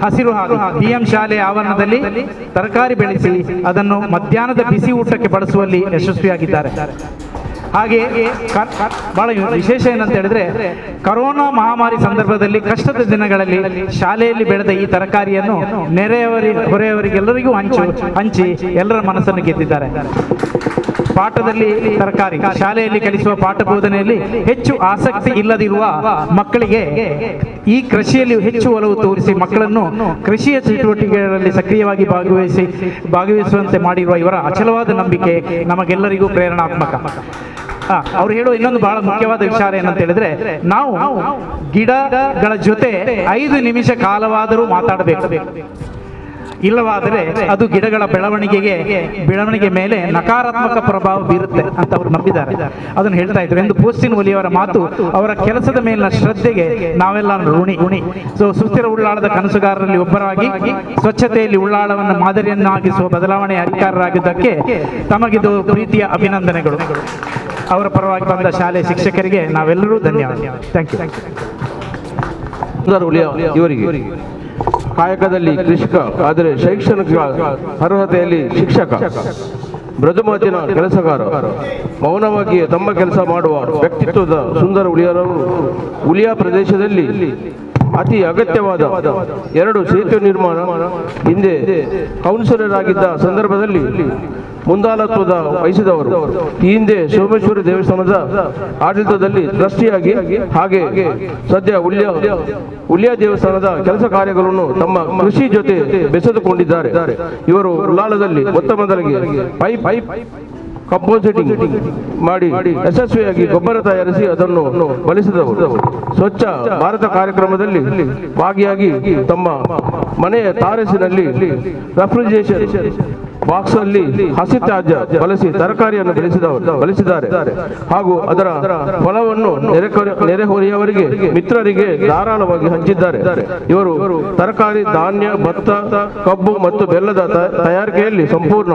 ಹಸಿರು ಹಾಗೂ BM ಶಾಲೆ ಆವರಣದಲ್ಲಿ ತರಕಾರಿ ಬೆಳೆಸಿ ಅದನ್ನು ಮಧ್ಯಾಹ್ನದ ಬಿಸಿ ಊಟಕ್ಕೆ ಬಳಸುವಲ್ಲಿ ಯಶಸ್ವಿಯಾಗಿದ್ದಾರೆ. ಹಾಗೆ ಬಹಳ ವಿಶೇಷ ಏನಂತ ಹೇಳಿದ್ರೆ, ಕರೋನಾ ಮಹಾಮಾರಿ ಸಂದರ್ಭದಲ್ಲಿ ಕಷ್ಟದ ದಿನಗಳಲ್ಲಿ ಶಾಲೆಯಲ್ಲಿ ಬೆಳೆದ ಈ ತರಕಾರಿಯನ್ನು ಹೊರೆಯವರಿಗೆಲ್ಲರಿಗೂ ಹಂಚಿ ಎಲ್ಲರ ಮನಸ್ಸನ್ನು ಗೆದ್ದಿದ್ದಾರೆ. ಪಾಠದಲ್ಲಿ ತರಕಾರಿ ಶಾಲೆಯಲ್ಲಿ ಕಲಿಸುವ ಪಾಠ ಬೋಧನೆಯಲ್ಲಿ ಹೆಚ್ಚು ಆಸಕ್ತಿ ಇಲ್ಲದಿರುವ ಮಕ್ಕಳಿಗೆ ಈ ಕೃಷಿಯಲ್ಲಿ ಹೆಚ್ಚು ಒಲವು ತೋರಿಸಿ ಮಕ್ಕಳನ್ನು ಕೃಷಿಯ ಚಟುವಟಿಕೆಗಳಲ್ಲಿ ಸಕ್ರಿಯವಾಗಿ ಭಾಗವಹಿಸುವಂತೆ ಮಾಡಿರುವ ಇವರ ಅಚಲವಾದ ನಂಬಿಕೆ ನಮಗೆಲ್ಲರಿಗೂ ಪ್ರೇರಣಾತ್ಮಕ. ಅವ್ರು ಹೇಳುವ ಇನ್ನೊಂದು ಬಹಳ ಮುಖ್ಯವಾದ ವಿಚಾರ ಏನಂತ ಹೇಳಿದ್ರೆ, ನಾವು ಗಿಡಗಳ ಜೊತೆ 5 ನಿಮಿಷ ಕಾಲವಾದರೂ ಮಾತಾಡಬೇಕು. ಇಲ್ಲವಾದರೆ ಅದು ಗಿಡಗಳ ಬೆಳವಣಿಗೆ ಮೇಲೆ ನಕಾರಾತ್ಮಕ ಪ್ರಭಾವ ಬೀರುತ್ತೆ ಅಂತ ಅವರು ನಂಬಿದ್ದಾರೆ. ಅದನ್ನು ಹೇಳ್ತಾ ಇದ್ರು ಎಂದು ಪೋಸ್ಟಿನ್ ಒಲಿಯವರ ಮಾತು ಅವರ ಕೆಲಸದ ಮೇಲಿನ ಶ್ರದ್ಧೆಗೆ ನಾವೆಲ್ಲ ಋಣಿ. ಸೊ ಸುಸ್ಥಿರ ಉಳ್ಳಾಳದ ಕನಸುಗಾರರಲ್ಲಿ ಒಬ್ಬರಾಗಿ ಸ್ವಚ್ಛತೆಯಲ್ಲಿ ಉಳ್ಳಾಳವನ್ನು ಮಾದರಿಯನ್ನಾಗಿಸುವ ಬದಲಾವಣೆ ಅಧಿಕಾರರಾಗಿದ್ದಕ್ಕೆ ತಮಗಿದು ಪ್ರೀತಿಯ ಅಭಿನಂದನೆಗಳು. ಅವರ ಪರವಾಗಿ ಬಂದ ಶಾಲೆ ಶಿಕ್ಷಕರಿಗೆ ನಾವೆಲ್ಲರೂ ಧನ್ಯವಾದ. Thank you. ಇವರಿಗೆ ಕಾಯಕದಲ್ಲಿ ಕೃಷಿಕ, ಆದರೆ ಶೈಕ್ಷಣಿಕ ಅರ್ಹತೆಯಲ್ಲಿ ಶಿಕ್ಷಕ, ಮೃದು ಮಾತಿನ ಕೆಲಸಗಾರ, ಮೌನವಾಗಿ ತಮ್ಮ ಕೆಲಸ ಮಾಡುವ ವ್ಯಕ್ತಿತ್ವದ ಸುಂದರ ಉಳಿಯ ಪ್ರದೇಶದಲ್ಲಿ ಅತಿ ಅಗತ್ಯವಾದ 2 ಸೇತುವೆ ನಿರ್ಮಾಣ. ಹಿಂದೆ ಕೌನ್ಸಿಲರ್ ಆಗಿದ್ದ ಸಂದರ್ಭದಲ್ಲಿ ಮುಂದಾಳತ್ವದ ವಹಿಸಿದವರು. ಈ ಹಿಂದೆ ಸೋಮೇಶ್ವರ ದೇವಸ್ಥಾನದ ಆಡಳಿತದಲ್ಲಿ ಟ್ರಸ್ಟಿಯಾಗಿ, ಹಾಗೆ ಸದ್ಯ ಉಳ್ಯ ದೇವಸ್ಥಾನದ ಕೆಲಸ ಕಾರ್ಯಗಳನ್ನು ತಮ್ಮ ಕೃಷಿ ಜೊತೆ ಬೆಸೆದುಕೊಂಡಿದ್ದಾರೆ. ಇವರು ಉಳ್ಳಾಲದಲ್ಲಿ ಮೊತ್ತ ಮೊದಲಿಗೆ ಪೈಪ್ ಕಂಪೋಸಿಟಿಂಗ್ ಮಾಡಿ ಯಶಸ್ವಿಯಾಗಿ ಗೊಬ್ಬರ ತಯಾರಿಸಿ ಅದನ್ನು ಬಳಸಿದವರು. ಸ್ವಚ್ಛ ಭಾರತ ಕಾರ್ಯಕ್ರಮದಲ್ಲಿ ಭಾಗಿಯಾಗಿ ತಮ್ಮ ಮನೆಯ ತಾರಸಿನಲ್ಲಿ ರೆಫ್ರಿಜರೇಷನ್ ಬಾಕ್ಸ್ ಅಲ್ಲಿ ಹಸಿ ತ್ಯಾಜ್ಯ ಬಳಸಿ ತರಕಾರಿಯನ್ನು ಬೆಳೆಸಿದ್ದಾರೆ ಹಾಗೂ ಅದರ ಫಲವನ್ನು ನೆರೆಹೊರೆಯವರಿಗೆ, ಮಿತ್ರರಿಗೆ ಧಾರಾಳವಾಗಿ ಹಂಚಿದ್ದಾರೆ. ಇವರು ತರಕಾರಿ, ಧಾನ್ಯ, ಭತ್ತ, ಕಬ್ಬು ಮತ್ತು ಬೆಲ್ಲದ ತಯಾರಿಕೆಯಲ್ಲಿ ಸಂಪೂರ್ಣ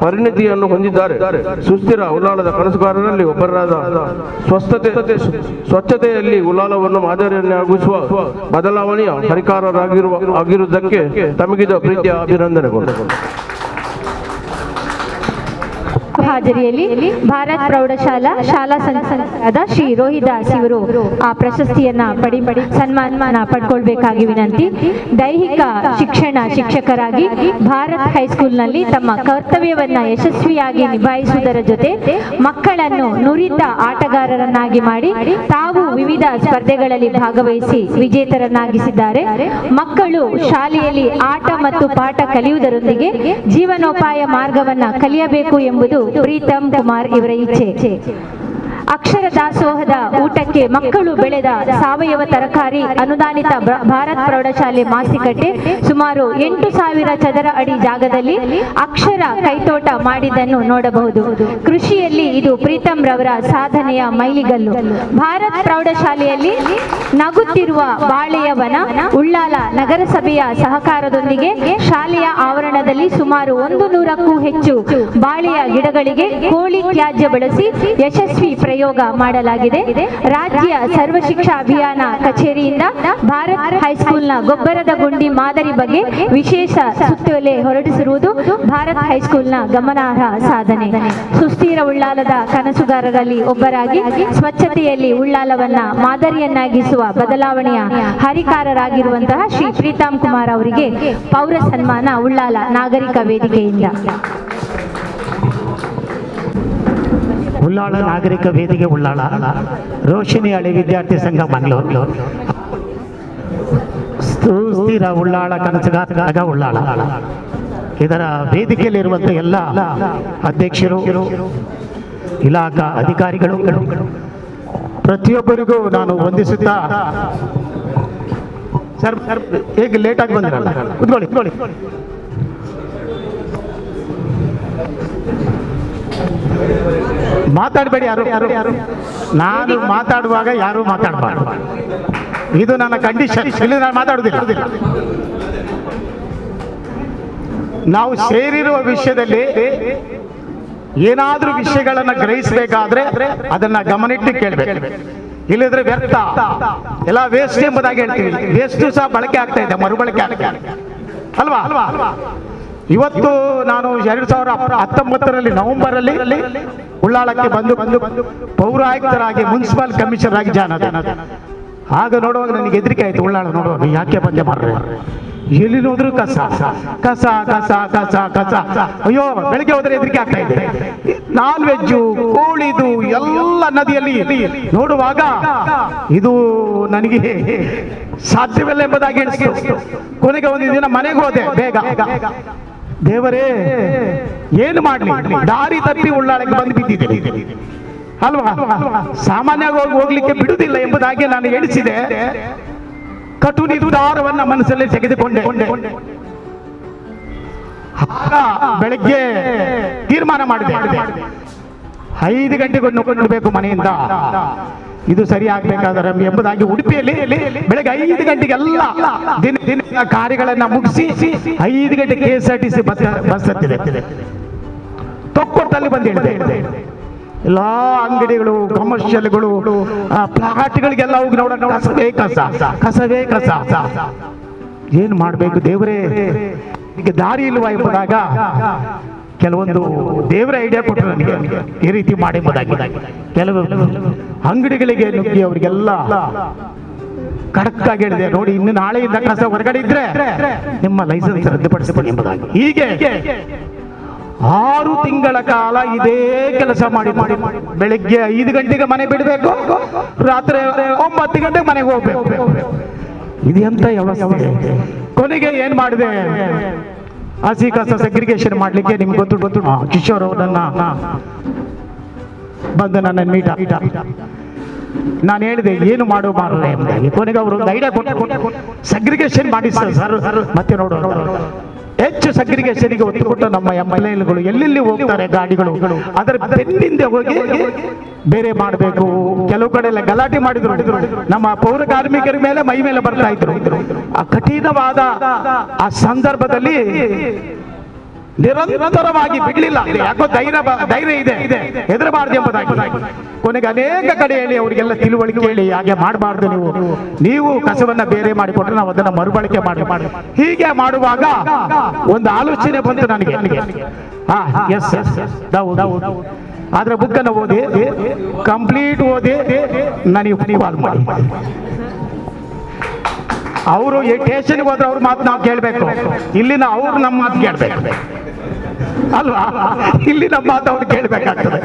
ಪರಿಣಿತಿಯನ್ನು ಹೊಂದಿದ್ದಾರೆ. ಸುಸ್ಥಿರ ಉಳ್ಳಾಲದ ಕನಸುಗಾರರಲ್ಲಿ ಒಬ್ಬರಾದ ಸ್ವಚ್ಛತೆಯಲ್ಲಿ ಉಳ್ಳಾಲವನ್ನು ಮಾದರಿಯನ್ನಾಗಿಸುವ ಬದಲಾವಣೆಯ ಹರಿಕಾರರಾಗಿರುವುದಕ್ಕೆ ತಮಗಿದ ಪ್ರೀತಿಯ ಅಭಿನಂದನೆಗಳು. ಹಾಜರಿಯಲ್ಲಿ ಭಾರತ್ ಪ್ರೌಢಶಾಲಾ ಶಾಲಾ ಸಂಸ್ಥಾದ ಶ್ರೀ ರೋಹಿದಾಸ್ ಇವರು ಆ ಪ್ರಶಸ್ತಿಯನ್ನ ಸನ್ಮಾನ ಪಡ್ಕೊಳ್ಬೇಕಾಗಿ ವಿನಂತಿ. ದೈಹಿಕ ಶಿಕ್ಷಣ ಶಿಕ್ಷಕರಾಗಿ ಭಾರತ್ ಹೈಸ್ಕೂಲ್ನಲ್ಲಿ ತಮ್ಮ ಕರ್ತವ್ಯವನ್ನ ಯಶಸ್ವಿಯಾಗಿ ನಿಭಾಯಿಸುವುದರ ಜೊತೆ ಮಕ್ಕಳನ್ನು ನುರಿತ ಆಟಗಾರರನ್ನಾಗಿ ಮಾಡಿ ತಾವು ವಿವಿಧ ಸ್ಪರ್ಧೆಗಳಲ್ಲಿ ಭಾಗವಹಿಸಿ ವಿಜೇತರನ್ನಾಗಿಸಿದ್ದಾರೆ. ಮಕ್ಕಳು ಶಾಲೆಯಲ್ಲಿ ಆಟ ಮತ್ತು ಪಾಠ ಕಲಿಯುವುದರೊಂದಿಗೆ ಜೀವನೋಪಾಯ ಮಾರ್ಗವನ್ನ ಕಲಿಯಬೇಕು ಎಂಬುದು ಪ್ರೀತಮ್ ಕುಮಾರ್ ಇವರ ಇಚ್ಛೆ. ಅಕ್ಷರ ದಾಸೋಹದ ಊಟಕ್ಕೆ ಮಕ್ಕಳು ಬೆಳೆದ ಸಾವಯವ ತರಕಾರಿ ಅನುದಾನಿತ ಭಾರತ್ ಪ್ರೌಢಶಾಲೆ ಮಾಸಿಕಟ್ಟೆ ಸುಮಾರು 8,000 ಚದರ ಅಡಿ ಜಾಗದಲ್ಲಿ ಅಕ್ಷರ ಕೈತೋಟ ಮಾಡಿದ್ದನ್ನು ನೋಡಬಹುದು. ಕೃಷಿಯಲ್ಲಿ ಇದು ಪ್ರೀತಮ್ ರವರ ಸಾಧನೆಯ ಮೈಲಿಗಲ್ಲು. ಭಾರತ್ ಪ್ರೌಢಶಾಲೆಯಲ್ಲಿ ನಗುತ್ತಿರುವ ಬಾಳೆಯ ವನ ಉಳ್ಳಾಲ ನಗರಸಭೆಯ ಸಹಕಾರದೊಂದಿಗೆ ಶಾಲೆಯ ಆವರಣದಲ್ಲಿ ಸುಮಾರು 100ಕ್ಕೂ ಹೆಚ್ಚು ಬಾಳೆಯ ಗಿಡಗಳಿಗೆ ಕೋಳಿ ತ್ಯಾಜ್ಯ ಬಳಸಿ ಯಶಸ್ವಿ ಪ್ರಯೋಗ ಮಾಡಲಾಗಿದೆ. ರಾಜ್ಯ ಸರ್ವ ಶಿಕ್ಷಾ ಅಭಿಯಾನ ಕಚೇರಿಯಿಂದ ಭಾರತ್ ಹೈಸ್ಕೂಲ್ನ ಗೊಬ್ಬರದ ಗುಂಡಿ ಮಾದರಿ ಬಗ್ಗೆ ವಿಶೇಷ ಸುತ್ತೋಲೆ ಹೊರಡಿಸಿರುವುದು ಭಾರತ್ ಹೈಸ್ಕೂಲ್ನ ಗಮನಾರ್ಹ ಸಾಧನೆ. ಸುಸ್ಥಿರ ಉಳ್ಳಾಲದ ಕನಸುಗಾರರಲ್ಲಿ ಒಬ್ಬರಾಗಿ ಸ್ವಚ್ಛತೆಯಲ್ಲಿ ಉಳ್ಳಾಲವನ್ನ ಮಾದರಿಯನ್ನಾಗಿಸುವ ಬದಲಾವಣೆಯ ಹರಿಕಾರರಾಗಿರುವಂತಹ ಶ್ರೀ ಪ್ರೀತಮ್ ಕುಮಾರ್ ಅವರಿಗೆ ಪೌರ ಸನ್ಮಾನ ಉಳ್ಳಾಲ ನಾಗರಿಕ ವೇದಿಕೆಯಿಂದ. ಉಳ್ಳಾಳ ನಾಗರಿಕ ವೇದಿಕೆ ಉಳ್ಳಾಳ, ರೋಶಿನಿ ಹಳೆ ವಿದ್ಯಾರ್ಥಿ ಸಂಘ ಮಂಗಳೂರು, ಸುಸ್ಥಿರ ಉಳ್ಳಾಳ ಕನಸುಗಾರ ಉಳ್ಳಾಳ. ಇದರ ವೇದಿಕೆಯಲ್ಲಿರುವಂಥ ಎಲ್ಲ ಅಧ್ಯಕ್ಷರು, ಇಲಾಖಾ ಅಧಿಕಾರಿಗಳು, ಪ್ರತಿಯೊಬ್ಬರಿಗೂ ನಾನು ವಂದಿಸುತ್ತಾ, ಸರ್ ಹೇಗೆ ಲೇಟಾಗಿ ಬಂದಿರಲ್ಲ, ಕೂತ್ಕೊಳ್ಳಿ. ಮಾತಾಡಬೇಡಿ ಯಾರು. ನಾನು ಮಾತಾಡುವಾಗ ಯಾರು ಮಾತಾಡಬಾರ್ದು. ಇದು ನನ್ನ ಕಂಡೀಷನ್. ಇಲ್ಲಿ ನಾನು ಮಾತಾಡುವುದಿಲ್ಲ. ನಾವು ಸೇರಿರುವ ವಿಷಯದಲ್ಲಿ ಏನಾದ್ರೂ ವಿಷಯಗಳನ್ನ ಗ್ರಹಿಸಬೇಕಾದ್ರೆ ಅದನ್ನ ಗಮನಿಟ್ಟು ಕೇಳಬೇಕು. ಇಲ್ಲಿದ್ರೆ ವ್ಯರ್ಥ, ಎಲ್ಲ ವೇಸ್ಟ್ ಎಂಬುದಾಗಿ ಹೇಳ್ತೀವಿ. ವೇಸ್ಟ್ ಸಹ ಬಳಕೆ ಆಗ್ತಾ ಇದೆ, ಮರುಬಳಕೆ ಆಗ್ತಾ ಇದೆ ಅಲ್ವಾ. ಇವತ್ತು ನಾನು 2019 ನವೆಂಬರಲ್ಲಿ ಉಳ್ಳಾಳಕ್ಕೆ ಬಂದು ಪೌರಾಯುಕ್ತರಾಗಿ ಮುನ್ಸಿಪಲ್ ಕಮಿಷನರ್ ಆಗಿ ಜಾಯ್ನ್ ಆದ. ಆಗ ನೋಡುವಾಗ ನನಗೆ ಹೆದರಿಕೆ ಆಯ್ತು. ಉಳ್ಳಾಳ ನೋಡುವಾಗ ಯಾಕೆ ಬಂದೆ ಮಾಡ್ರೆ, ಎಲ್ಲಿ ನೋದ್ರು ಕಸ ಕಸ ಕಸ ಕಸ ಕಸ. ಅಯ್ಯೋ, ಬೆಳಿಗ್ಗೆ ಹೋದ್ರೆ ಹೆದರಿಕೆ ಆಗ್ತಾ ಇದೆ. ನಾನ್ ವೆಜ್ಜು, ಕೋಳಿದು ಎಲ್ಲ ನದಿಯಲ್ಲಿ ನೋಡುವಾಗ ಇದು ನನಗೆ ಸಾಧ್ಯವಿಲ್ಲ ಎಂಬುದಾಗಿ ಅನಿಸ್ತು. ಕೊನೆಗೆ ಒಂದು ದಿನ ಮನೆಗೆ ಹೋದೆ ಬೇಗ. ದೇವರೇ, ಏನು ಮಾಡ್ಲಿ, ದಾರಿ ತಪ್ಪಿ ಉಳ್ಳಾಳಕ್ಕೆ ಬಂದು ಬಿದ್ದಿದೆ ಅಲ್ವಾ. ಸಾಮಾನ್ಯವಾಗಿ ಹೋಗ್ಲಿಕ್ಕೆ ಬಿಡುವುದಿಲ್ಲ ಎಂಬುದಾಗಿ ನಾನು ಎಣಿಸಿದೆ. ಕಟು ನಿರ್ಧಾರವನ್ನ ಮನಸ್ಸಲ್ಲಿ ತೆಗೆದುಕೊಂಡೆ. ಆಗ ಬೆಳಗ್ಗೆ ತೀರ್ಮಾನ ಮಾಡಿದೆ, 5 ಗಂಟೆಗೆ ನೋಡಬೇಕು ಮನೆಯಿಂದ, ಇದು ಸರಿ ಆಗ್ಬೇಕಾದ್ರೆ ಎಂಬುದಾಗಿ ಉಡುಪಿಯಲ್ಲಿ ಬೆಳಗ್ಗೆ 5 ಗಂಟೆಗೆಲ್ಲ ದಿನ ಕಾರ್ಯಗಳನ್ನ ಮುಗಿಸಿ 5 ಗಂಟೆ KSRTC ಬಸ್ ಹತ್ತಿದೆ. ತೊಕ್ಕೊಟ್ಟಲ್ಲಿ ಬಂದು ಹೇಳಿದೆ, ಎಲ್ಲಾ ಅಂಗಡಿಗಳು, ಕಮರ್ಷಿಯಲ್ಗಳು, ಪ್ಲಾಟ್ಗಳಿಗೆಲ್ಲ ಹೋಗಿ ನೋಡೋಣ, ಕಸವೇ ಕಸ. ಏನು ಮಾಡಬೇಕು ದೇವರೇ, ಈಗ ದಾರಿ ಇಲ್ವಾ ಎಂಬುದಾಗ ಕೆಲವೊಂದು ದೇವರ ಐಡಿಯಾ ಕೊಟ್ಟರು ನನಗೆ, ಈ ರೀತಿ ಮಾಡಿ ಎಂಬುದಾಗಿ. ಕೆಲವು ಅಂಗಡಿಗಳಿಗೆ ನುಗ್ಗಿ ಅವರಿಗೆಲ್ಲ ಖಡಕ್ಕಾಗಿ ಹೇಳಿದೆ, ನೋಡಿ ಇನ್ನು ನಾಳೆಯಿಂದ ಕಸ ಹೊರಗಡೆ ಇದ್ರೆ ನಿಮ್ಮ ಲೈಸೆನ್ಸ್ ರದ್ದುಪಡಿಸ್ತೀನಿ ಎಂಬುದಾಗಿ. ಹೀಗೆ 6 ತಿಂಗಳ ಕಾಲ ಇದೇ ಕೆಲಸ ಮಾಡಿ ಬೆಳಿಗ್ಗೆ 5 ಗಂಟೆಗೆ ಮನೆ ಬಿಡಬೇಕು, ರಾತ್ರಿ 9 ಗಂಟೆಗೆ ಮನೆಗೆ ಹೋಗ್ಬೇಕು. ಇದೆಂತ ವ್ಯವಸ್ಥೆ. ಕೊನೆಗೆ ಏನ್ ಮಾಡಿದೆ, ಹಸಿ ಕಸ ಸೆಗ್ರಿಗೇಷನ್ ಮಾಡ್ಲಿಕ್ಕೆ ನಿಮ್ಗೆ ಗೊತ್ತು ಕಿಶೋರ್ ಅವರನ್ನ ಬಂದು ನನ್ನ ಮೀಟ ನಾನು ಹೇಳಿದೆ ಏನು ಮಾಡು ಮಾರಲ್ಲ ಎಂಬುದಾಗಿ. ಕೊನೆಗೆ ಅವರು ಒಂದು ಐಡಿಯಾ ಕೊಟ್ಟು ಸೆಗ್ರಿಗೇಷನ್ ಮಾಡಿ ಸರ್, ಮತ್ತೆ ನೋಡೋಣ ಹೆಚ್ಚು ಸೆಗ್ರಿಗೇಷನ್ಗೆ ಒತ್ತು ಕೊಟ್ಟು ನಮ್ಮ MLAಗಳು ಎಲ್ಲೆಲ್ಲಿ ಹೋಗ್ತಾರೆ ಗಾಡಿಗಳು ಅದರ ಬೆನ್ನಿಂದ ಹೋಗಿ ಬೇರೆ ಮಾಡಬೇಕು. ಕೆಲವು ಕಡೆ ಎಲ್ಲ ಗಲಾಟೆ ಮಾಡಿದ್ರು, ನಮ್ಮ ಪೌರ ಕಾರ್ಮಿಕರ ಮೇಲೆ ಮೈ ಮೇಲೆ ಬರ್ತಾ ಇದ್ರು. ಆ ಕಠಿಣವಾದ ಆ ಸಂದರ್ಭದಲ್ಲಿ ನಿರಂತರವಾಗಿ ಬಿಡ್ಲಿಲ್ಲ. ಯಾಕೋ ಧೈರ್ಯ ಇದೆ, ಹೆದರಬಾರ್ದು ಎಂಬುದಾಗಿ. ಕೊನೆಗೆ ಅನೇಕ ಕಡೆ ಹೇಳಿ ಅವರಿಗೆಲ್ಲ ತಿಳುವಳಿಕೆ ಹೇಳಿ, ಹಾಗೆ ಮಾಡಬಾರ್ದು, ನೀವು ಕಸವನ್ನ ಬೇರೆ ಮಾಡಿಕೊಟ್ರೆ ನಾವು ಅದನ್ನ ಮರುಬಳಕೆ ಮಾಡಿ ಹೀಗೆ ಮಾಡುವಾಗ ಒಂದು ಆಲೋಚನೆ ಬಂತು ನನಗೆ. ಎಸ್ ಆದ್ರೆ ಬುಕ್ಕನ್ನು ಓದಿ ಕಂಪ್ಲೀಟ್ ಓದಿ ನನಗೆ ಕಾಲ್ ಮಾಡಿ. ಅವರು ಸ್ಟೇಷನ್ಗೆ ಹೋದ್ರೆ ಅವ್ರ ಮಾತು ನಾವು ಕೇಳಬೇಕು, ಇಲ್ಲಿನ ಅವ್ರು ನಮ್ಮ ಮಾತು ಕೇಳಬೇಕು ಅಲ್ವಾ? ಇಲ್ಲಿ ನಮ್ಮ ಮಾತು ಅವ್ರು ಕೇಳಬೇಕಾಗ್ತದೆ.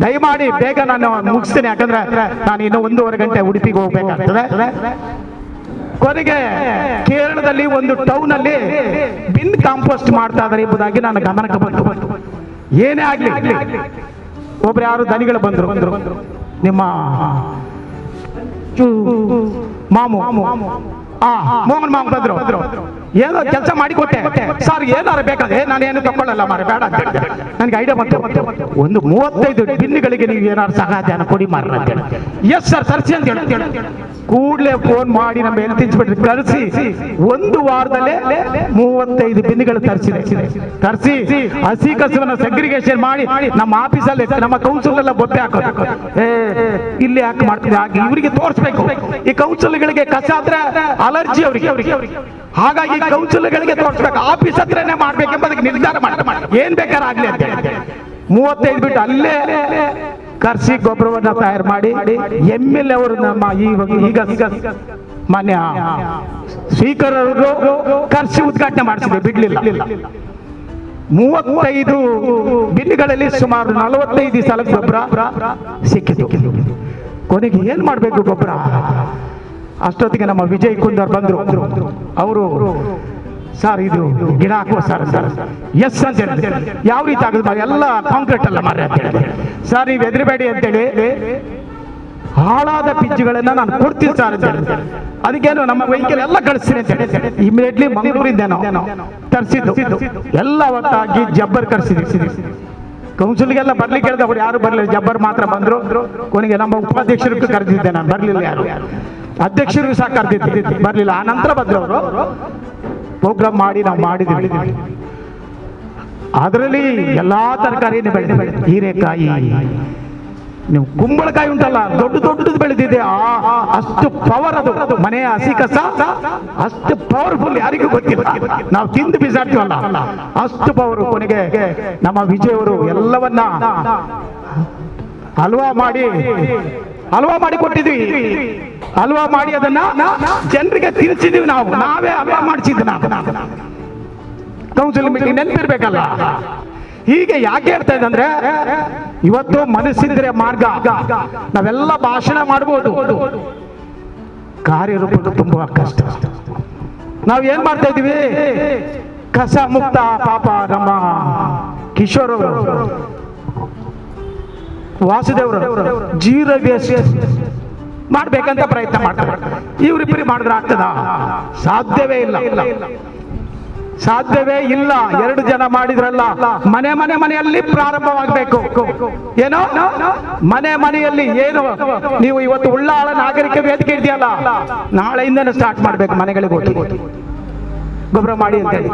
ದಯಮಾಡಿ ಬೇಗ ನಾನು ಮುಗಿಸ್ತೇನೆ, ಯಾಕಂದ್ರೆ ನಾನು ಇನ್ನು 1.5 ಗಂಟೆ ಉಡುಪಿಗೆ ಹೋಗ್ಬೇಕಾಗ್ತದೆ. ಕೊನೆಗೆ ಕೇರಳದಲ್ಲಿ ಒಂದು ಟೌನ್ ಅಲ್ಲಿ ಬಿನ್ ಕಾಂಪೋಸ್ಟ್ ಮಾಡ್ತಾ ಇದ್ದಾರೆ ಎಂಬುದಾಗಿ ನನ್ನ ಗಮನಕ್ಕೆ ಬಂತು. ಏನೇ ಆಗ್ಲಿ, ಒಬ್ರು ಯಾರು ದನಿಗಳು ಬಂದ್ರು, ನಿಮ್ಮ ಮಾಮು ಮೋಹನ್ ಮಾಮು ಬಂದ್ರು. ಏನೋ ಕೆಲಸ ಮಾಡಿಕೊಟ್ಟೆ ಸರ್, ಏನಾರು ಬೇಕಾದ್ರೆ ನಾನೇನು ತಗೊಳ್ಳಲ್ಲ ಮಾರ, ಬೇಡ ಅಂತ ಹೇಳಿದೆ. ನನಗೆ ಐಡಿಯಾ ಬಂತು, ಒಂದು 35 ಬಿನ್ನುಗಳಿಗೆ ನೀವು ಏನಾದ್ರು ಸಹಾಯಧನ ಕೊಡಿ ಮಾರ ಅಂತ ಹೇಳಿ. ಎಸ್ ಸರ್ ತರಿಸಿ ಅಂತ ಹೇಳಿ ಕೂಡಲೇ ಫೋನ್ ಮಾಡಿ ನಮ್ಮ ಎಲ್ಲಿ ತಿನ್ಸ್ಬಿಟ್ರಿ, ಕರೆಸಿ 1 ವಾರದಲ್ಲೇ 35 ಬಿನ್ನುಗಳು ತರಿಸಿ ಹಸಿ ಕಸವನ್ನ ಸೆಗ್ರಿಗೇಷನ್ ಮಾಡಿ ನಮ್ಮ ಆಫೀಸಲ್ಲಿ ನಮ್ಮ ಕೌನ್ಸಿಲ್ ಎಲ್ಲ ಬೊಬ್ಬೆ ಹಾಕೋದು. ಇಲ್ಲಿ ಯಾಕೆ ಮಾಡ್ತೀವಿ, ಹಾಗೆ ಇವರಿಗೆ ತೋರಿಸ್ಬೇಕು. ಈ ಕೌನ್ಸಿಲ್ಗಳಿಗೆ ಕಸ ಆದ್ರೆ ಅಲರ್ಜಿ ಅವರಿಗೆ, ಹಾಗಾಗಿ ಕೌನ್ಸಿಲ್ಗಳಿಗೆ ತೋರಿಸ್ಬೇಕು, ಆಫೀಸ್ ಹತ್ರನೇ ಮಾಡ್ಬೇಕೆಂಬುದಕ್ಕೆ ನಿರ್ಧಾರ ಮಾಡಿ ಏನ್ ಬೇಕಾದ್ರೆ ಆಗ್ಲಿ ಅಂತ ಹೇಳಿ 35 ಬಿಟ್ಟು ಅಲ್ಲೇ ಕರ್ಸಿ ಗೊಬ್ಬರವನ್ನ ತಯಾರು ಮಾಡಿ MLA ಅವರು ನಮ್ಮ ಈಗ ಮಾನ್ಯ ಸ್ಪೀಕರ್ ಅವರು ಕರ್ಸಿ ಉದ್ಘಾಟನೆ ಮಾಡಿಸಿದೆ, ಬಿಡ್ಲಿಲ್ಲ. 35 ಬಿನ್ನುಗಳಲ್ಲಿ ಸುಮಾರು 45 ಸಲ ಗೊಬ್ಬರ ಸಿಕ್ಕಿತು. ಕೊನೆಗೆ ಏನ್ ಮಾಡ್ಬೇಕು ಗೊಬ್ಬರ? ಅಷ್ಟೊತ್ತಿಗೆ ನಮ್ಮ ವಿಜಯ್ ಕುಂದರ್ ಬಂದ್ರು. ಅವರು ಸರ್ ಇದು ಗಿಡ ಹಾಕುವ ಸರ್ ಎಸ್ ಅಂತ ಹೇಳಿದ್ರೆ, ಯಾವ ರೀತಿ ಆಗುತ್ತೆ, ಎಲ್ಲ ಕಾಂಕ್ರೀಟ್ ಅಲ್ಲ ಮಾರ್ರೆ ಅಂತ ಹೇಳಿದೆ. ಸರ್ ನೀವು ಹೆದರಬೇಡಿ ಅಂತೇಳಿ ಹಾಳಾದ ಪಿಜ್ಜುಗಳನ್ನ ನಾನು ಕೊಡ್ತೀನಿ ಸರ್ ಅಂತ ಹೇಳಿದೆ. ಅದಕ್ಕೇನು ನಮ್ಮ ವೆಹಿಕಲ್ ಎಲ್ಲ ಕಳಿಸ್ತೀನಿ ಅಂತ ಹೇಳಿ ಇಮಿಡಿಯೇಟ್ಲಿ ಮಂಗಳೂರಿಂದೇನೋ ತರಿಸಿದ್ದು ಎಲ್ಲ ಒಟ್ಟಾಗಿ ಜಬ್ಬರ್ ಕರ್ಸಿದ್ವಿ. ಕೌನ್ಸಿಲ್ಗೆಲ್ಲ ಬರ್ಲಿಕ್ಕೆ ಹೇಳಿದ, ಅವ್ರು ಯಾರು ಬರಲಿಲ್ಲ, ಜಬ್ಬರ್ ಮಾತ್ರ ಬಂದ್ರು. ಕೊನೆಗೆ ನಮ್ಮ ಉಪಾಧ್ಯಕ್ಷರಿಗೂ ಕರೆದಿದ್ದೆ ನಾನು, ಬರ್ಲಿಲ್ಲ ಯಾರು, ಅಧ್ಯಕ್ಷರಿಗೂ ಸಹ ಕರೆದಿದ್ದೆ, ಬರ್ಲಿಲ್ಲ. ಆ ನಂತರ ಬಂದ್ರು ಅವರು. ಪ್ರೋಗ್ರಾಮ್ ಮಾಡಿ ನಾವು ಮಾಡಿದ್ವಿ. ಅದರಲ್ಲಿ ಎಲ್ಲಾ ತರಕಾರಿಯನ್ನು ಬೆಳೆದಿದೆ, ಹೀರೆಕಾಯಿ, ನೀವು ಕುಂಬಳಕಾಯಿ ಉಂಟಲ್ಲ, ದೊಡ್ಡದು ಬೆಳೆದಿದೆ. ಅಷ್ಟು ಪವರ್ ಅದು, ಮನೆಯ ಹಸಿ ಕಸ ಅಷ್ಟು ಪವರ್ಫುಲ್, ಯಾರಿಗೂ ಗೊತ್ತಿಲ್ಲ. ನಾವು ತಿಂದು ಬಿಸಾಡ್ತೀವಲ್ಲ, ಅಷ್ಟು ಪವರ್. ಕೊನೆಗೆ ನಮ್ಮ ವಿಜಯ್ ಅವರು ಎಲ್ಲವನ್ನ ಹಲ್ವಾ ಮಾಡಿ ಕೊಟ್ಟಿದ್ವಿ. ಹಲ್ವಾ ಮಾಡಿ ಅದನ್ನ ಜನರಿಗೆ ತಿನ್ಸಿದೀವಿ. ನಾವೇ ಹಲ್ವಾ ಮಾಡಿಸಿದ್ವಿ. ಕೌನ್ಸಿಲ್ ಮೀಟಿಂಗ್ ನೆನಪಿರ್ಬೇಕಲ್ಲ. ಹೀಗೆ ಯಾಕೆ ಹೇಳ್ತಾ ಇದ್ದಂದ್ರೆ, ಇವತ್ತು ಮನಸ್ಸಿದ್ರೆ ಮಾರ್ಗ, ನಾವೆಲ್ಲ ಭಾಷಣ ಮಾಡಬಹುದು, ಕಾರ್ಯರೂಪ ತುಂಬಾ ಕಷ್ಟ. ನಾವ್ ಏನ್ ಮಾಡ್ತಾ ಇದೀವಿ, ಕಸ ಮುಕ್ತ ಪಾಪ ನಮ್ಮ ಕಿಶೋರ್ ಅವರು, ವಾಸುದೇವರು ಜೀರೋ ವೇಸ್ಟ್ ಮಾಡ್ಬೇಕಂತ ಪ್ರಯತ್ನ ಮಾಡ್ತಾರೆ. ಇವರಿಬ್ಬರಿ ಮಾಡಿದ್ರೆ ಆಗ್ತದ? ಸಾಧ್ಯವೇ ಇಲ್ಲ. 2 ಜನ ಮಾಡಿದ್ರಲ್ಲ, ಮನೆಯಲ್ಲಿ ಪ್ರಾರಂಭವಾಗಬೇಕು. ಏನೋ ಮನೆಯಲ್ಲಿ ಏನು ನೀವು ಇವತ್ತು ಉಳ್ಳಾಳ ನಾಗರಿಕ ವೇದಿಕೆ ಇದೆಯಲ್ಲ, ನಾಳೆಯಿಂದನೇ ಸ್ಟಾರ್ಟ್ ಮಾಡ್ಬೇಕು. ಮನೆಗಳಿಗೆ ಹೋಗಿ ಗೊಬ್ಬರ ಮಾಡಿ ಅಂತ ಹೇಳಿ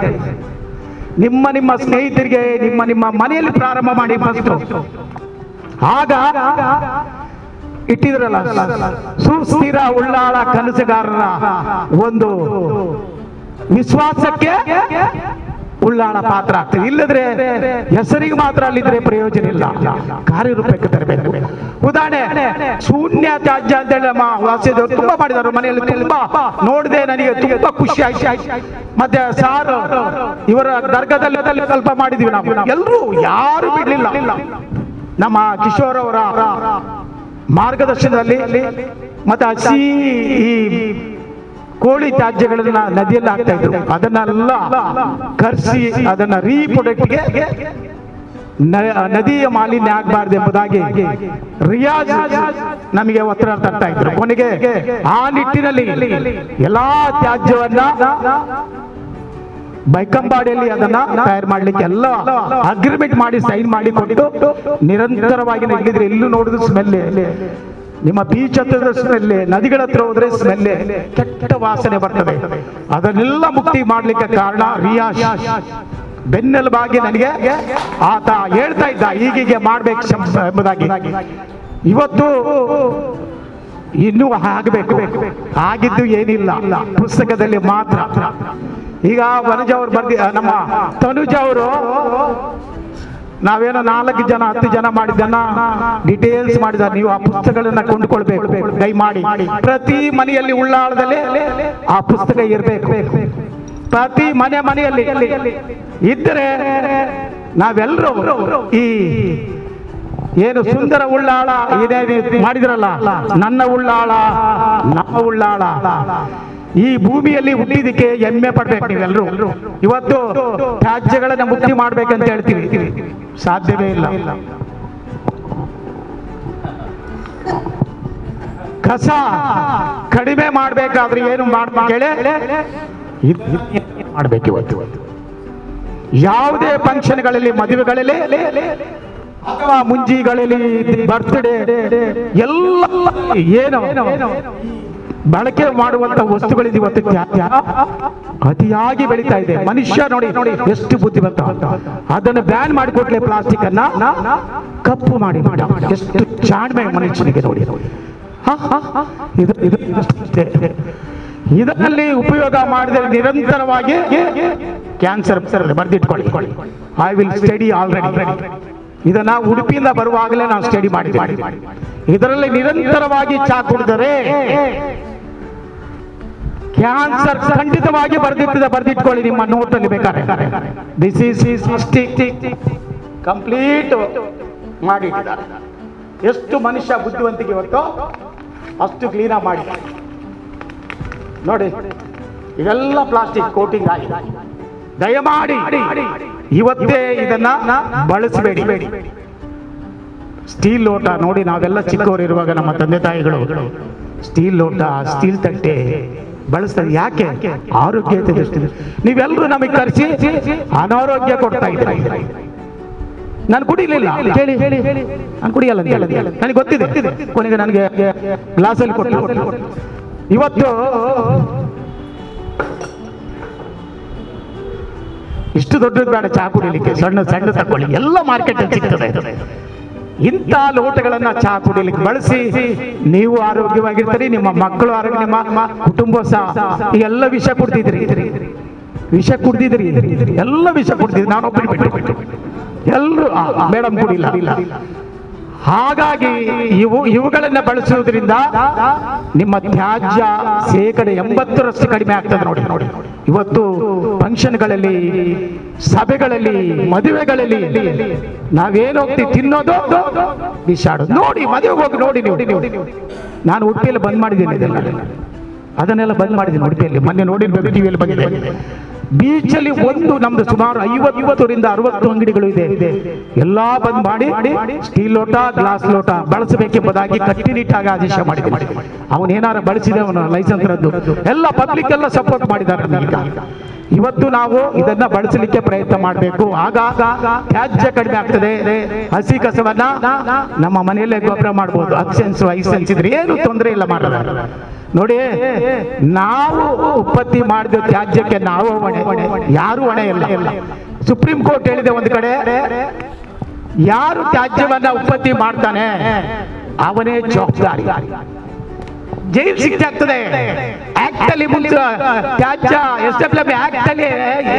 ನಿಮ್ಮ ಸ್ನೇಹಿತರಿಗೆ ನಿಮ್ಮ ಮನೆಯಲ್ಲಿ ಪ್ರಾರಂಭ ಮಾಡಿ ಫಸ್ಟ್. ಆಗ ಇಟ್ಟಿದ್ರಲ್ಲ ಸುಸ್ಥಿರ ಉಳ್ಳಾಳ ಕನಸುಗಾರರ ಒಂದು ವಿಶ್ವಾಸಕ್ಕೆ ಉಳ್ಳಾಳ ಪಾತ್ರ ಆಗ್ತದೆ. ಇಲ್ಲದ್ರೆ ಹೆಸರಿಗೆ ಮಾತ್ರ ಅಲ್ಲಿದ್ರೆ ಪ್ರಯೋಜನ ಇಲ್ಲ, ಕಾರ್ಯರೂಪಕ್ಕೆ ತರಬೇಕು. ಉದಾಹರಣೆ ಶೂನ್ಯ ತ್ಯಾಜ್ಯ ಅಂತೇಳಿ ನಮ್ಮ ವಾಸಿದವರು ತುಂಬಾ ಮಾಡಿದರು, ಮನೆಯಲ್ಲಿ ತುಂಬಾ ನೋಡಿದೆ, ನನಗೆ ತುಂಬಾ ಖುಷಿ ಆಯ್ತು. ಮತ್ತೆ ಸಾರು ಇವರ ದರ್ಗದಲ್ಲಿ ಸ್ವಲ್ಪ ಮಾಡಿದ್ವಿ ನಾವು, ಎಲ್ಲರೂ ಯಾರು ಬಿಡ್ಲಿಲ್ಲ. ನಮ್ಮ ಕಿಶೋರ್ ಅವರ ಮಾರ್ಗದರ್ಶನದಲ್ಲಿ ಮತ್ತೆ ಈ ಕೋಳಿ ತ್ಯಾಜ್ಯಗಳನ್ನ ನದಿಯಲ್ಲಿ ಹಾಕ್ತಾ ಇದ್ರು, ಅದನ್ನೆಲ್ಲ ಕರ್ಸಿ ಅದನ್ನ ರೀಪ್ರೊಡಕ್ಟ್ಗೆ ನದಿಯ ಮಾಲಿನ್ಯ ಆಗಬಾರ್ದು ಎಂಬುದಾಗಿ ರಿಯಾಜ್ ನಮಗೆ ಒತ್ತಡ ತರ್ತಾ ಇದ್ರು. ಕೊನೆಗೆ ಆ ನಿಟ್ಟಿನಲ್ಲಿ ಎಲ್ಲಾ ತ್ಯಾಜ್ಯವನ್ನ ಬೈಕಂಬಾಡಿಯಲ್ಲಿ ಅದನ್ನ ತಯಾರು ಮಾಡ್ಲಿಕ್ಕೆ ಎಲ್ಲ ಅಗ್ರಿಮೆಂಟ್ ಮಾಡಿ ಸೈನ್ ಮಾಡಿ ಕೊಟ್ಟು ನಿರಂತರವಾಗಿ ಇಲ್ಲಿದ್ರೆ ಎಲ್ಲೂ ನೋಡಿದ್ರು ಸ್ಮೆಲ್, ನಿಮ್ಮ ಬೀಚ್ ಹತ್ರದ ಸ್ಮೆಲ್, ನದಿಗಳ ಹತ್ರ ಹೋದ್ರೆ ಸ್ಮೆಲ್, ಕೆಟ್ಟ ವಾಸನೆ ಬರ್ತದೆ. ಅದನ್ನೆಲ್ಲ ಮುಕ್ತಿ ಮಾಡ್ಲಿಕ್ಕೆ ಕಾರಣ ರಿಯಾಜ್. ಬೆನ್ನೆಲುಬಾಗಿ ನನಗೆ ಆತ ಹೇಳ್ತಾ ಇದ್ದ ಹೀಗೆ ಮಾಡ್ಬೇಕು ಎಂಬುದಾಗಿ. ಇವತ್ತು ಇನ್ನೂ ಆಗಬೇಕು, ಆಗಿದ್ದು ಏನಿಲ್ಲ, ಪುಸ್ತಕದಲ್ಲಿ ಮಾತ್ರ. ಈಗ ವನಜ ಅವರು ನಮ್ಮ ತನುಜ ಅವರು ನಾವೇನೋ 4 ಜನ 10 ಜನ ಮಾಡಿದ್ದನ್ನ ಡೀಟೇಲ್ಸ್ ಮಾಡಿದ್ದಾರೆ. ನೀವು ಆ ಪುಸ್ತಕಗಳನ್ನ ಕೊಂಡುಕೊಳ್ಬೇಕು ದಯಮಾಡಿ. ಪ್ರತಿ ಮನೆಯಲ್ಲಿ ಉಳ್ಳಾಳದಲ್ಲಿ ಆ ಪುಸ್ತಕ ಇರಬೇಕು. ಪ್ರತಿ ಮನೆಯಲ್ಲಿ ಇದ್ದರೆ ನಾವೆಲ್ಲರೂ ಈ ಏನು ಸುಂದರ ಉಳ್ಳಾಳ ಇದೇ ಮಾಡಿದ್ರಲ್ಲ, ನನ್ನ ಉಳ್ಳಾಳ ನಮ್ಮ ಉಳ್ಳಾಳ, ಈ ಭೂಮಿಯಲ್ಲಿ ಹುಟ್ಟಿದಕ್ಕೆ ಹೆಮ್ಮೆ ಪಡ್ಬೇಕು ನೀವೆಲ್ಲರೂ. ಇವತ್ತು ತ್ಯಾಜ್ಯಗಳನ್ನ ಮುಕ್ತಿ ಮಾಡ್ಬೇಕಂತ ಹೇಳ್ತೀವಿ, ಸಾಧ್ಯವೇ ಇಲ್ಲ. ಕಸ ಕಡಿಮೆ ಮಾಡ್ಬೇಕಾದ್ರೆ ಏನು ಮಾಡ್ಬೇಕು? ಇವತ್ತು ಯಾವುದೇ ಫಂಕ್ಷನ್ಗಳಲ್ಲಿ, ಮದುವೆಗಳಲ್ಲಿ ಅಥವಾ ಮುಂಜಿಗಳಲ್ಲಿ, ಬರ್ತ್ಡೇ ಎಲ್ಲ ಏನು ಬಳಕೆ ಮಾಡುವಂತ ವಸ್ತುಗಳಿಂದ ಇವತ್ತು ಅತಿಯಾಗಿ ಬೆಳೀತಾ ಇದೆ. ಮನುಷ್ಯ ನೋಡಿ ಎಷ್ಟು ಬುದ್ಧಿವಂತ, ಅದನ್ನು ಬ್ಯಾನ್ ಮಾಡಿಕೊಟ್ಲೆ ಪ್ಲಾಸ್ಟಿಕ್ ಅನ್ನ ಕಪ್ಪು ಮಾಡಿ ಎಷ್ಟು ಚಾಣ್ಮೆ ಮನುಷ್ಯನಿಗೆ ನೋಡಿ. ಇದರಲ್ಲಿ ಉಪಯೋಗ ಮಾಡಿದರೆ ನಿರಂತರವಾಗಿ ಕ್ಯಾನ್ಸರ್ ಬರ್ದಿಟ್ಕೊಳ್ಳಿ. I will study already. ಇದನ್ನ ಉಡುಪಿಯಿಂದ ಬರುವಾಗಲೇ ನಾವು ಸ್ಟಡಿ ಮಾಡಿ ಇದರಲ್ಲಿ ನಿರಂತರವಾಗಿ ಚಾ ಕುಡಿದರೆ ಕ್ಯಾನ್ಸರ್ ಖಂಡಿತವಾಗಿ ಬರ್ದಿಟ್ಕೊಳ್ಳಿ ನಿಮ್ಮ ನೋಟಲ್ಲಿ ಬೇಕಾದ್ರೆ. ದಿಸ್ ಈಸ್ ಕಂಪ್ಲೀಟ್ ಮಾಡಿಟ್ಟಿದ್ದಾರೆ. ಎಷ್ಟು ಮನುಷ್ಯ ಬುದ್ಧಿವಂತಿಕೆ ಇವತ್ತು ಅಷ್ಟು ಕ್ಲೀನಾಗಿ ಮಾಡಿ ನೋಡಿ. ಇವೆಲ್ಲ ಪ್ಲಾಸ್ಟಿಕ್ ಕೋಟಿಂಗ್ ಆಗಿದೆ. ದಯಮಾಡಿ ಇವತ್ತೇ ಇದನ್ನ ಬಳಸಬೇಡಿ. ಸ್ಟೀಲ್ ಲೋಟ ನೋಡಿ, ನಾವೆಲ್ಲ ಚಿಕ್ಕವರಿರುವಾಗ ನಮ್ಮ ತಂದೆ ತಾಯಿಗಳು ಸ್ಟೀಲ್ ಲೋಟ, ಸ್ಟೀಲ್ ತಟ್ಟೆ ಬಳಸ್ತಾರೆ. ಯಾಕೆ? ಆರೋಗ್ಯತೆ ದೃಷ್ಟಿಯಿಂದ. ನೀವೆಲ್ಲರೂ ನಮಗೆ ಕರೆಸಿ ಅನಾರೋಗ್ಯ ಕೊಡ್ತಾ ಇದ್ದೀರಿ. ನಾನು ಕುಡಿಲಿಲ್ಲ ಹೇಳಿ, ನಾನು ಕುಡಿಯಲ್ಲ ನನಗೆ ಗೊತ್ತಿದೆ. ಕೊನೆಗೆ ನನಗೆ ಗ್ಲಾಸಲ್ಲಿ ಕೊಟ್ಟು ಇವತ್ತು ಇಷ್ಟು ದೊಡ್ಡದು ಬೇಡ ಚಹಾ ಕುಡಿಲಿಕ್ಕೆ, ಸಣ್ಣ ಸಣ್ಣ ತಗೊಳ್ಳಿ, ಎಲ್ಲ ಮಾರ್ಕೆಟ್ ಅಲ್ಲಿ ಸಿಗ್ತದೆ. ಇಂಥ ಲೋಟಗಳನ್ನ ಚಹಾ ಕುಡಿಲಿಕ್ಕೆ ಬಳಸಿ ನೀವು ಆರೋಗ್ಯವಾಗಿರ್ತೀರಿ, ನಿಮ್ಮ ಮಕ್ಕಳು ಆರೋಗ್ಯ, ನಿಮ್ಮ ಕುಟುಂಬ ಸಹ. ಎಲ್ಲ ವಿಷ ಕುಡ್ದಿದ್ರಿ, ಎಲ್ಲ ವಿಷ ಕುಡ್ದಿದ್ರಿ. ನಾನೊಬ್ಬರು ಬಿಟ್ಟು ಎಲ್ಲರೂ ಮೇಡಮ್ ಕುಡಿಲ್ಲ. ಹಾಗಾಗಿ ಇವುಗಳನ್ನ ಬಳಸುವುದರಿಂದ ನಿಮ್ಮ ತ್ಯಾಜ್ಯ ಶೇಕಡ 80% ಕಡಿಮೆ ಆಗ್ತದೆ. ನೋಡಿ ಇವತ್ತು ಫಂಕ್ಷನ್ಗಳಲ್ಲಿ, ಸಭೆಗಳಲ್ಲಿ, ಮದುವೆಗಳಲ್ಲಿ ನಾವೇನು ಹೋಗ್ತೀವಿ ತಿನ್ನೋದು, ಬಿಸಾಡೋದು. ನೋಡಿ ಮದುವೆಗೆ ಹೋಗಿ ನೋಡಿ ನೀವು. ನಾನು ಉಡುಪಿಯಲ್ಲಿ ಬಂದ್ ಮಾಡಿದ್ದೀನಿ, ಅದನ್ನೆಲ್ಲ ಬಂದ್ ಮಾಡಿದ್ದೀನಿ ಉಡುಪಿಯಲ್ಲಿ. ಮೊನ್ನೆ ನೋಡಿರ್ಬೇಕು, ಟಿವಿಯಲ್ಲಿ ಬಂದಿದೆ. ಬೀಚಲ್ಲಿ ನಮ್ದು ಸುಮಾರು 50ರಿಂದ 60 ಅಂಗಡಿಗಳು ಇದೆ. ಎಲ್ಲಾ ಬಂದ್ ಮಾಡಿ ಸ್ಟೀಲ್ ಲೋಟ, ಗ್ಲಾಸ್ ಲೋಟ ಬಳಸಬೇಕೆಂಬುದಾಗಿ ಕಟ್ಟುನಿಟ್ಟಾಗಿ ಆದೇಶ ಮಾಡಿದೆ. ಅವನೇನಾರು ಬಳಸಿದೆ ಅವನ ಲೈಸೆನ್ಸ್ ರದ್ದು. ಎಲ್ಲ ಪಬ್ಲಿಕ್ ಎಲ್ಲ ಸಪೋರ್ಟ್ ಮಾಡಿದ್ದಾರೆ. ಇವತ್ತು ನಾವು ಇದನ್ನ ಬಳಸಲಿಕ್ಕೆ ಪ್ರಯತ್ನ ಮಾಡಬೇಕು. ಆಗ ತ್ಯಾಜ್ಯ ಕಡಿಮೆ ಆಗ್ತದೆ. ಹಸಿ ಕಸವನ್ನ ನಮ್ಮ ಮನೆಯಲ್ಲೇ ಗೊಬ್ಬರ ಮಾಡಬಹುದು. 5 ಸೆನ್ಸ್ ಇದ್ರೆ ಏನು ತೊಂದರೆ ಇಲ್ಲ ಮಾಡೋದು. ನೋಡಿ, ನಾವು ಉತ್ಪತ್ತಿ ಮಾಡಿದ ತ್ಯಾಜ್ಯಕ್ಕೆ ನಾವು ಹೊಣೆ, ಯಾರು ಹೊಣೆ ಇಲ್ಲ. ಸುಪ್ರೀಂ ಕೋರ್ಟ್ ಹೇಳಿದೆ ಒಂದು ಕಡೆ, ಯಾರು ತ್ಯಾಜ್ಯವನ್ನ ಉತ್ಪತ್ತಿ ಮಾಡ್ತಾನೆ ಅವನೇ ಜವಾಬ್ದಾರಿ. ಜೈಲ್ ಶಿಕ್ಷೆ ಆಗ್ತದೆ. ಆಕ್ಟ್ ಅಲ್ಲಿ ಮುಂಚೆ ತ್ಯಾಜ್ಯ SWM ಆಕ್ಟ್ ಅಲ್ಲಿ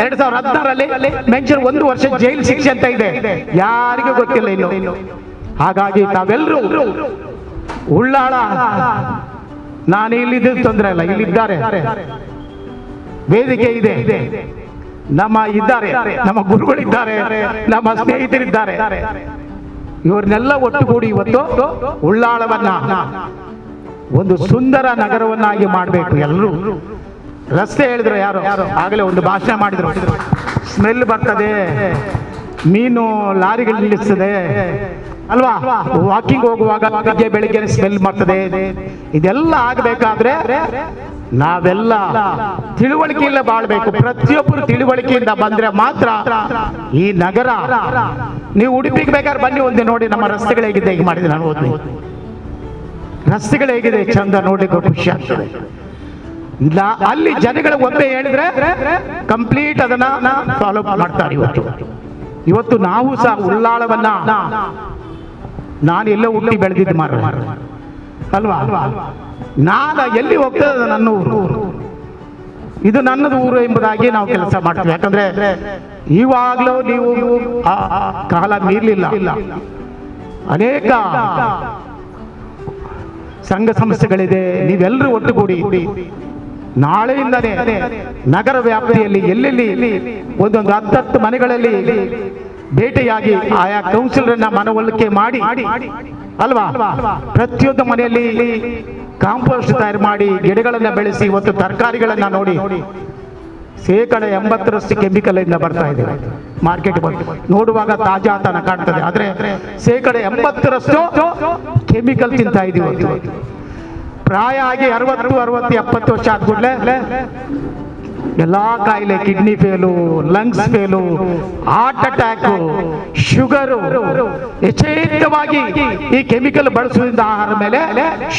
2016 ಮೆನ್ಷನ್ 1 ವರ್ಷ ಜೈಲ್ ಶಿಕ್ಷೆ ಅಂತ ಇದೆ, ಯಾರಿಗೂ ಗೊತ್ತಿಲ್ಲ ಇನ್ನು. ಹಾಗಾಗಿ ತಾವೆಲ್ಲರೂ ಉಳ್ಳಾಳ, ನಾನು ಇಲ್ಲಿದ್ದು ತೊಂದರೆ ಇಲ್ಲ, ಇಲ್ಲಿದ್ದಾರೆ, ವೇದಿಕೆ ಇದೆ, ನಮ್ಮ ಇದ್ದಾರೆ, ನಮ್ಮ ಗುರುಗಳಿದ್ದಾರೆ, ನಮ್ಮ ಸ್ನೇಹಿತರಿದ್ದಾರೆ, ಇವರನ್ನೆಲ್ಲ ಒಟ್ಟುಗೂಡಿ ಇವತ್ತು ಉಳ್ಳಾಳವನ್ನ ಒಂದು ಸುಂದರ ನಗರವನ್ನಾಗಿ ಮಾಡಬೇಕು. ಎಲ್ಲರೂ ರಸ್ತೆ ಹೇಳಿದ್ರು, ಯಾರು ಆಗಲೇ ಒಂದು ಭಾಷಣ ಮಾಡಿದ್ರು, ಸ್ಮೆಲ್ ಬರ್ತದೆ, ಮೀನು ಲಾರಿಗಳು ನಿಲ್ಲಿಸ್ತದೆ ಅಲ್ವಾ, ವಾಕಿಂಗ್ ಹೋಗುವಾಗ ಬೆಳಿಗ್ಗೆ ಸ್ಮೆಲ್ ಬರ್ತದೆ. ಇದೆಲ್ಲ ಆಗಬೇಕಾದ್ರೆ ನಾವೆಲ್ಲ ತಿಳುವಳಿಕೆಯಿಂದ ಬಾಳ್ಬೇಕು. ಪ್ರತಿಯೊಬ್ಬರು ತಿಳುವಳಿಕೆಯಿಂದ ಬಂದ್ರೆ ಮಾತ್ರ ಈ ನಗರ. ನೀವು ಉಡುಪಿಗೆ ಬೇಕಾದ್ರೆ ಬನ್ನಿ, ಒಂದೇ ನೋಡಿ ನಮ್ಮ ರಸ್ತೆಗಳು ಹೇಗಿದೆ, ಈಗ ಮಾಡಿದೆ ನಾನು ಓದಿ, ರಸ್ತೆಗಳು ಹೇಗಿದೆ ಚಂದ, ನೋಡ್ಲಿಕ್ಕೆ ಖುಷಿ ಆಗ್ತದೆ. ಇಲ್ಲ ಅಲ್ಲಿ ಜನಗಳು ಒಮ್ಮೆ ಹೇಳಿದ್ರೆ ಕಂಪ್ಲೀಟ್ ಅದನ್ನ ಫಾಲೋ ಮಾಡ್ತಾರೆ. ಇವತ್ತು ನಾವು ಸಹ ಉಳ್ಳಾಳವನ್ನ, ನಾನು ಎಲ್ಲ ಹುಟ್ಟಿ ಬೆಳೆದಿದ್ದು ಮಾರ ಅಲ್ವಾ, ನಾನು ಎಲ್ಲಿ ಹೋಗ್ತದೆ ನನ್ನ ಊರು, ಇದು ನನ್ನದು ಊರು ಎಂಬುದಾಗಿ ನಾವು ಕೆಲಸ ಮಾಡ್ತೀವಿ. ಯಾಕಂದ್ರೆ ಇವಾಗಲೂ ನೀವು ಕಾಲ ಮೀರ್ಲಿಲ್ಲ, ಅನೇಕ ಸಂಘ ಸಂಸ್ಥೆಗಳಿದೆ, ನೀವೆಲ್ಲರೂ ಒಟ್ಟುಗೂಡಿ ನಾಳೆಯಿಂದನೇ ನಗರ ವ್ಯಾಪ್ತಿಯಲ್ಲಿ ಎಲ್ಲೆಲ್ಲಿ ಒಂದೊಂದು 10 ಮನೆಗಳಲ್ಲಿ ಭೇಟಿಯಾಗಿ ಆಯಾ ಕೌನ್ಸಿಲರ್ನ ಮನವೊಲಿಕೆ ಮಾಡಿ ಅಲ್ವಾ, ಪ್ರತಿಯೊಂದು ಮನೆಯಲ್ಲಿ ಕಾಂಪೋಸ್ಟ್ ತಯಾರು ಮಾಡಿ ಗಿಡಗಳನ್ನ ಬೆಳೆಸಿ, ಇವತ್ತು ತರಕಾರಿಗಳನ್ನ ನೋಡಿ 80% ಕೆಮಿಕಲ್ ಇಂದ ಬರ್ತಾ ಇದೆ ಮಾರ್ಕೆಟ್. ನೋಡುವಾಗ ತಾಜಾ ತನ ಕಾಣ್ತದೆ, ಆದ್ರೆ 80% ಕೆಮಿಕಲ್ ತಿಂತಾ ಇದೀವಿ. ಪ್ರಾಯ ಆಗಿ 60, 70 ವರ್ಷ ಆದ್ಕೂಡ್ಲೆ ಎಲ್ಲಾ ಕಾಯಿಲೆ, kidney fail, lungs fail, heart attack, sugar, ಯಥೇಚ್ಛವಾಗಿ ಈ ಕೆಮಿಕಲ್ ಬಳಸುವುದರಿಂದ ಆಹಾರ ಮೇಲೆ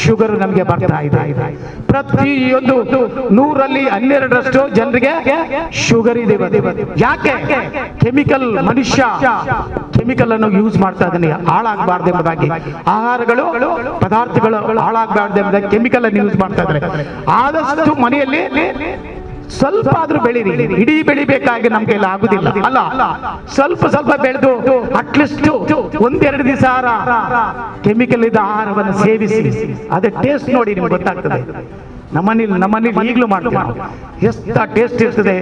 ಶುಗರ್ ನಮಗೆ ಬರ್ತಾ ಇದೆ. ಪ್ರತಿಯೊಂದು 100ರಲ್ಲಿ 12ರಷ್ಟು ಜನರಿಗೆ ಶುಗರ್ ಇದೆ. ಯಾಕೆ? ಕೆಮಿಕಲ್, ಮನುಷ್ಯ ಕೆಮಿಕಲ್ ಅನ್ನು ಯೂಸ್ ಮಾಡ್ತಾ ಇದ್ದಾನೆ, ಹಾಳಾಗಬಾರ್ದು ಎಂಬುದಾಗಿ. ಆಹಾರಗಳು, ಪದಾರ್ಥಗಳು ಹಾಳಾಗಬಾರ್ದು ಎಂಬುದಾಗಿ ಕೆಮಿಕಲ್ ಅನ್ನು ಯೂಸ್ ಮಾಡ್ತಾ ಇದ್ದಾರೆ. ಆದಷ್ಟು ಮನೆಯಲ್ಲಿ ಸ್ವಲ್ಪ ಆದ್ರೂ ಬೆಳೀರಿ, ಇಡೀ ಬೆಳಿಬೇಕಾಗಿ ನಮ್ಗೆ ಎಲ್ಲ ಆಗುದಿಲ್ಲ ಅಲ್ಲ, ಸ್ವಲ್ಪ ಬೆಳೆದು ಅಟ್ಲೀಸ್ಟ್ 1-2 ದಿವಸ ಕೆಮಿಕಲ್ ಇದ್ದ ಆಹಾರವನ್ನು ಸೇವಿಸಿ, ಅದೇ ಟೇಸ್ಟ್ ನೋಡಿ ನಿಮ್ಗೆ ಗೊತ್ತಾಗ್ತದೆ. ನಮ್ಮನೇಲಿ ಈಗಲೂ ಮಾಡ್ತೀವಿ, ಎಷ್ಟು ಟೇಸ್ಟ್ ಇರ್ತದೆ.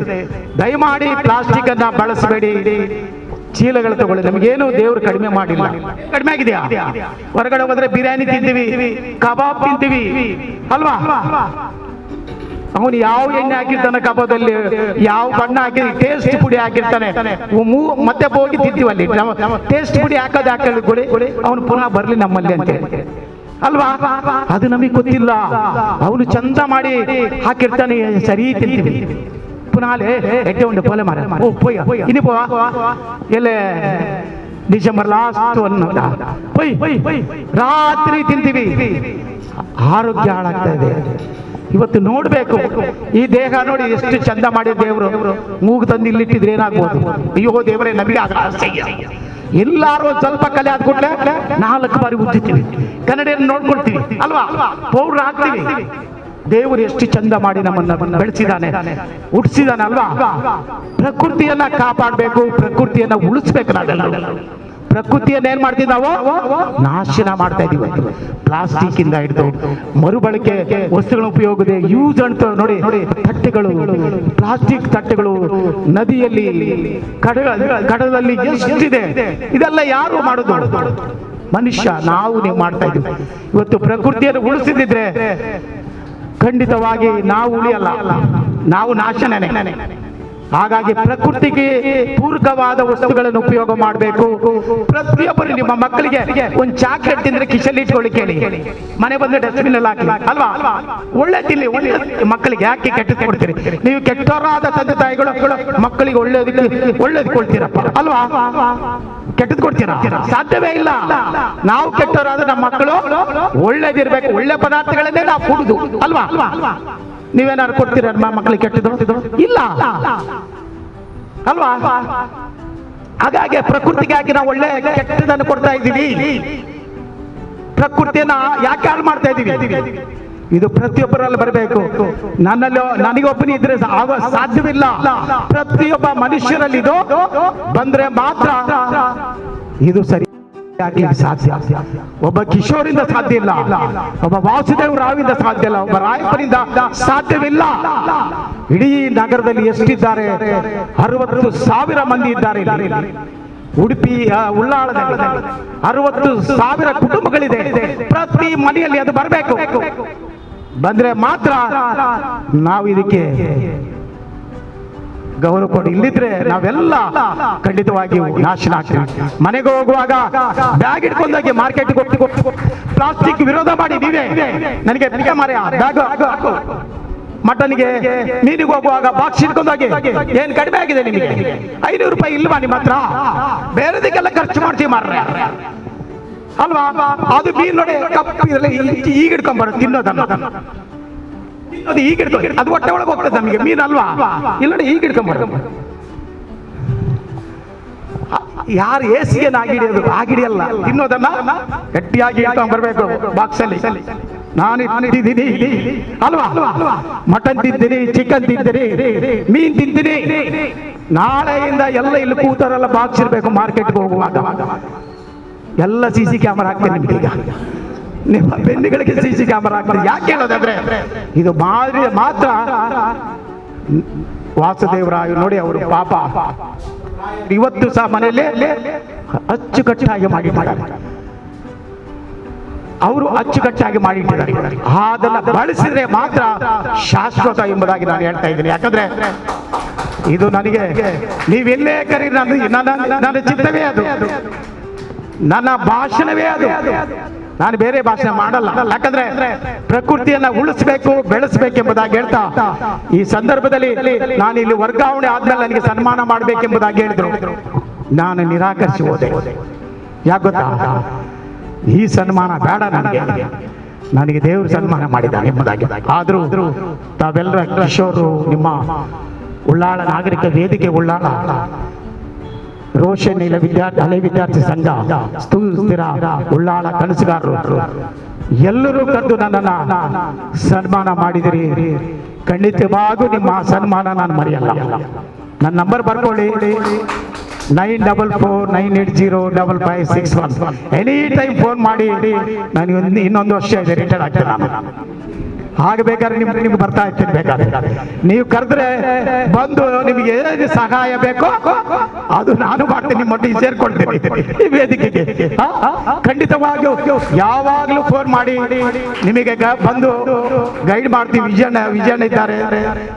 ದಯಮಾಡಿ ಪ್ಲಾಸ್ಟಿಕ್ ಅನ್ನ ಬಳಸಬೇಡಿ, ಚೀಲಗಳು ತಗೊಳ್ಳಿ. ನಮಗೇನು ದೇವರು ಕಡಿಮೆ ಮಾಡಿಲ್ಲ, ಕಡಿಮೆ ಆಗಿದೆಯಾ? ಹೊರಗಡೆ ಹೋದ್ರೆ ಬಿರಿಯಾನಿ ತಿಂತೀವಿ, ಕಬಾಬ್ ತಿಂತೀವಿ ಅಲ್ವಾ, ಅವನು ಯಾವ ಎಣ್ಣೆ ಹಾಕಿರ್ತಾನೆ ಕಬಾಬಲ್ಲಿ, ಯಾವ ಬಣ್ಣ ಹಾಕಿ, ಟೇಸ್ಟ್ ಪುಡಿ ಹಾಕಿರ್ತಾನೆ, ಮತ್ತೆ ಹೋಗಿ ತಿಂತೀವಲ್ಲಿ. ಟೇಸ್ಟ್ ಪುಡಿ ಹಾಕಿ ಕೊಡಿ, ಅವನು ಪುನಃ ಬರ್ಲಿ ನಮ್ಮಲ್ಲಿ ಅಂತ ಅಲ್ವಾ, ಅದು ನಮಗೆ ಗೊತ್ತಿಲ್ಲ. ಅವನು ಚಂದ ಮಾಡಿ ಹಾಕಿರ್ತಾನೆ, ಸರಿ ತಿಂತೀವಿ. ಪುನಃ ಎಡ್ಡೆ ಉಂಡೆ ಪೋಲೆ ಮಾರ ಇನಿ ಎಲ್ಲೇ ಡಿಸೆಂಬರ್ ಲಾಸ್ಟ್ ರಾತ್ರಿ ತಿಂತೀವಿ, ಆರೋಗ್ಯ ಹಾಳಾಗ್ತಾ ಇದೆ. ಇವತ್ತು ನೋಡ್ಬೇಕು, ಈ ದೇಹ ನೋಡಿ ಎಷ್ಟು ಚಂದ ಮಾಡಿ ದೇವರು. ಮೂಗು ತಂದು ಇಲ್ಲಿಟ್ಟಿದ್ರೆ ಏನಾಗ್ಬೋದು? ಅಯ್ಯೋ ದೇವರೇ, ನಮಗೆ ಎಲ್ಲಾರು ಸ್ವಲ್ಪ ಕಲೆ ಆದ್ಕೊಟ್ಲೆ 4 ಬಾರಿ ಉಜ್ಜುತ್ತೀವಿ, ಕನ್ನಡಿಯನ್ನು ನೋಡ್ಕೊಳ್ತೀವಿ ಅಲ್ವಾ, ಪೌಡರ್ ಹಾಕ್ತೀವಿ. ದೇವರು ಎಷ್ಟು ಚಂದ ಮಾಡಿ ನಮ್ಮನ್ನ ಬೆಳೆಸಿದಾನೆ, ಹುಟ್ಟಿಸಿದಾನೆ ಅಲ್ವಾ. ಪ್ರಕೃತಿಯನ್ನ ಕಾಪಾಡಬೇಕು, ಪ್ರಕೃತಿಯನ್ನ ಉಳಿಸ್ಬೇಕು. ನಾವೆಲ್ಲ ಪ್ರಕೃತಿಯನ್ನ ಏನ್ ಮಾಡ್ತೀವಿ ನಾವು? ನಾಶನ ಮಾಡ್ತಾ ಇದೀವಿ. ಪ್ಲಾಸ್ಟಿಕ್ ಇಂದ ಹಿಡಿದು ಮರುಬಳಕೆ ವಸ್ತುಗಳ ಉಪಯೋಗದ ಯೂಸ್ ಅಂತ ನೋಡಿ, ತಟ್ಟೆಗಳು, ಪ್ಲಾಸ್ಟಿಕ್ ತಟ್ಟೆಗಳು ನದಿಯಲ್ಲಿ, ಕಡಲಲ್ಲಿ ಎಷ್ಟಿದೆ. ಇದೆಲ್ಲ ಯಾರು ಮಾಡೋದು? ಮನುಷ್ಯ, ನೀವು ಮಾಡ್ತಾ ಇದೀವಿ. ಇವತ್ತು ಪ್ರಕೃತಿಯನ್ನು ಉಳಿಸಿದ್ರೆ ಖಂಡಿತವಾಗಿ ನಾವು ಉಳಿಯಲ್ಲ, ನಾವು ನಾಶನೇ. ಹಾಗಾಗಿ ಪ್ರಕೃತಿಗೆ ಪೂರಕವಾದ ವಸ್ತುಗಳನ್ನು ಉಪಯೋಗ ಮಾಡಬೇಕು. ಪ್ರತಿಯೊಬ್ಬರು ನಿಮ್ಮ ಮಕ್ಕಳಿಗೆ ಒಂದು ಚಾಕ್ಲೇಟ್ ತಿಂದ್ರೆ ಕಿಶಲ್ಲಿ ಇಟ್ಕೊಳ್ಳಿ ಕೇಳಿ, ಮನೆ ಬಂದ್ರೆ ಡಸ್ಟ್ಬಿನ್ ಅಲ್ಲಿ ಹಾಕಿ ಅಲ್ವಾ. ಒಳ್ಳೆ ತಿನ್ನಿ, ಒಳ್ಳೆ ಮಕ್ಕಳಿಗೆ ಯಾಕೆ ಕೆಟ್ಟದ್ದು ಕೊಡ್ತೀರಿ ನೀವು? ಕೆಟ್ಟವರಾದ ತಂದೆ ತಾಯಿಗಳು ಮಕ್ಕಳಿಗೆ ಒಳ್ಳೇದು ಕೊಡ್ತೀರಪ್ಪ ಅಲ್ವಾ, ಕೆಟ್ಟದ್ದು ಕೊಡ್ತೀರಾ? ಸಾಧ್ಯವೇ ಇಲ್ಲ. ನಾವು ಕೆಟ್ಟವರಾದ ನಮ್ಮ ಮಕ್ಕಳು ಒಳ್ಳೇದಿರ್ಬೇಕು, ಒಳ್ಳೆ ಪದಾರ್ಥಗಳನ್ನೇ ನಾವು ಕೊಡುದು ಅಲ್ವಾ. ನೀವೇನಾದ್ರು ಕೊಡ್ತೀರ ಮಕ್ಕಳಿಗೆ ಕೆಟ್ಟದ್ದು? ಇಲ್ಲ ಅಲ್ವಾ. ಹಾಗಾಗಿ ಪ್ರಕೃತಿಗಾಗಿ ನಾವು ಒಳ್ಳೆ ಕೆಟ್ಟದನ್ನು ಕೊಡ್ತಾ ಇದ್ದೀವಿ. ಪ್ರಕೃತಿಯನ್ನ ಯಾಕೆ ಹಾಳು ಮಾಡ್ತಾ ಇದ್ದೀವಿ? ಇದು ಪ್ರತಿಯೊಬ್ಬರಲ್ಲಿ ಬರಬೇಕು. ನನ್ನಲ್ಲಿ ನನಗೊಬ್ಬನೇ ಇದ್ರೆ ಆಗೋ ಸಾಧ್ಯವಿಲ್ಲ. ಪ್ರತಿಯೊಬ್ಬ ಮನುಷ್ಯರಲ್ಲಿ ಇದು ಬಂದ್ರೆ ಮಾತ್ರ ಇದು ಸರಿ ಆಗ್ಲಿಕ್ಕೆ ಸಾಧ್ಯ. ಒಬ್ಬ ಕಿಶೋರಿಂದ ಸಾಧ್ಯ ಇಲ್ಲ, ಒಬ್ಬ ವಾಸುದೇವ ರಾವಿಂದ ಸಾಧ್ಯ ಇಲ್ಲ, ಒಬ್ಬ ರಾಯಪ್ಪನಿಂದ ಸಾಧ್ಯವಿಲ್ಲ. ಇಡೀ ನಗರದಲ್ಲಿ ಎಷ್ಟಿದ್ದಾರೆ? 60,000 ಮಂದಿ ಇದ್ದಾರೆ. ಉಡುಪಿ ಉಳ್ಳಾಳದಲ್ಲಿ 60,000 ಕುಟುಂಬಗಳಿದೆ. ಪ್ರತಿ ಮನೆಯಲ್ಲಿ ಅದು ಬರಬೇಕು. ಬಂದ್ರೆ ಮಾತ್ರ ನಾವು ಇದಕ್ಕೆ ಗೌರವ ಕೊಡಿ. ಇಲ್ಲಿದ್ರೆ ನಾವೆಲ್ಲ ಖಂಡಿತವಾಗಿಯೂ ನಾಶನ ಆಗ್ತೀವಿ. ಮನೆಗೆ ಹೋಗುವಾಗ ಬ್ಯಾಗ್ ಇಟ್ಕೊಂಡೋಗಿ ಮಾರ್ಕೆಟ್ ಕೊಟ್ಟು ಪ್ಲಾಸ್ಟಿಕ್ ವಿರೋಧ ಮಾಡಿ ನೀವೇ ನನಗೆ ಬ್ಯಾಗ್ ಮಟನ್ಗೆ ಮೀನಿಗೆ ಹೋಗುವಾಗ ಬಾಕ್ಸ್ ಇಟ್ಕೊಂಡೋಗಿ ಏನ್ ಕಡಿಮೆ ಆಗಿದೆ ನಿಮಗೆ? 500 ರೂಪಾಯಿ ಇಲ್ವಾ ನಿಮ್ಮ ಹತ್ರ? ಬೇರೆದಕ್ಕೆಲ್ಲ ಖರ್ಚು ಮಾಡ್ತೀವಿ ಮಾರ್ರೆ ಅಲ್ವಾ? ಅದು ಮೀನ್ ನೋಡಿ ಈಗ ಇಟ್ಕೊಂಡ್ಬಾರ್ದು ತಿನ್ನೋದನ್ನ, ಅದು ಈಗ ಇಡ್ಕೊಂಡು ಅದು ಹೊಟ್ಟೆ ಒಳಗೆ ಹೋಗ್ತದೆ ನಮಗೆ ಮೀನ್ ಅಲ್ವಾ? ಇಲ್ಲ ನೋಡಿ ಈಗ ಇಟ್ಕೊಂಡ್ಬಾರ್ದು. ಯಾರು ಏಸಿಗೆ ಆಗಿಡಿಯಲ್ಲ, ತಿನ್ನೋದನ್ನ ಗಟ್ಟಿಯಾಗಿ ಇಟ್ಕೊಂಡ್ ಬರ್ಬೇಕು ಬಾಕ್ಸ್ ಅಲ್ಲಿ. ನಾನು ತಿಂತೀನಿ ಅಲ್ವಾ? ಮಟನ್ ತಿಂತೀನಿ, ಚಿಕನ್ ತಿಂತೀನಿ, ಮೀನ್ ತಿಂತೀನಿ. ನಾಳೆಯಿಂದ ಎಲ್ಲ ಇಲ್ಲಿ ಕೂತಾರೆಲ್ಲ ಬಾಕ್ಸ್ ಇರ್ಬೇಕು. ಮಾರ್ಕೆಟ್ಗೆ ಹೋಗುವಾಗ ಎಲ್ಲ CC ಕ್ಯಾಮರಾ ಹಾಕ್ತೇನೆ ನಿಮ್ಗೆ. ಈಗ ನಿಮ್ಮ ಬೆನ್ನುಗಳಿಗೆ CC ಕ್ಯಾಮರಾ ಹಾಕ್ತಾರೆ. ಯಾಕೆ ಹೇಳೋದಾದ್ರೆ ಇದು ಮಾತ್ರ ವಾಸುದೇವರಾಯ ನೋಡಿ, ಅವರು ಪಾಪ ಇವತ್ತು ಸಹ ಮನೆಯಲ್ಲೇ ಅಚ್ಚುಕಟ್ಟಾಗಿ ಮಾಡಿದ್ದಾರೆ. ಅವರು ಅಚ್ಚುಕಟ್ಟಾಗಿ ಮಾಡಿಟ್ಟಿದ್ದಾರೆ. ಅದನ್ನ ಬಳಸಿದ್ರೆ ಮಾತ್ರ ಶಾಶ್ವತ ಎಂಬುದಾಗಿ ನಾನು ಹೇಳ್ತಾ ಇದ್ದೀನಿ. ಯಾಕಂದ್ರೆ ಇದು ನನಗೆ ನೀವೆಲ್ಲೇ ಕರೀ ನನ್ನ ಚಿತ್ತವೇ ಅದು, ನನ್ನ ಭಾಷಣವೇ ಅದು. ನಾನು ಬೇರೆ ಭಾಷಣ ಮಾಡಲ್ಲ. ಯಾಕಂದ್ರೆ ಪ್ರಕೃತಿಯನ್ನ ಉಳಿಸ್ಬೇಕು, ಬೆಳೆಸ್ಬೇಕೆಂಬುದಾಗಿ ಹೇಳ್ತಾ ಈ ಸಂದರ್ಭದಲ್ಲಿ ನಾನು ಇಲ್ಲಿ ವರ್ಗಾವಣೆ ಆದ್ಮೇಲೆ ನನಗೆ ಸನ್ಮಾನ ಮಾಡ್ಬೇಕೆಂಬುದಾಗಿ ಹೇಳಿದ್ರು. ನಾನು ನಿರಾಕರಿಸಿ ಹೋದೆ. ಯಾಕೆ ಗೊತ್ತಾ? ಈ ಸನ್ಮಾನ ಬೇಡ ನನಗೆ ದೇವರು ಸನ್ಮಾನ ಮಾಡಿದ್ದಾನೆ ಎಂಬುದಾಗಿ. ಆದ್ರೂ ತಾವೆಲ್ಲರ ಕಿಶೋರು, ನಿಮ್ಮ ಉಳ್ಳಾಳ ನಾಗರಿಕ ವೇದಿಕೆ, ಉಳ್ಳಾಳ ರೋಷನ್ ಹಳೆ ವಿದ್ಯಾರ್ಥಿ ಸಂಘ, ಸ್ಥಿರ ಉಳ್ಳಾಳ ಕನಸುಗಾರರು ಎಲ್ಲರೂ ಕರೆದು ನನ್ನನ್ನ ಸನ್ಮಾನ ಮಾಡಿದಿರಿ. ಖಂಡಿತವಾಗೂ ನಿಮ್ಮ ಸನ್ಮಾನ ನಾನು ಮರೆಯಲ್ಲ. ನನ್ನ ನಂಬರ್ ಬರ್ಕೊಳ್ಳಿ, 9449805561. ಎನಿ ಟೈಮ್ ಫೋನ್ ಮಾಡಿ. ನನಗೆ ಇನ್ನೊಂದು ವರ್ಷ ಇದೆ, ರಿಟೈರ್ಡ್ ಆಗ್ತೇನೆ ನಾನು. ಆಗಬೇಕಾದ್ರೆ ನಿಮ್ಗೆ ಬರ್ತಾ ಇರ್ತೀನಿ. ಬೇಕಾದ್ರೆ ನೀವು ಕರೆದ್ರೆ ಬಂದು ನಿಮಗೆ ಏನೇನು ಸಹಾಯ ಬೇಕೋ ಅದು ನಾನು ಮಾಡ್ತೀನಿ. ನಿಮ್ಮೊಟ್ಟಿಗೆ ಸೇರ್ಕೊಳ್ತೀನಿ ಈ ವೇದಿಕೆಗೆ. ಖಂಡಿತವಾಗಿಯೂ ಯಾವಾಗಲೂ ಫೋನ್ ಮಾಡಿ ನಿಮಗೆ ಬಂದು ಗೈಡ್ ಮಾಡ್ತೀವಿ. ವಿಜಯಣ್ಣ ಇದ್ದಾರೆ,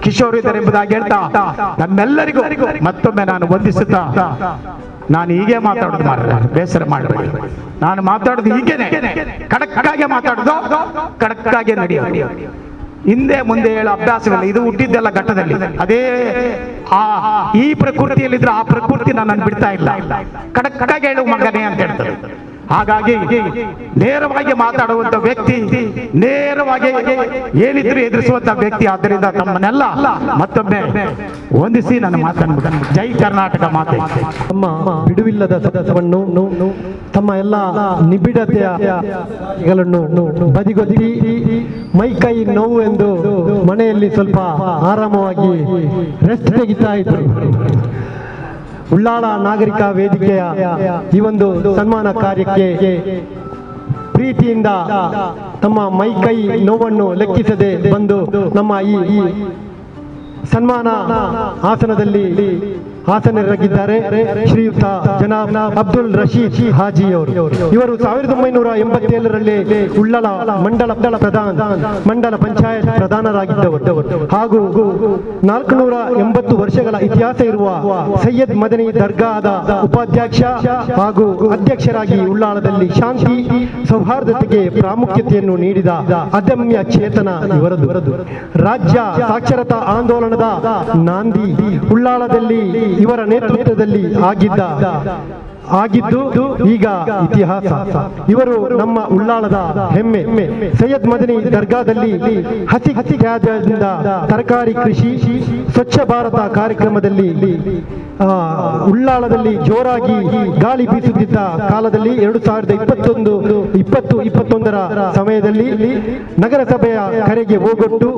ಕಿಶೋರ್ ಇದ್ದಾರೆ ಎಂಬುದಾಗಿ ಹೇಳ್ತಾ ನಮ್ಮೆಲ್ಲರಿಗೂ ಮತ್ತೊಮ್ಮೆ ನಾನು ವಂದಿಸುತ್ತಾ, ನಾನು ಹೀಗೆ ಮಾತಾಡೋದು ಮಾತ್ರ, ಬೇಸರ ಮಾಡಬೇಡಿ. ನಾನು ಮಾತಾಡೋದು ಹೀಗೇನೆ, ಕಡಕ್ಕಾಗೆ ಮಾತಾಡೋದು, ಕಡಕ್ಕಾಗೆ ನಡೆಯೋದು. ಹಿಂದೆ ಮುಂದೆ ಹೇಳೋ ಅಭ್ಯಾಸವಿಲ್ಲ. ಇದು ಹುಟ್ಟಿದ್ದೆಲ್ಲ ಘಟ್ಟದಲ್ಲಿ. ಅದೇ ಈ ಪ್ರಕೃತಿಯಲ್ಲಿದ್ರೆ ಆ ಪ್ರಕೃತಿ ನನ್ನನ್ನು ಬಿಡ್ತಾ ಇಲ್ಲ. ಕಡಕ್ಕಾಗೆ ಹೇಳು ಮಗನೇ ಅಂತ ಹೇಳ್ತಾರೆ. ಹಾಗಾಗಿ ನೇರವಾಗಿ ಮಾತಾಡುವಂತ ವ್ಯಕ್ತಿ, ನೇರವಾಗಿ ಏನಿದ್ರು ಎದುರಿಸುವಂತ ವ್ಯಕ್ತಿ. ಆದ್ದರಿಂದ ತಮ್ಮನ್ನೆಲ್ಲ ಮತ್ತೊಮ್ಮೆ ವಂದಿಸಿ ನನ್ನ ಮಾತನ್ನು ಜೈ ಕರ್ನಾಟಕ ಮಾತೆ. ತಮ್ಮ ಬಿಡುವಿಲ್ಲದ ಸದಸ್ಯವನ್ನು, ತಮ್ಮ ಎಲ್ಲ ನಿಬಿಡತೆಗಳನ್ನು ಬದಿಗೊತ್ತಿ ಮೈ ಕೈ ನೋವು ಎಂದು ಮನೆಯಲ್ಲಿ ಸ್ವಲ್ಪ ಆರಾಮವಾಗಿ ರೆಸ್ಟ್ ತೆಗಿತಾ ಇದ್ರು. ಉಳ್ಳಾಳ ನಾಗರಿಕ ವೇದಿಕೆಯ ಈ ಒಂದು ಸನ್ಮಾನ ಕಾರ್ಯಕ್ಕೆ ಪ್ರೀತಿಯಿಂದ ತಮ್ಮ ಮೈ ಕೈ ನೋವನ್ನು ಲೆಕ್ಕಿಸದೆ ಬಂದು ನಮ್ಮ ಈ ಸನ್ಮಾನ ಆಸನದಲ್ಲಿ ಆಸನರಾಗಿದ್ದಾರೆ ಶ್ರೀಯುತ ಜನಾಬ್ ಅಬ್ದುಲ್ ರಶೀದ್ ಹಾಜಿ ಅವರು. ಇವರು 1987ರಲ್ಲಿ ಉಳ್ಳಾಲ ಮಂಡಲ ಪಂಚಾಯತ್ ಪ್ರಧಾನರಾಗಿದ್ದವರು ಹಾಗೂ 480 ವರ್ಷಗಳ ಇತಿಹಾಸ ಇರುವ ಸೈಯದ್ ಮದನಿ ದರ್ಗಾದ ಉಪಾಧ್ಯಕ್ಷ ಹಾಗೂ ಅಧ್ಯಕ್ಷರಾಗಿ ಉಳ್ಳಾಳದಲ್ಲಿ ಶಾಂತಿ ಸೌಹಾರ್ದತೆಗೆ ಪ್ರಾಮುಖ್ಯತೆಯನ್ನು ನೀಡಿದ ಅದಮ್ಯ ಚೇತನ ಇವರದು. ರಾಜ್ಯ ಸಾಕ್ಷರತಾ ಆಂದೋಲನದ ನಾಂದಿ ಉಳ್ಳಾಳದಲ್ಲಿ ಇವರ ನೇತೃತ್ವದಲ್ಲಿ ಆಗಿದ್ದ ಆಗಿದ್ದು ಈಗ ಇತಿಹಾಸ. ಇವರು ನಮ್ಮ ಉಳ್ಳಾಳದ ಹೆಮ್ಮೆ. ಸೈಯದ್ ಮದನಿ ದರ್ಗಾದಲ್ಲಿ ಹಸಿ ತ್ಯಾಜ್ಯದಿಂದ ತರಕಾರಿ ಕೃಷಿ, ಸ್ವಚ್ಛ ಭಾರತ ಕಾರ್ಯಕ್ರಮದಲ್ಲಿ ಉಳ್ಳಾಳದಲ್ಲಿ ಜೋರಾಗಿ ಗಾಳಿ ಬೀಸುತ್ತಿದ್ದ ಕಾಲದಲ್ಲಿ 2021ರ ಸಮಯದಲ್ಲಿ ನಗರಸಭೆಯ ಕರೆಗೆ ಹೋಗೊಟ್ಟು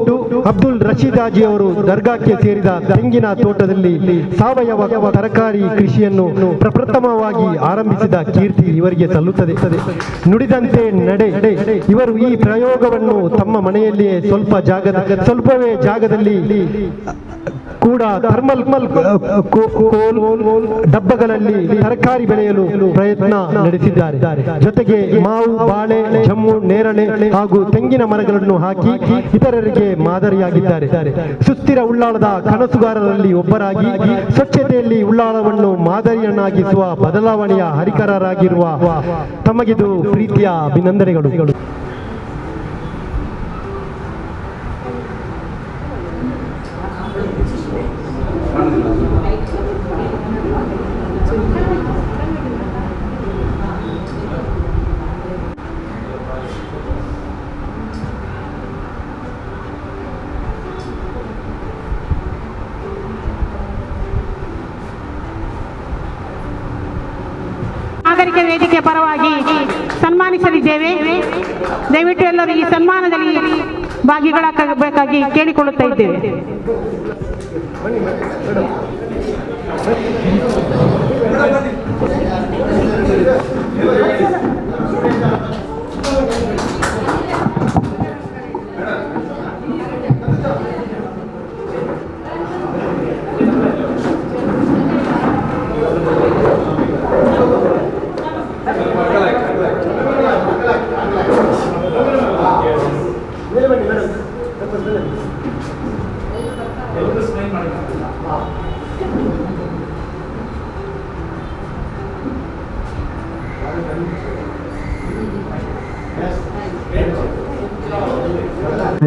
ಅಬ್ದುಲ್ ರಶೀದ್ ಹಾಜಿ ಅವರು ದರ್ಗಾಕ್ಕೆ ಸೇರಿದ ತೆಂಗಿನ ತೋಟದಲ್ಲಿ ಸಾವಯವ ತರಕಾರಿ ಕೃಷಿಯನ್ನು ಪ್ರಪ್ರಥಮವಾಗಿ ಆರಂಭಿಸಿದ ಕೀರ್ತಿ ಇವರಿಗೆ ಸಲ್ಲುತ್ತದೆ. ನುಡಿದಂತೆ ನಡೆ. ಇವರು ಈ ಪ್ರಯೋಗವನ್ನು ತಮ್ಮ ಮನೆಯಲ್ಲಿಯೇ ಸ್ವಲ್ಪವೇ ಜಾಗದಲ್ಲಿ ಕೂಡ ಥರ್ಮಲ್ ಡಬ್ಬಗಳಲ್ಲಿ ತರಕಾರಿ ಬೆಳೆಯಲು ಪ್ರಯತ್ನ ನಡೆಸಿದ್ದಾರೆ. ಜೊತೆಗೆ ಮಾವು, ಬಾಳೆ, ಜಮ್ಮು, ನೇರಳೆ ಹಾಗೂ ತೆಂಗಿನ ಮರಗಳನ್ನು ಹಾಕಿ ಇತರರಿಗೆ ಮಾದರಿಯಾಗಿದ್ದಾರೆ. ಸುಸ್ಥಿರ ಉಳ್ಳಾಳದ ಕನಸುಗಾರರಲ್ಲಿ ಒಬ್ಬರಾಗಿ ಸ್ವಚ್ಛತೆಯಲ್ಲಿ ಉಳ್ಳಾಳವನ್ನು ಮಾದರಿಯನ್ನಾಗಿಸುವ ಬದಲಾವಣೆಯ ಹರಿಕಾರರಾಗಿರುವ ತಮಗಿದು ಪ್ರೀತಿಯ ಅಭಿನಂದನೆಗಳು. ನಾಗರಿಕ ವೇದಿಕೆ ಪರವಾಗಿ ಸನ್ಮಾನಿಸಲಿದ್ದೇವೆ. ದಯವಿಟ್ಟು ಎಲ್ಲರೂ ಈ ಸನ್ಮಾನದಲ್ಲಿ ಭಾಗಿಗಳಾಗಬೇಕಾಗಿ ಕೇಳಿಕೊಳ್ಳುತ್ತಾ ಇದ್ದೇವೆ.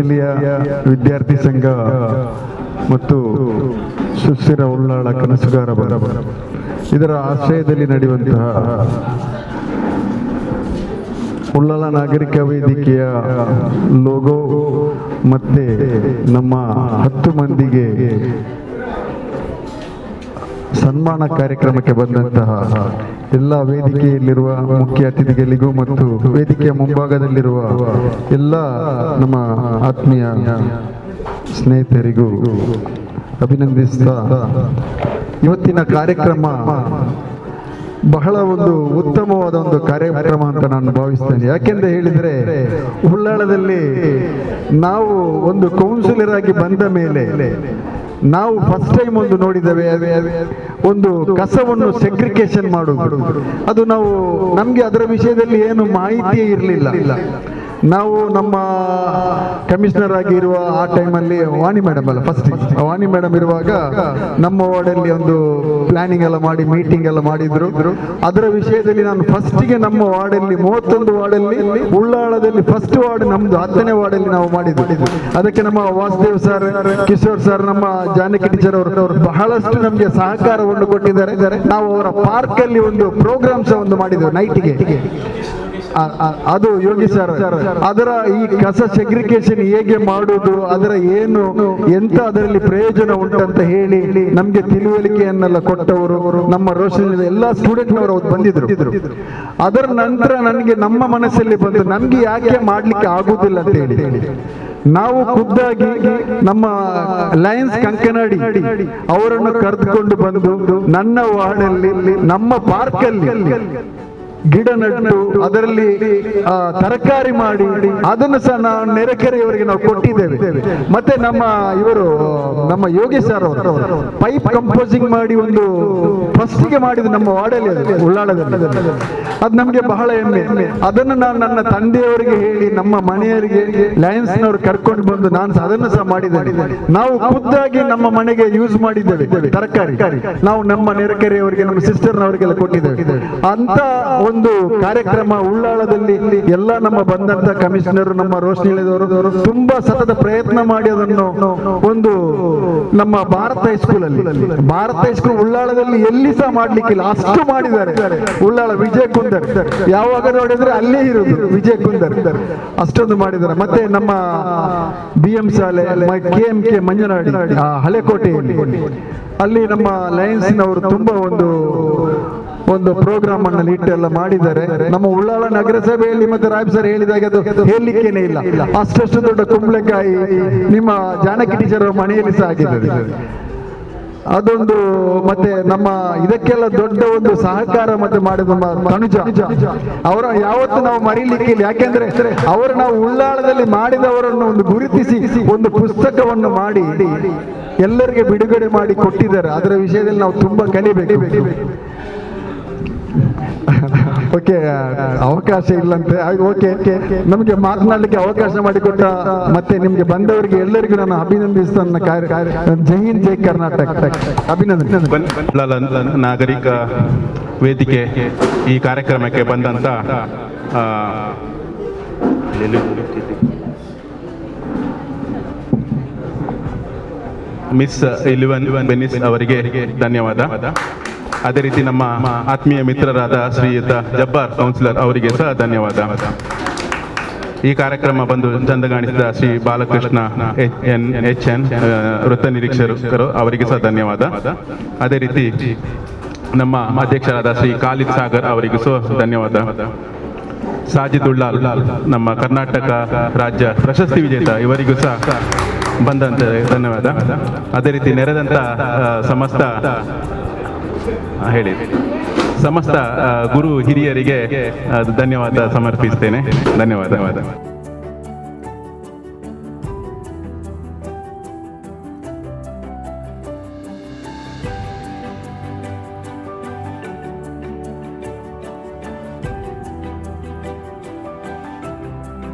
ಇಲ್ಲಿಯ ವಿದ್ಯಾರ್ಥಿ ಸಂಘ ಮತ್ತು ಸುಸ್ಥಿರ ಉಳ್ಳಾಳ ಕನಸುಗಾರ ಇದರ ಆಶ್ರಯದಲ್ಲಿ ನಡೆಯುವಂತಹ ಉಳ್ಳಾಳ ನಾಗರಿಕ ವೇದಿಕೆಯ ಲೋಗೋ ಮತ್ತೆ ನಮ್ಮ 10 ಮಂದಿಗೆ ಸನ್ಮಾನ ಕಾರ್ಯಕ್ರಮಕ್ಕೆ ಬಂದಂತಹ ಎಲ್ಲ ವೇದಿಕೆಯಲ್ಲಿರುವ ಮುಖ್ಯ ಅತಿಥಿಗಳಿಗೂ ಮತ್ತು ವೇದಿಕೆಯ ಮುಂಭಾಗದಲ್ಲಿರುವ ಎಲ್ಲ ನಮ್ಮ ಆತ್ಮೀಯ ಸ್ನೇಹಿತರಿಗೂ ಅಭಿನಂದಿಸ್ತಾ ಇವತ್ತಿನ ಕಾರ್ಯಕ್ರಮ ಬಹಳ ಒಂದು ಉತ್ತಮವಾದ ಒಂದು ಕಾರ್ಯಕ್ರಮ ಅಂತ ನಾನು ಭಾವಿಸ್ತೇನೆ. ಯಾಕೆಂದ್ರೆ ಹೇಳಿದ್ರೆ ಉಳ್ಳಾಳದಲ್ಲಿ ನಾವು ಒಂದು ಕೌನ್ಸಿಲರ್ ಆಗಿ ಬಂದ ಮೇಲೆ ನಾವು ಫಸ್ಟ್ ಟೈಮ್ ಒಂದು ನೋಡಿದ್ದೇವೆ, ಒಂದು ಕಸವನ್ನು ಸೆಗ್ರಿಗೇಷನ್ ಮಾಡುವುದು. ಅದು ನಮ್ಗೆ ಅದರ ವಿಷಯದಲ್ಲಿ ಏನು ಮಾಹಿತಿಯೇ ಇರಲಿಲ್ಲ. ನಾವು ನಮ್ಮ ಕಮಿಷನರ್ ಆಗಿ ಇರುವ ಆ ಟೈಮಲ್ಲಿ ವಾಣಿ ಮೇಡಮ್ ಅಲ್ಲ, ಫಸ್ಟ್ ವಾಣಿ ಮೇಡಮ್ ಇರುವಾಗ ನಮ್ಮ ವಾರ್ಡಲ್ಲಿ ಒಂದು ಪ್ಲಾನಿಂಗ್ ಎಲ್ಲ ಮಾಡಿ ಮೀಟಿಂಗ್ ಎಲ್ಲ ಮಾಡಿದ್ರು. ಅದರ ವಿಷಯದಲ್ಲಿ ನಾನು ಫಸ್ಟಿಗೆ ನಮ್ಮ ವಾರ್ಡಲ್ಲಿ 31 ವಾರ್ಡಲ್ಲಿ ಉಳ್ಳಾಳದಲ್ಲಿ ಫಸ್ಟ್ ವಾರ್ಡ್ ನಮ್ದು 10ನೇ ವಾರ್ಡಲ್ಲಿ ನಾವು ಮಾಡಿದ್ವಿ. ಅದಕ್ಕೆ ನಮ್ಮ ವಾಸುದೇವ್ ಸರ್, ಕಿಶೋರ್ ಸರ್, ನಮ್ಮ ಜಾನಕಿ ಟೀಚರ್ ಅವರು ಬಹಳಷ್ಟು ನಮಗೆ ಸಹಕಾರವನ್ನು ಕೊಟ್ಟಿದ್ದಾರೆ. ನಾವು ಅವರ ಪಾರ್ಕ್ ಅಲ್ಲಿ ಒಂದು ಪ್ರೋಗ್ರಾಮ್ಸ್ ಒಂದು ಮಾಡಿದ್ದೇವೆ ನೈಟ್ಗೆ. ಅದು ಯೋಗಿ ಸರ್ ಅದರ ಈ ಕಸ ಸೆಗ್ರಿಗೇಷನ್ ಹೇಗೆ ಮಾಡುವುದು, ಅದರ ಏನು ಎಂತ ಅದರಲ್ಲಿ ಪ್ರಯೋಜನ ಉಂಟಂತ ಹೇಳಿ ನಮ್ಗೆ ತಿಳುವಳಿಕೆಯನ್ನೆಲ್ಲ ಕೊಟ್ಟವರು ನಮ್ಮ ರೋಷನ್ ಎಲ್ಲ ಸ್ಟೂಡೆಂಟ್ನವರು ಬಂದಿದ್ರು. ಅದರ ನಂತರ ನನಗೆ ನಮ್ಮ ಮನಸ್ಸಲ್ಲಿ ಬಂದು ನಮ್ಗೆ ಯಾಕೆ ಮಾಡ್ಲಿಕ್ಕೆ ಆಗುದಿಲ್ಲ ಅಂತ ಹೇಳಿ ನಾವು ಖುದ್ದಾಗಿ ನಮ್ಮ ಲಯನ್ಸ್ ಕಂಕನಾಡಿ ಅವರನ್ನು ಕರೆದುಕೊಂಡು ಬಂದು ನನ್ನ ವಾರ್ಡಲ್ಲಿ ನಮ್ಮ ಪಾರ್ಕ್ ಅಲ್ಲಿ ಗಿಡ ನೆಟ್ಟು ಅದರಲ್ಲಿ ತರಕಾರಿ ಮಾಡಿ ಅದನ್ನು ಸಹ ನಾವು ನೆರೆಕೆರೆಯವರಿಗೆ ನಾವು ಕೊಟ್ಟಿದ್ದೇವೆ. ಮತ್ತೆ ನಮ್ಮ ಯೋಗಿ ಸರ್ ಅವರು ಪೈಪ್ ಕಂಪೋಸಿಂಗ್ ಮಾಡಿ ಒಂದು ಫಸ್ಟಿಗೆ ಮಾಡಿದ ನಮ್ಮ ವಾರ್ಡಲ್ಲಿ ಉಳ್ಳಾಳದಲ್ಲಿ. ಅದು ನಮಗೆ ಬಹಳ ಹೆಮ್ಮೆ. ಅದನ್ನು ನಾನು ನನ್ನ ತಂದೆಯವರಿಗೆ ಹೇಳಿ ನಮ್ಮ ಮನೆಯವರಿಗೆ ಲಯನ್ಸ್ನವರು ಕರ್ಕೊಂಡು ಬಂದು ನಾನು ಅದನ್ನು ಸಹ ಮಾಡಿದ್ದೇನೆ. ನಾವು ಖುದ್ದಾಗಿ ನಮ್ಮ ಮನೆಗೆ ಯೂಸ್ ಮಾಡಿದ್ದೇವೆ ತರಕಾರಿ. ನಾವು ನಮ್ಮ ನೆರೆಕೆರೆಯವರಿಗೆ ನಮ್ಮ ಸಿಸ್ಟರ್ನವರಿಗೆಲ್ಲ ಕೊಟ್ಟಿದ್ದೇವೆ. ಅಂತ ಒಂದು ಕಾರ್ಯಕ್ರಮ ಉಳ್ಳಾಳದಲ್ಲಿ ಎಲ್ಲ ನಮ್ಮ ಬಂದಂತ ಕಮಿಷನರ್ ನಮ್ಮ ರೋಶನಿಲಿದವರು ತುಂಬಾ ಸತತ ಪ್ರಯತ್ನ ಮಾಡಿ ಅದನ್ನು ಒಂದು ನಮ್ಮ ಭಾರತ ಹೈಸ್ಕೂಲ್ ಉಳ್ಳಾಳದಲ್ಲಿ ಎಲ್ಲಿ ಸಹ ಮಾಡ್ಲಿಕ್ಕಿಲ್ಲ, ಅಷ್ಟು ಮಾಡಿದ್ದಾರೆ. ಉಳ್ಳಾಳ ವಿಜಯ್ ಕುಂದರ್ ಯಾವಾಗ ನೋಡಿದ್ರೆ ಅಲ್ಲೇ ಇರುವುದು ವಿಜಯ್ ಕುಂದರ್, ಅಷ್ಟೊಂದು ಮಾಡಿದ್ದಾರೆ. ಮತ್ತೆ ನಮ್ಮ BM ಶಾಲೆ KMK ಮಂಜನಾಡಿ ಹಳೆಕೋಟೆಯಲ್ಲಿ ಅಲ್ಲಿ ನಮ್ಮ ಲಯನ್ಸ್ನವರು ತುಂಬಾ ಒಂದು ಪ್ರೋಗ್ರಾಮ್ ಅನ್ನು ಇಟ್ಟೆಲ್ಲ ಮಾಡಿದ್ದಾರೆ. ನಮ್ಮ ಉಳ್ಳಾಳ ನಗರಸಭೆಯಲ್ಲಿ ಮತ್ತೆ ರಾಯ್ ಸರ್ ಹೇಳಿದಾಗ ಅದು ಹೇಳಲಿಕ್ಕೇನೆ ಇಲ್ಲ, ಅಷ್ಟು ದೊಡ್ಡ ಕುಂಬಳಕಾಯಿ ನಿಮ್ಮ ಜಾನಕಿ ಟೀಚರ್ ಮನೆಯಲ್ಲಿ ಸಹ ಆಗಿದ್ದಾರೆ. ಅದೊಂದು ಮತ್ತೆ ನಮ್ಮ ಇದಕ್ಕೆಲ್ಲ ದೊಡ್ಡ ಒಂದು ಸಹಕಾರ ಮತ್ತೆ ಮಾಡಿದ ತನುಜ ಅವರ ಯಾವತ್ತು ನಾವು ಮರೀಲಿಕ್ಕಿಲ್ಲ. ಯಾಕೆಂದ್ರೆ ಅವರು ನಾವು ಉಳ್ಳಾಳದಲ್ಲಿ ಮಾಡಿದವರನ್ನು ಒಂದು ಗುರುತಿಸಿ ಒಂದು ಪುಸ್ತಕವನ್ನು ಮಾಡಿ ಎಲ್ಲರಿಗೆ ಬಿಡುಗಡೆ ಮಾಡಿ ಕೊಟ್ಟಿದ್ದಾರೆ. ಅದರ ವಿಷಯದಲ್ಲಿ ನಾವು ತುಂಬಾ ಕಲಿಬೇಕು. ಓಕೆ, ಅವಕಾಶ ಇಲ್ಲಂತೆ. ಓಕೆ, ನಮಗೆ ಮಾತನಾಡಲಿಕ್ಕೆ ಅವಕಾಶ ಮಾಡಿಕೊಟ್ಟ ಮತ್ತೆ ನಿಮ್ಗೆ ಬಂದವರಿಗೆ ಎಲ್ಲರಿಗೂ ನಾನು ಅಭಿನಂದಿಸ್ತಾನೆ. ಜೈ ಹಿಂದ್, ಜೈ ಕರ್ನಾಟಕ. ಅಭಿನಂದನೆ. ನಾಗರಿಕ ವೇದಿಕೆ ಈ ಕಾರ್ಯಕ್ರಮಕ್ಕೆ ಬಂದಂತ ಮಿಸ್ ಇಲಿವನ್ ಬೆನಿಸ್ ಅವರಿಗೆ ಧನ್ಯವಾದ. ಅದೇ ರೀತಿ ನಮ್ಮ ಆತ್ಮೀಯ ಮಿತ್ರರಾದ ಶ್ರೀಯುತ ಜಬ್ಬಾರ್ ಕೌನ್ಸಿಲರ್ ಅವರಿಗೆ ಸಹ ಧನ್ಯವಾದ. ಈ ಕಾರ್ಯಕ್ರಮ ಬಂದು ಚಂದಗಾಣಿಸಿದ ಶ್ರೀ ಬಾಲಕೃಷ್ಣ HN ವೃತ್ತ ನಿರೀಕ್ಷಕರು ಅವರಿಗೆ ಸಹ ಧನ್ಯವಾದ. ಅದೇ ರೀತಿ ನಮ್ಮ ಅಧ್ಯಕ್ಷರಾದ ಶ್ರೀ ಖಾಲಿದ್ ಸಾಗರ್ ಅವರಿಗೂ ಸಹ ಧನ್ಯವಾದ. ಸಾಜಿದ್ ಉಳ್ಳಾಲ್ ನಮ್ಮ ಕರ್ನಾಟಕ ರಾಜ್ಯ ಪ್ರಶಸ್ತಿ ವಿಜೇತ, ಇವರಿಗೂ ಸಹ ಬಂದಂತ ಧನ್ಯವಾದ. ಅದೇ ರೀತಿ ನೆರೆದಂತ ಸಮಸ್ತ ಗುರು ಹಿರಿಯರಿಗೆ ಧನ್ಯವಾದ ಸಮರ್ಪಿಸ್ತೇನೆ. ಧನ್ಯವಾದ.